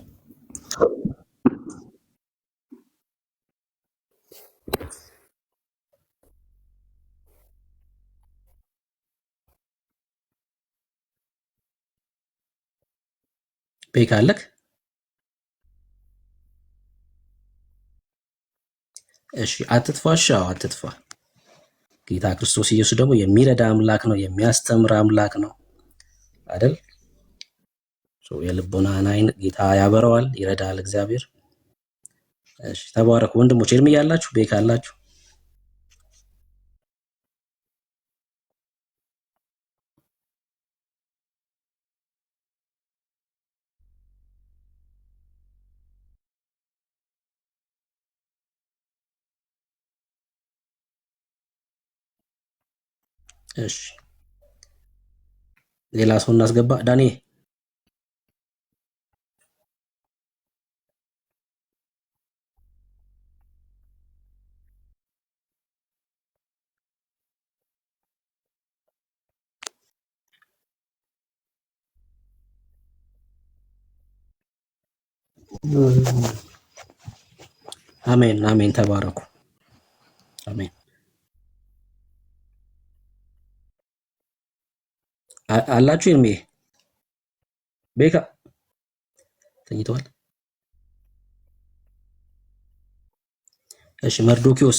ቤክ አለክ? እሺ አትጥፋ። እሺ አትጥፋ። ጌታ ክርስቶስ ኢየሱስ ደግሞ የሚረዳ አምላክ ነው፣ የሚያስተምር አምላክ ነው አይደል? የልቦናህን አይን ጌታ ያበረዋል፣ ይረዳል እግዚአብሔር። እሺ ተባረኩ ወንድሞች። እድሜ ያላችሁ ቤክ አላችሁ? እሺ ሌላ ሰው እናስገባ። ዳኒ አሜን አሜን። ተባረኩ። አሜን። አላችሁ እድሜ ቤካ ተኝተዋል። እሺ መርዶኪዮስ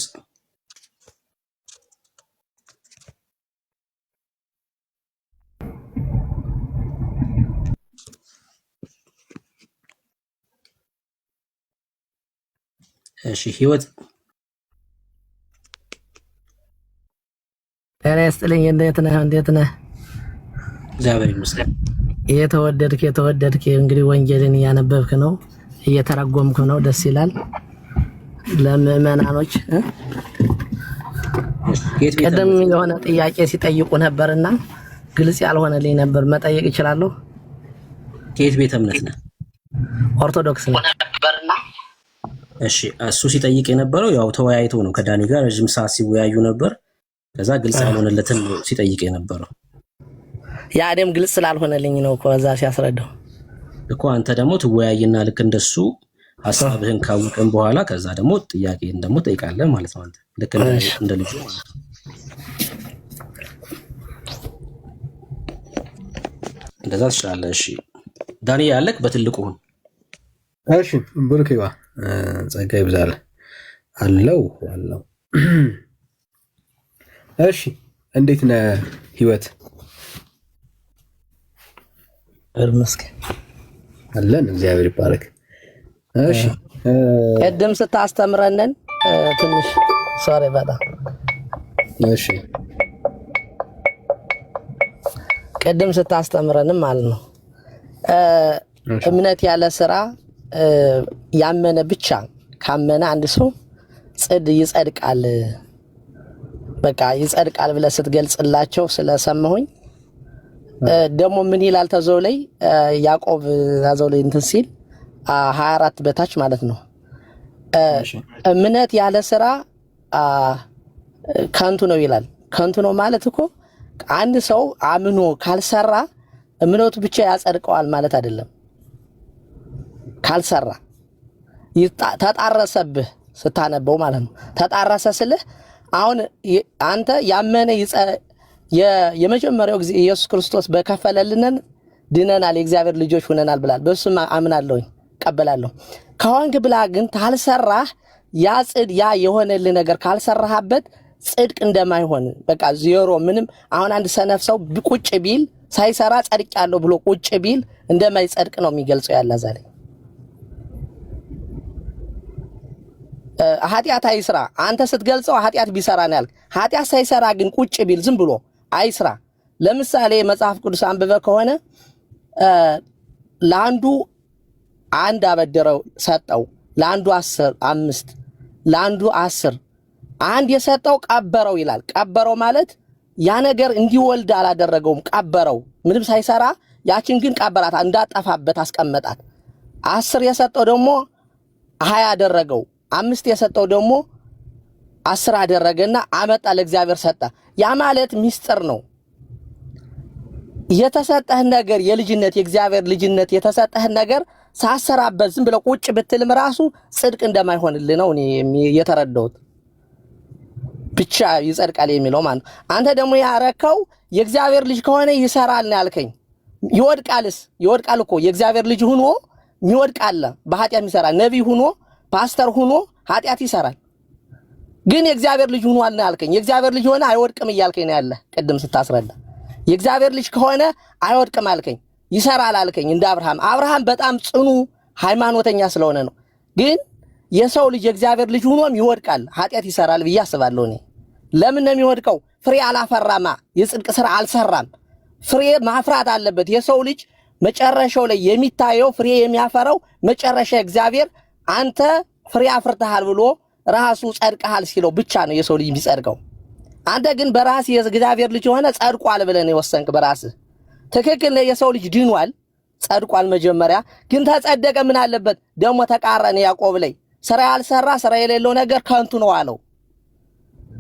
እሺ ህይወት ጤና ይስጥልኝ። እንዴት ነህ? እንዴት ነህ? እግዚአብሔር ይመስገን። የተወደድክ እንግዲህ ወንጌልን እያነበብክ ነው፣ እየተረጎምክ ነው። ደስ ይላል። ለምዕመናኖች ቅድም የሆነ ጥያቄ ሲጠይቁ ነበርና ግልጽ ያልሆነልኝ ነበር። መጠየቅ እችላለሁ? ከየት ቤተ እምነት ነህ? ኦርቶዶክስ ነው ነበርና። እሺ እሱ ሲጠይቅ የነበረው ያው ተወያይቶ ነው፣ ከዳኒ ጋር ረጅም ሰዓት ሲወያዩ ነበር። ከዛ ግልጽ ያልሆነለትን ሲጠይቅ የነበረው ያ ደም ግልጽ ስላልሆነልኝ ነው እኮ እዛ ሲያስረዳው እኮ። አንተ ደግሞ ትወያይና ልክ እንደሱ ሐሳብህን ካወቅን በኋላ ከዛ ደግሞ ጥያቄን ደግሞ ጠይቃለህ ማለት ነው። አንተ ልክ እንደ ልጁ ማለት ነው። እንደዛ ትችላለህ። እሺ ዳኒ ያለክ በትልቁ ሁን። እሺ ብሩክዋ ጸጋ ይብዛል አለው። እሺ እንዴት ነህ ህይወት? እርመስከን አለን እግዚአብሔር ይባረክ። እሺ ቅድም ስታስተምረንን ትንሽ ሶሪ በጣም እሺ ቅድም ስታስተምረንም ማለት ነው እምነት ያለ ስራ ያመነ ብቻ ካመነ አንድ ሰው ይጸድቃል፣ በቃ ይጸድቃል ብለህ ስትገልጽላቸው ስለሰማሁኝ ደግሞ ምን ይላል ተዘው ላይ ያዕቆብ ታዘው ላይ እንትን ሲል 24 በታች ማለት ነው እምነት ያለ ስራ ከንቱ ነው ይላል። ከንቱ ነው ማለት እኮ አንድ ሰው አምኖ ካልሰራ እምነቱ ብቻ ያጸድቀዋል ማለት አይደለም። ካልሰራ ተጣረሰብህ ስታነበው ማለት ነው። ተጣረሰ ስልህ አሁን አንተ ያመነ የመጀመሪያው ጊዜ ኢየሱስ ክርስቶስ በከፈለልን ድነናል፣ የእግዚአብሔር ልጆች ሆነናል ብላል። በሱም አምናለሁኝ ቀበላለሁ። ከሆንክ ብላ ግን ካልሰራህ ያ የሆነልህ ነገር ካልሰራህበት ጽድቅ እንደማይሆን በቃ ዜሮ ምንም። አሁን አንድ ሰነፍ ሰው ቁጭ ቢል ሳይሰራ ጸድቄያለሁ ብሎ ቁጭ ቢል እንደማይጸድቅ ነው የሚገልጸው ያለ ዛሬ ኃጢአት አይስራ። አንተ ስትገልጸው ኃጢአት ቢሰራ ነው ያልክ። ኃጢአት ሳይሰራ ግን ቁጭ ቢል ዝም ብሎ አይስራ። ለምሳሌ መጽሐፍ ቅዱስ አንብበ ከሆነ ለአንዱ አንድ አበደረው ሰጠው፣ ለአንዱ 5 ለአንዱ 10 አንድ የሰጠው ቀበረው ይላል። ቀበረው ማለት ያ ነገር እንዲወልድ አላደረገውም፣ ቀበረው ምንም ሳይሰራ። ያችን ግን ቀበራት፣ እንዳጠፋበት አስቀመጣት። 10 የሰጠው ደግሞ 20 አደረገው። 5 የሰጠው ደግሞ 10 አደረገና አመጣ ለእግዚአብሔር ሰጠ። ያ ማለት ሚስጥር ነው። የተሰጠህ ነገር የልጅነት የእግዚአብሔር ልጅነት የተሰጠህ ነገር ሳሰራበት ዝም ብለ ቁጭ ብትልም ራሱ ጽድቅ እንደማይሆንልህ ነው እኔ የተረዳሁት። ብቻ ይጸድቃል የሚለው ማለት ነው። አንተ ደግሞ ያረከው የእግዚአብሔር ልጅ ከሆነ ይሰራል ነው ያልከኝ። ይወድቃልስ? ይወድቃል እኮ የእግዚአብሔር ልጅ ሆኖ የሚወድቃል፣ በኃጢአት ይሰራል። ነቢይ ሆኖ ፓስተር ሆኖ ኃጢአት ይሰራል። ግን የእግዚአብሔር ልጅ ሆኗል ነው ያልከኝ። የእግዚአብሔር ልጅ ሆነ አይወድቅም እያልከኝ ነው ያለ ቅድም ስታስረዳ። የእግዚአብሔር ልጅ ከሆነ አይወድቅም አልከኝ፣ ይሰራል አልከኝ። እንደ አብርሃም በጣም ጽኑ ሃይማኖተኛ ስለሆነ ነው። ግን የሰው ልጅ የእግዚአብሔር ልጅ ሆኖም ይወድቃል፣ ኃጢአት ይሰራል ብዬ አስባለሁ እኔ። ለምን ነው የሚወድቀው? ፍሬ አላፈራማ፣ የጽድቅ ስራ አልሰራም። ፍሬ ማፍራት አለበት። የሰው ልጅ መጨረሻው ላይ የሚታየው ፍሬ የሚያፈራው መጨረሻ እግዚአብሔር አንተ ፍሬ አፍርተሃል ብሎ ራሱ ጸድቀሃል ሲለው ብቻ ነው የሰው ልጅ የሚጸድቀው። አንተ ግን በራስህ የእግዚአብሔር ልጅ ሆነ ጸድቋል ብለህ ነው የወሰንክ በራስህ። ትክክል ነው፣ የሰው ልጅ ድኗል፣ ጸድቋል። መጀመሪያ ግን ተጸደቀ ምን አለበት ደግሞ ተቃረነ ያዕቆብ ላይ ስራ ያልሰራ ስራ የሌለው ነገር ከንቱ ነው አለው።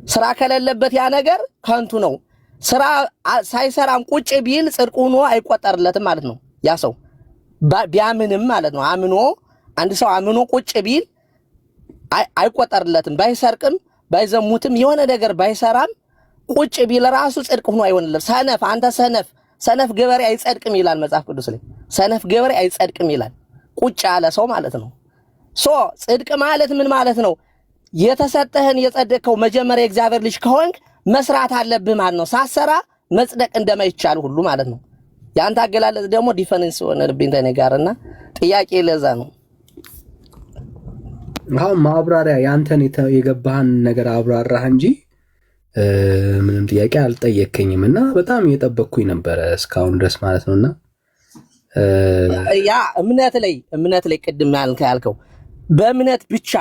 ስራ ከሌለበት ያ ነገር ከንቱ ነው። ስራ ሳይሰራም ቁጭ ቢል ጽድቅ ሆኖ አይቆጠርለትም ማለት ነው። ያ ሰው ቢያምንም ማለት ነው። አምኖ አንድ ሰው አምኖ ቁጭ ቢል አይቆጠርለትም። ባይሰርቅም ባይዘሙትም የሆነ ነገር ባይሰራም ቁጭ ቢል ራሱ ጽድቅ ሆኖ አይሆንለትም። ሰነፍ አንተ ሰነፍ ገበሬ አይጸድቅም ይላል መጽሐፍ ቅዱስ ላይ። ሰነፍ ገበሬ አይጸድቅም ይላል፣ ቁጭ ያለ ሰው ማለት ነው። ጽድቅ ማለት ምን ማለት ነው? የተሰጠህን የጸደቅከው መጀመሪያ የእግዚአብሔር ልጅ ከሆንክ መስራት አለብህ ማለት ነው። ሳሰራ መጽደቅ እንደማይቻል ሁሉ ማለት ነው። ያንተ አገላለጽ ደግሞ ዲፈረንስ ሆነብኝ ተኔ ጋርና ጥያቄ ለዛ ነው። አሁን ማብራሪያ ያንተን የገባህን ነገር አብራራህ እንጂ ምንም ጥያቄ አልጠየከኝም እና በጣም እየጠበቅኩኝ ነበረ እስካሁን ድረስ ማለት ነውና ያ እምነት ላይ ቅድም ያልከው በእምነት ብቻ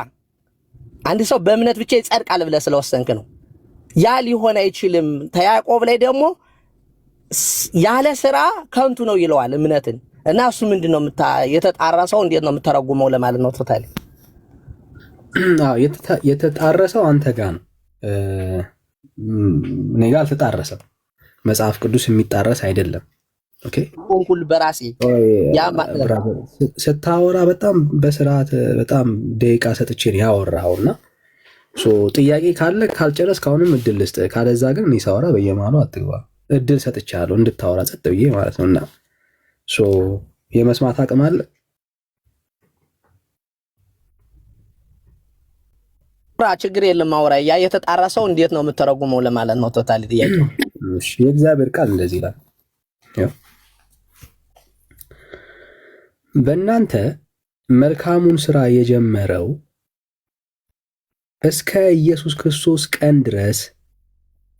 አንድ ሰው በእምነት ብቻ ይጸድቃል ብለህ ስለወሰንክ ነው። ያ ሊሆን አይችልም። ያዕቆብ ላይ ደግሞ ያለ ስራ ከንቱ ነው ይለዋል እምነትን። እና እሱ ምንድነው የተጣራሰው እንዴት ነው የምተረጉመው ለማለት ነው። ቶታሊ የተጣረሰው አንተ ጋር ነው፣ እኔ ጋር አልተጣረሰም። መጽሐፍ ቅዱስ የሚጣረስ አይደለም። ኦኬ ሁሉ በራሴ ያ ስታወራ በጣም በስርዓት በጣም ደቂቃ ሰጥቼ ነው ያወራኸውና ጥያቄ ካለ ካልጨረስክ አሁንም እድል ልስጥህ። ካለዛ ግን እኔ ሳወራ በየመሃሉ አትግባ። እድል ሰጥቻለሁ እንድታወራ ጸጥ ብዬ ማለት ነውና የመስማት አቅም አለ። ችግር የለም አውራ። ያ የተጣራሰው እንዴት ነው የምተረጉመው ለማለት ነው። ቶታሊ ጥያቄ እሺ። የእግዚአብሔር ቃል እንደዚህ ይላል፣ በእናንተ መልካሙን ስራ የጀመረው እስከ ኢየሱስ ክርስቶስ ቀን ድረስ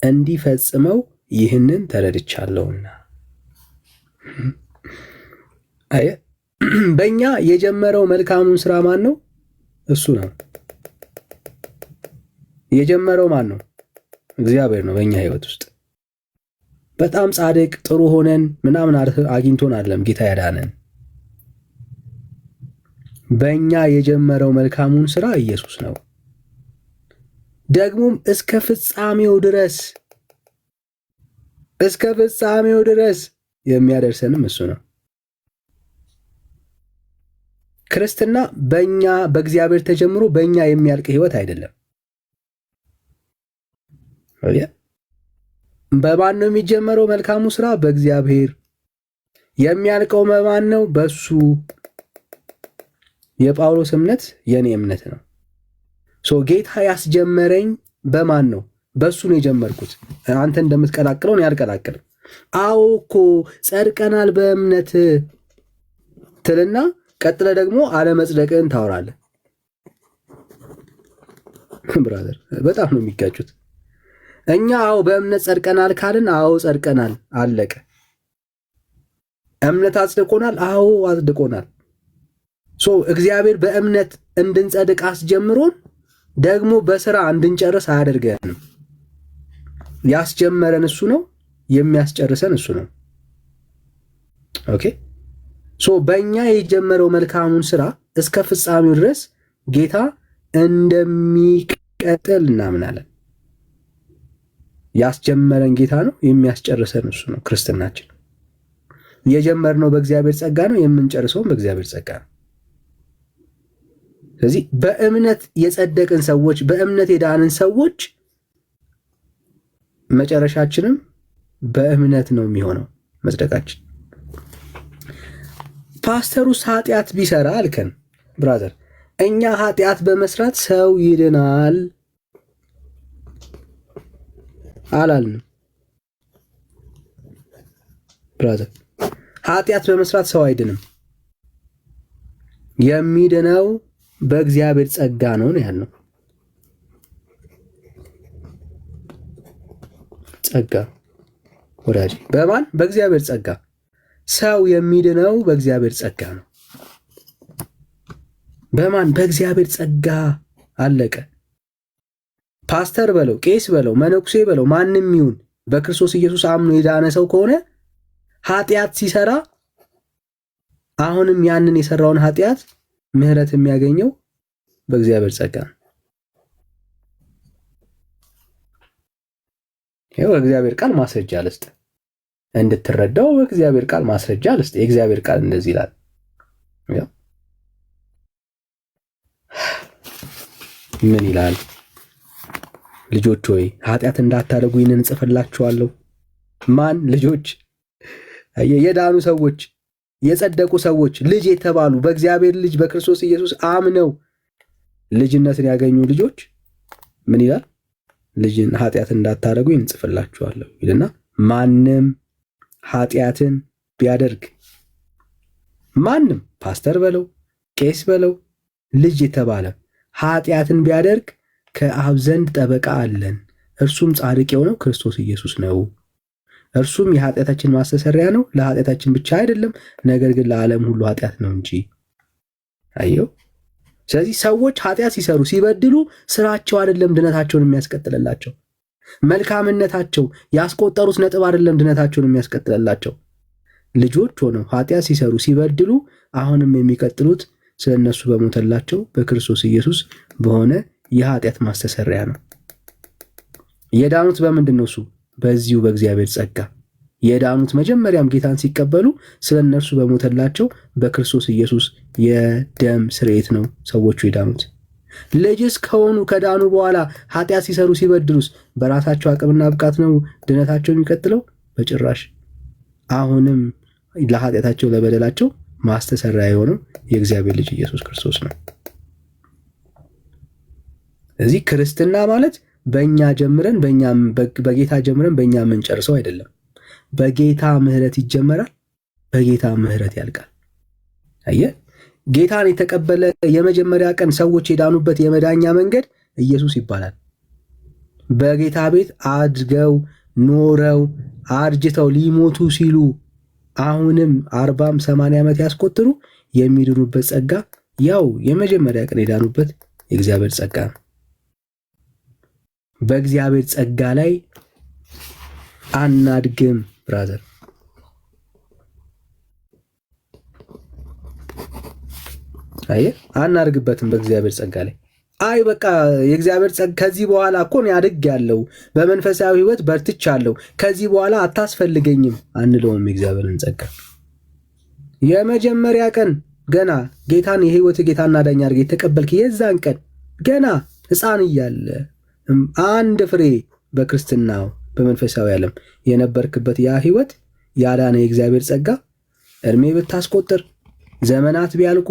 እንዲፈጽመው ይህንን ተረድቻለሁና። በእኛ የጀመረው መልካሙን ስራ ማን ነው? እሱ ነው። የጀመረው ማን ነው? እግዚአብሔር ነው። በእኛ ህይወት ውስጥ በጣም ጻድቅ ጥሩ ሆነን ምናምን አግኝቶን አይደለም ጌታ ያዳነን። በእኛ የጀመረው መልካሙን ስራ ኢየሱስ ነው። ደግሞም እስከ ፍጻሜው ድረስ የሚያደርሰንም እሱ ነው። ክርስትና በእኛ በእግዚአብሔር ተጀምሮ በእኛ የሚያልቅ ህይወት አይደለም። በማን ነው የሚጀመረው መልካሙ ስራ? በእግዚአብሔር። የሚያልቀው በማን ነው? በሱ። የጳውሎስ እምነት የኔ እምነት ነው። ጌታ ያስጀመረኝ በማን ነው? በሱ ነው የጀመርኩት። አንተ እንደምትቀላቅለው ነው ያልቀላቅልም። አዎ እኮ ጸድቀናል በእምነት ትልና ቀጥለ ደግሞ አለመጽደቅን ታወራለህ። ብራዘር በጣም ነው የሚጋጩት። እኛ አዎ በእምነት ጸድቀናል ካልን አዎ ጸድቀናል፣ አለቀ። እምነት አጽድቆናል፣ አዎ አጽድቆናል። እግዚአብሔር በእምነት እንድንጸድቅ አስጀምሮን ደግሞ በስራ እንድንጨርስ አያደርገንም። ያስጀመረን እሱ ነው፣ የሚያስጨርሰን እሱ ነው። ኦኬ በእኛ የጀመረው መልካሙን ስራ እስከ ፍጻሜው ድረስ ጌታ እንደሚቀጥል እናምናለን። ያስጀመረን ጌታ ነው፣ የሚያስጨርሰን እሱ ነው። ክርስትናችን የጀመርነው በእግዚአብሔር ጸጋ ነው፣ የምንጨርሰውም በእግዚአብሔር ጸጋ ነው። ስለዚህ በእምነት የጸደቅን ሰዎች፣ በእምነት የዳንን ሰዎች መጨረሻችንም በእምነት ነው የሚሆነው መጽደቃችን። ፓስተሩስ ኃጢአት ቢሰራ አልከን ብራዘር፣ እኛ ኃጢአት በመስራት ሰው ይድናል አላልንም ብራዘር። ኃጢአት በመስራት ሰው አይድንም። የሚድነው በእግዚአብሔር ጸጋ ነው ያልነው። ጸጋ ወዳጅ፣ በማን? በእግዚአብሔር ጸጋ። ሰው የሚድነው በእግዚአብሔር ጸጋ ነው። በማን? በእግዚአብሔር ጸጋ። አለቀ። ፓስተር በለው፣ ቄስ በለው፣ መነኩሴ በለው፣ ማንም ይሁን በክርስቶስ ኢየሱስ አምኖ የዳነ ሰው ከሆነ ኃጢአት ሲሰራ አሁንም ያንን የሰራውን ኃጢአት ምህረት የሚያገኘው በእግዚአብሔር ጸጋ ነው። ይኸው በእግዚአብሔር ቃል ማስረጃ ልስጥ እንድትረዳው፣ በእግዚአብሔር ቃል ማስረጃ ልስጥ። የእግዚአብሔር ቃል እንደዚህ ይላል። ምን ይላል? ልጆች ሆይ ኃጢአት እንዳታደርጉ ይህንን እጽፍላችኋለሁ። ማን? ልጆች፣ የዳኑ ሰዎች፣ የጸደቁ ሰዎች፣ ልጅ የተባሉ በእግዚአብሔር ልጅ በክርስቶስ ኢየሱስ አምነው ልጅነትን ያገኙ ልጆች ምን ይላል? ልጅን ኃጢአት እንዳታደርጉ ይህን እጽፍላችኋለሁ ይልና ማንም ኃጢአትን ቢያደርግ፣ ማንም ፓስተር በለው ቄስ በለው ልጅ የተባለ ኃጢአትን ቢያደርግ ከአብ ዘንድ ጠበቃ አለን፣ እርሱም ጻድቅ የሆነው ክርስቶስ ኢየሱስ ነው። እርሱም የኃጢአታችን ማስተሰሪያ ነው፣ ለኃጢአታችን ብቻ አይደለም፣ ነገር ግን ለዓለም ሁሉ ኃጢአት ነው እንጂ። አየው። ስለዚህ ሰዎች ኃጢአት ሲሰሩ ሲበድሉ ስራቸው አይደለም ድነታቸውን የሚያስቀጥልላቸው፣ መልካምነታቸው ያስቆጠሩት ነጥብ አይደለም ድነታቸውን የሚያስቀጥልላቸው። ልጆች ሆነው ኃጢአት ሲሰሩ ሲበድሉ አሁንም የሚቀጥሉት ስለ እነሱ በሞተላቸው በክርስቶስ ኢየሱስ በሆነ የኃጢአት ማስተሰሪያ ነው። የዳኑት በምንድን ነው? እሱ በዚሁ በእግዚአብሔር ጸጋ የዳኑት መጀመሪያም ጌታን ሲቀበሉ ስለ እነርሱ በሞተላቸው በክርስቶስ ኢየሱስ የደም ስርየት ነው ሰዎቹ የዳኑት። ልጅስ ከሆኑ ከዳኑ በኋላ ኃጢአት ሲሰሩ ሲበድሉስ በራሳቸው አቅምና ብቃት ነው ድነታቸው የሚቀጥለው? በጭራሽ። አሁንም ለኃጢአታቸው ለበደላቸው ማስተሰሪያ የሆነው የእግዚአብሔር ልጅ ኢየሱስ ክርስቶስ ነው። እዚህ ክርስትና ማለት በእኛ ጀምረን በጌታ ጀምረን በእኛ የምንጨርሰው አይደለም። በጌታ ምሕረት ይጀመራል፣ በጌታ ምሕረት ያልቃል። አየህ፣ ጌታን የተቀበለ የመጀመሪያ ቀን ሰዎች የዳኑበት የመዳኛ መንገድ ኢየሱስ ይባላል። በጌታ ቤት አድገው ኖረው አርጅተው ሊሞቱ ሲሉ አሁንም 40 80 ዓመት ያስቆጥሩ የሚድኑበት ጸጋ ያው የመጀመሪያ ቀን የዳኑበት የእግዚአብሔር ጸጋ ነው። በእግዚአብሔር ጸጋ ላይ አናድግም ብራዘር። አየህ፣ አናድግበትም በእግዚአብሔር ጸጋ ላይ። አይ በቃ የእግዚአብሔር ጸጋ ከዚህ በኋላ እኮ ነው ያድግ ያለው በመንፈሳዊ ሕይወት በርትቻለሁ ከዚህ በኋላ አታስፈልገኝም አንለውም። የእግዚአብሔርን ጸጋ የመጀመሪያ ቀን ገና ጌታን የሕይወት ጌታና ዳኛ አድርገህ የተቀበልክ የዛን ቀን ገና ሕፃን እያለ አንድ ፍሬ በክርስትናው በመንፈሳዊ ዓለም የነበርክበት ያ ሕይወት ያዳነ የእግዚአብሔር ጸጋ እድሜ ብታስቆጥር ዘመናት ቢያልቁ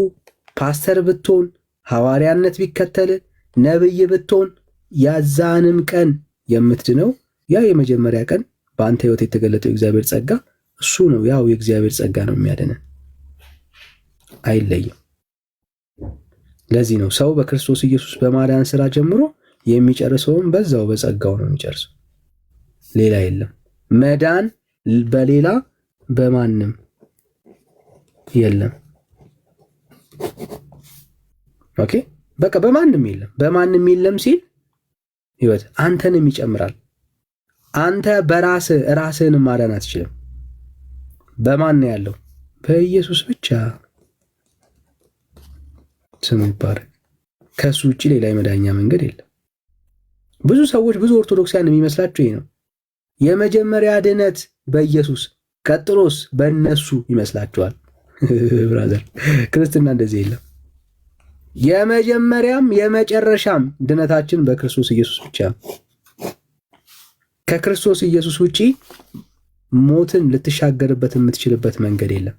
ፓስተር ብትሆን ሐዋርያነት ቢከተል ነብይ ብትሆን ያዛንም ቀን የምትድነው ያ የመጀመሪያ ቀን በአንተ ሕይወት የተገለጠው የእግዚአብሔር ጸጋ እሱ ነው። ያው የእግዚአብሔር ጸጋ ነው የሚያድነን፣ አይለይም። ለዚህ ነው ሰው በክርስቶስ ኢየሱስ በማዳን ስራ ጀምሮ የሚጨርሰውም በዛው በጸጋው ነው የሚጨርሰው። ሌላ የለም። መዳን በሌላ በማንም የለም። ኦኬ፣ በቃ በማንም የለም። በማንም የለም ሲል ህይወት አንተንም ይጨምራል። አንተ ራስህን ማዳን አትችልም። በማን ነው ያለው? በኢየሱስ ብቻ። ስሙ ይባረክ። ከሱ ውጭ ሌላ የመዳኛ መንገድ የለም። ብዙ ሰዎች ብዙ ኦርቶዶክሳውያን የሚመስላቸው ይሄ ነው። የመጀመሪያ ድነት በኢየሱስ ቀጥሎስ በእነሱ ይመስላቸዋል። ብራዘር፣ ክርስትና እንደዚህ የለም። የመጀመሪያም የመጨረሻም ድነታችን በክርስቶስ ኢየሱስ ብቻ። ከክርስቶስ ኢየሱስ ውጪ ሞትን ልትሻገርበት የምትችልበት መንገድ የለም።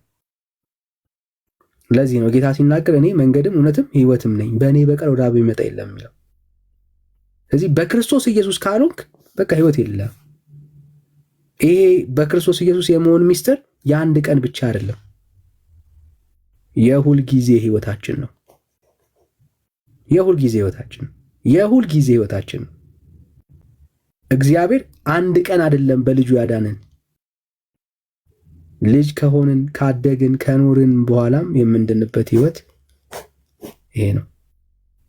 ለዚህ ነው ጌታ ሲናገር እኔ መንገድም እውነትም ሕይወትም ነኝ፣ በእኔ በቀር ወደ አብ የሚመጣ የለም የሚለው። ስለዚህ በክርስቶስ ኢየሱስ ካልሆንክ በቃ ሕይወት የለም። ይሄ በክርስቶስ ኢየሱስ የመሆን ሚስጥር የአንድ ቀን ብቻ አይደለም፣ የሁል ጊዜ ሕይወታችን ነው። የሁል ጊዜ ሕይወታችን ነው። የሁል ጊዜ ሕይወታችን ነው። እግዚአብሔር አንድ ቀን አይደለም በልጁ ያዳነን። ልጅ ከሆንን ካደግን ከኖርን በኋላም የምንድንበት ሕይወት ይሄ ነው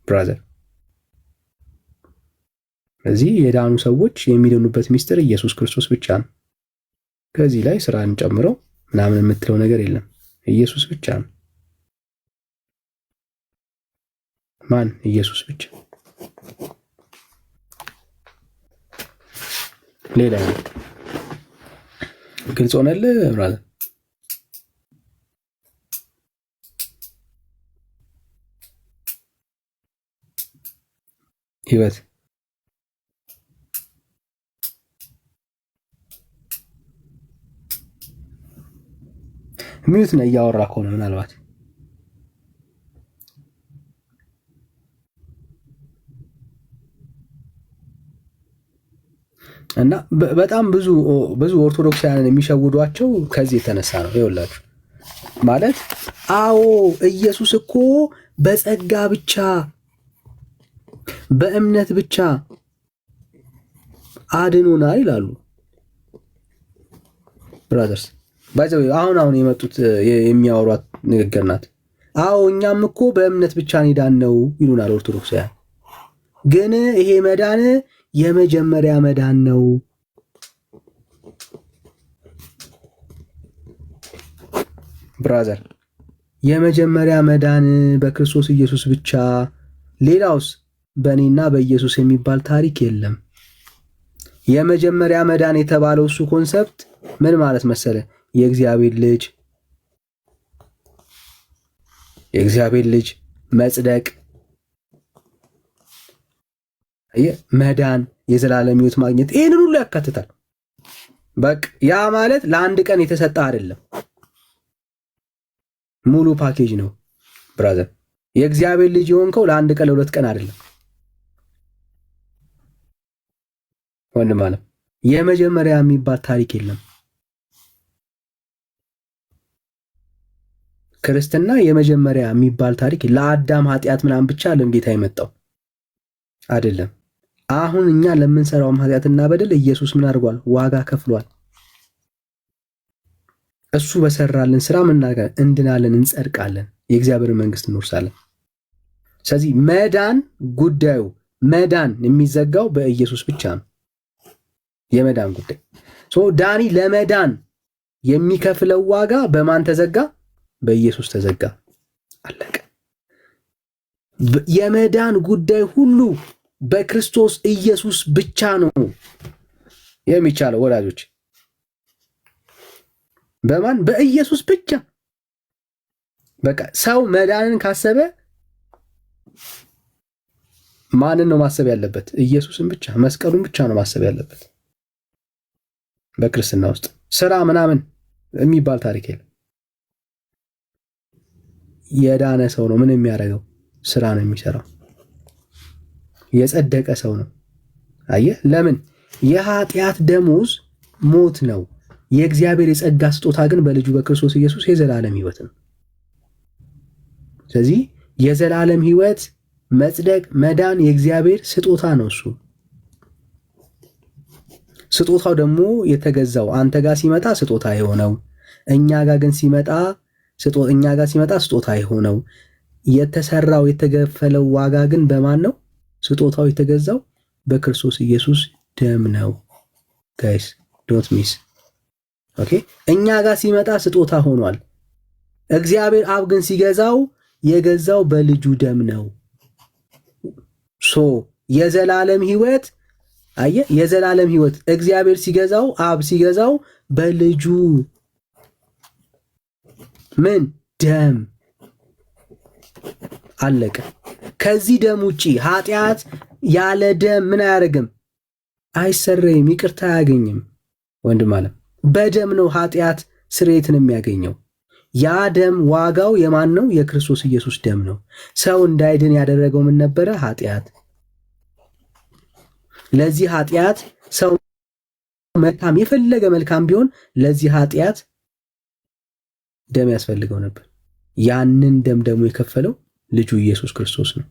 ብራዘር። ስለዚህ የዳኑ ሰዎች የሚድኑበት ሚስጥር ኢየሱስ ክርስቶስ ብቻ ነው። ከዚህ ላይ ስራን ጨምረው ምናምን የምትለው ነገር የለም። ኢየሱስ ብቻ ነው። ማን? ኢየሱስ ብቻ። ሌላ ግልጽ ሆነልህ ብራዘር? ህይወት ሚዩት ነው እያወራ ከሆነ ምናልባት እና በጣም ብዙ ኦርቶዶክሳውያንን የሚሸውዷቸው ከዚህ የተነሳ ነው። ይኸውላችሁ ማለት አዎ ኢየሱስ እኮ በጸጋ ብቻ በእምነት ብቻ አድኖናል ይላሉ ብራዘርስ። ባይዘው አሁን የመጡት የሚያወሯት ንግግር ናት። አዎ እኛም እኮ በእምነት ብቻ ነው ይሉናል ኦርቶዶክሳውያን። ግን ይሄ መዳን የመጀመሪያ መዳን ነው። ብራዘር የመጀመሪያ መዳን በክርስቶስ ኢየሱስ ብቻ፣ ሌላውስ በእኔና በኢየሱስ የሚባል ታሪክ የለም። የመጀመሪያ መዳን የተባለው እሱ ኮንሰፕት ምን ማለት መሰለ? የእግዚአብሔር ልጅ መጽደቅ፣ መዳን፣ የዘላለም ሕይወት ማግኘት ይህንን ሁሉ ያካትታል። በቃ ያ ማለት ለአንድ ቀን የተሰጠ አይደለም፣ ሙሉ ፓኬጅ ነው ብራዘር። የእግዚአብሔር ልጅ የሆንከው ለአንድ ቀን ለሁለት ቀን አይደለም ወንድም አለ። የመጀመሪያ የሚባል ታሪክ የለም። ክርስትና የመጀመሪያ የሚባል ታሪክ ለአዳም ኃጢአት ምናምን ብቻ ለም ጌታ የመጣው አይደለም። አሁን እኛ ለምንሰራውም ኃጢአትና በደል ኢየሱስ ምን አድርጓል? ዋጋ ከፍሏል። እሱ በሰራልን ስራ ምን እናደርጋለን? እንድናለን፣ እንጸድቃለን፣ የእግዚአብሔር መንግስት እንወርሳለን። ስለዚህ ጉዳዩ መዳን የሚዘጋው በኢየሱስ ብቻ ነው። የመዳን ጉዳይ ዳኒ ለመዳን የሚከፍለው ዋጋ በማን ተዘጋ? በኢየሱስ ተዘጋ። አለቀ። የመዳን ጉዳይ ሁሉ በክርስቶስ ኢየሱስ ብቻ ነው የሚቻለው ወዳጆች። በማን? በኢየሱስ ብቻ። በቃ ሰው መዳንን ካሰበ ማንን ነው ማሰብ ያለበት? ኢየሱስን ብቻ፣ መስቀሉን ብቻ ነው ማሰብ ያለበት። በክርስትና ውስጥ ስራ ምናምን የሚባል ታሪክ የለም። የዳነ ሰው ነው ምን የሚያደርገው? ስራ ነው የሚሰራው። የጸደቀ ሰው ነው። አየህ፣ ለምን? የኃጢአት ደሞዝ ሞት ነው። የእግዚአብሔር የጸጋ ስጦታ ግን በልጁ በክርስቶስ ኢየሱስ የዘላለም ሕይወት ነው። ስለዚህ የዘላለም ሕይወት፣ መጽደቅ፣ መዳን የእግዚአብሔር ስጦታ ነው። እሱ ስጦታው ደግሞ የተገዛው አንተ ጋር ሲመጣ ስጦታ የሆነው እኛ ጋር ሲመጣ ስጦታ የሆነው የተሰራው የተገፈለው ዋጋ ግን በማን ነው? ስጦታው የተገዛው በክርስቶስ ኢየሱስ ደም ነው። ጋይስ ዶንት ሚስ። ኦኬ፣ እኛ ጋር ሲመጣ ስጦታ ሆኗል። እግዚአብሔር አብ ግን ሲገዛው የገዛው በልጁ ደም ነው። የዘላለም ሕይወት የዘላለም ሕይወት እግዚአብሔር ሲገዛው፣ አብ ሲገዛው በልጁ ምን ደም አለቀ። ከዚህ ደም ውጪ ኃጢአት ያለ ደም ምን አያደርግም? አይሰረይም፣ ይቅርታ አያገኝም። ወንድም አለም በደም ነው ኃጢአት ስርየትን የሚያገኘው። ያ ደም ዋጋው የማን ነው? የክርስቶስ ኢየሱስ ደም ነው። ሰው እንዳይድን ያደረገው ምን ነበረ? ኃጢአት። ለዚህ ኃጢአት ሰው መልካም የፈለገ መልካም ቢሆን ለዚህ ኃጢአት ደም ያስፈልገው ነበር። ያንን ደም ደግሞ የከፈለው ልጁ ኢየሱስ ክርስቶስ ነው።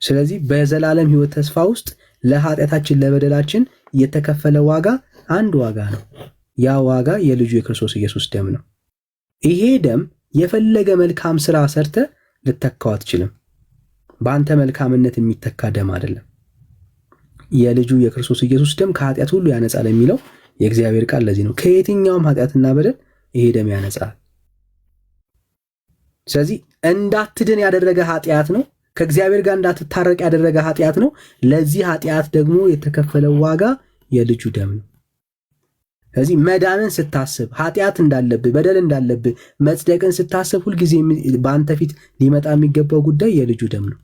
ስለዚህ በዘላለም ሕይወት ተስፋ ውስጥ ለኃጢአታችን ለበደላችን የተከፈለ ዋጋ አንድ ዋጋ ነው። ያ ዋጋ የልጁ የክርስቶስ ኢየሱስ ደም ነው። ይሄ ደም የፈለገ መልካም ስራ ሰርተ ልተካው አትችልም። በአንተ መልካምነት የሚተካ ደም አይደለም። የልጁ የክርስቶስ ኢየሱስ ደም ከኃጢአት ሁሉ ያነጻል የሚለው የእግዚአብሔር ቃል ለዚህ ነው። ከየትኛውም ኃጢአትና በደል ይሄ ደም ያነጻል። ስለዚህ እንዳትድን ያደረገ ኃጢአት ነው። ከእግዚአብሔር ጋር እንዳትታረቅ ያደረገ ኃጢአት ነው። ለዚህ ኃጢአት ደግሞ የተከፈለው ዋጋ የልጁ ደም ነው። ስለዚህ መዳንን ስታስብ ኃጢአት እንዳለብህ በደል እንዳለብህ መጽደቅን ስታስብ ሁልጊዜ በአንተ ፊት ሊመጣ የሚገባው ጉዳይ የልጁ ደም ነው።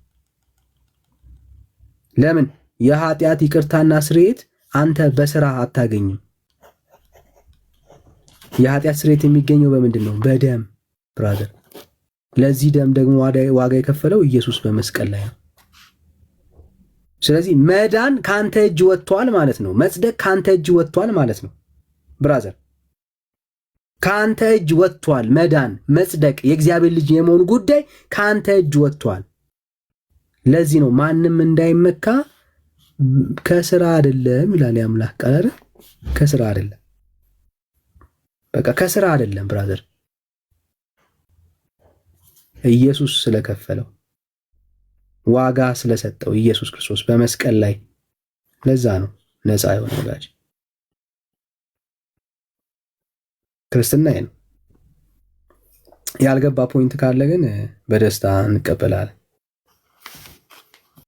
ለምን? የኃጢአት ይቅርታና ስርየት አንተ በስራ አታገኝም። የኃጢአት ስርየት የሚገኘው በምንድን ነው? በደም ብራዘር። ለዚህ ደም ደግሞ ዋጋ የከፈለው ኢየሱስ በመስቀል ላይ ነው። ስለዚህ መዳን ከአንተ እጅ ወጥቷል ማለት ነው። መጽደቅ ከአንተ እጅ ወጥቷል ማለት ነው ብራዘር። ከአንተ እጅ ወጥቷል። መዳን፣ መጽደቅ፣ የእግዚአብሔር ልጅ የመሆኑ ጉዳይ ከአንተ እጅ ወጥቷል። ለዚህ ነው ማንም እንዳይመካ ከስራ አይደለም ይላል የአምላክ ቃል። ከስራ አይደለም፣ በቃ ከስራ አይደለም ብራዘር። ኢየሱስ ስለከፈለው ዋጋ ስለሰጠው ኢየሱስ ክርስቶስ በመስቀል ላይ ለዛ ነው ነፃ የሆነ ወዳጅ። ክርስትና ነው። ያልገባ ፖይንት ካለ ግን በደስታ እንቀበላለን።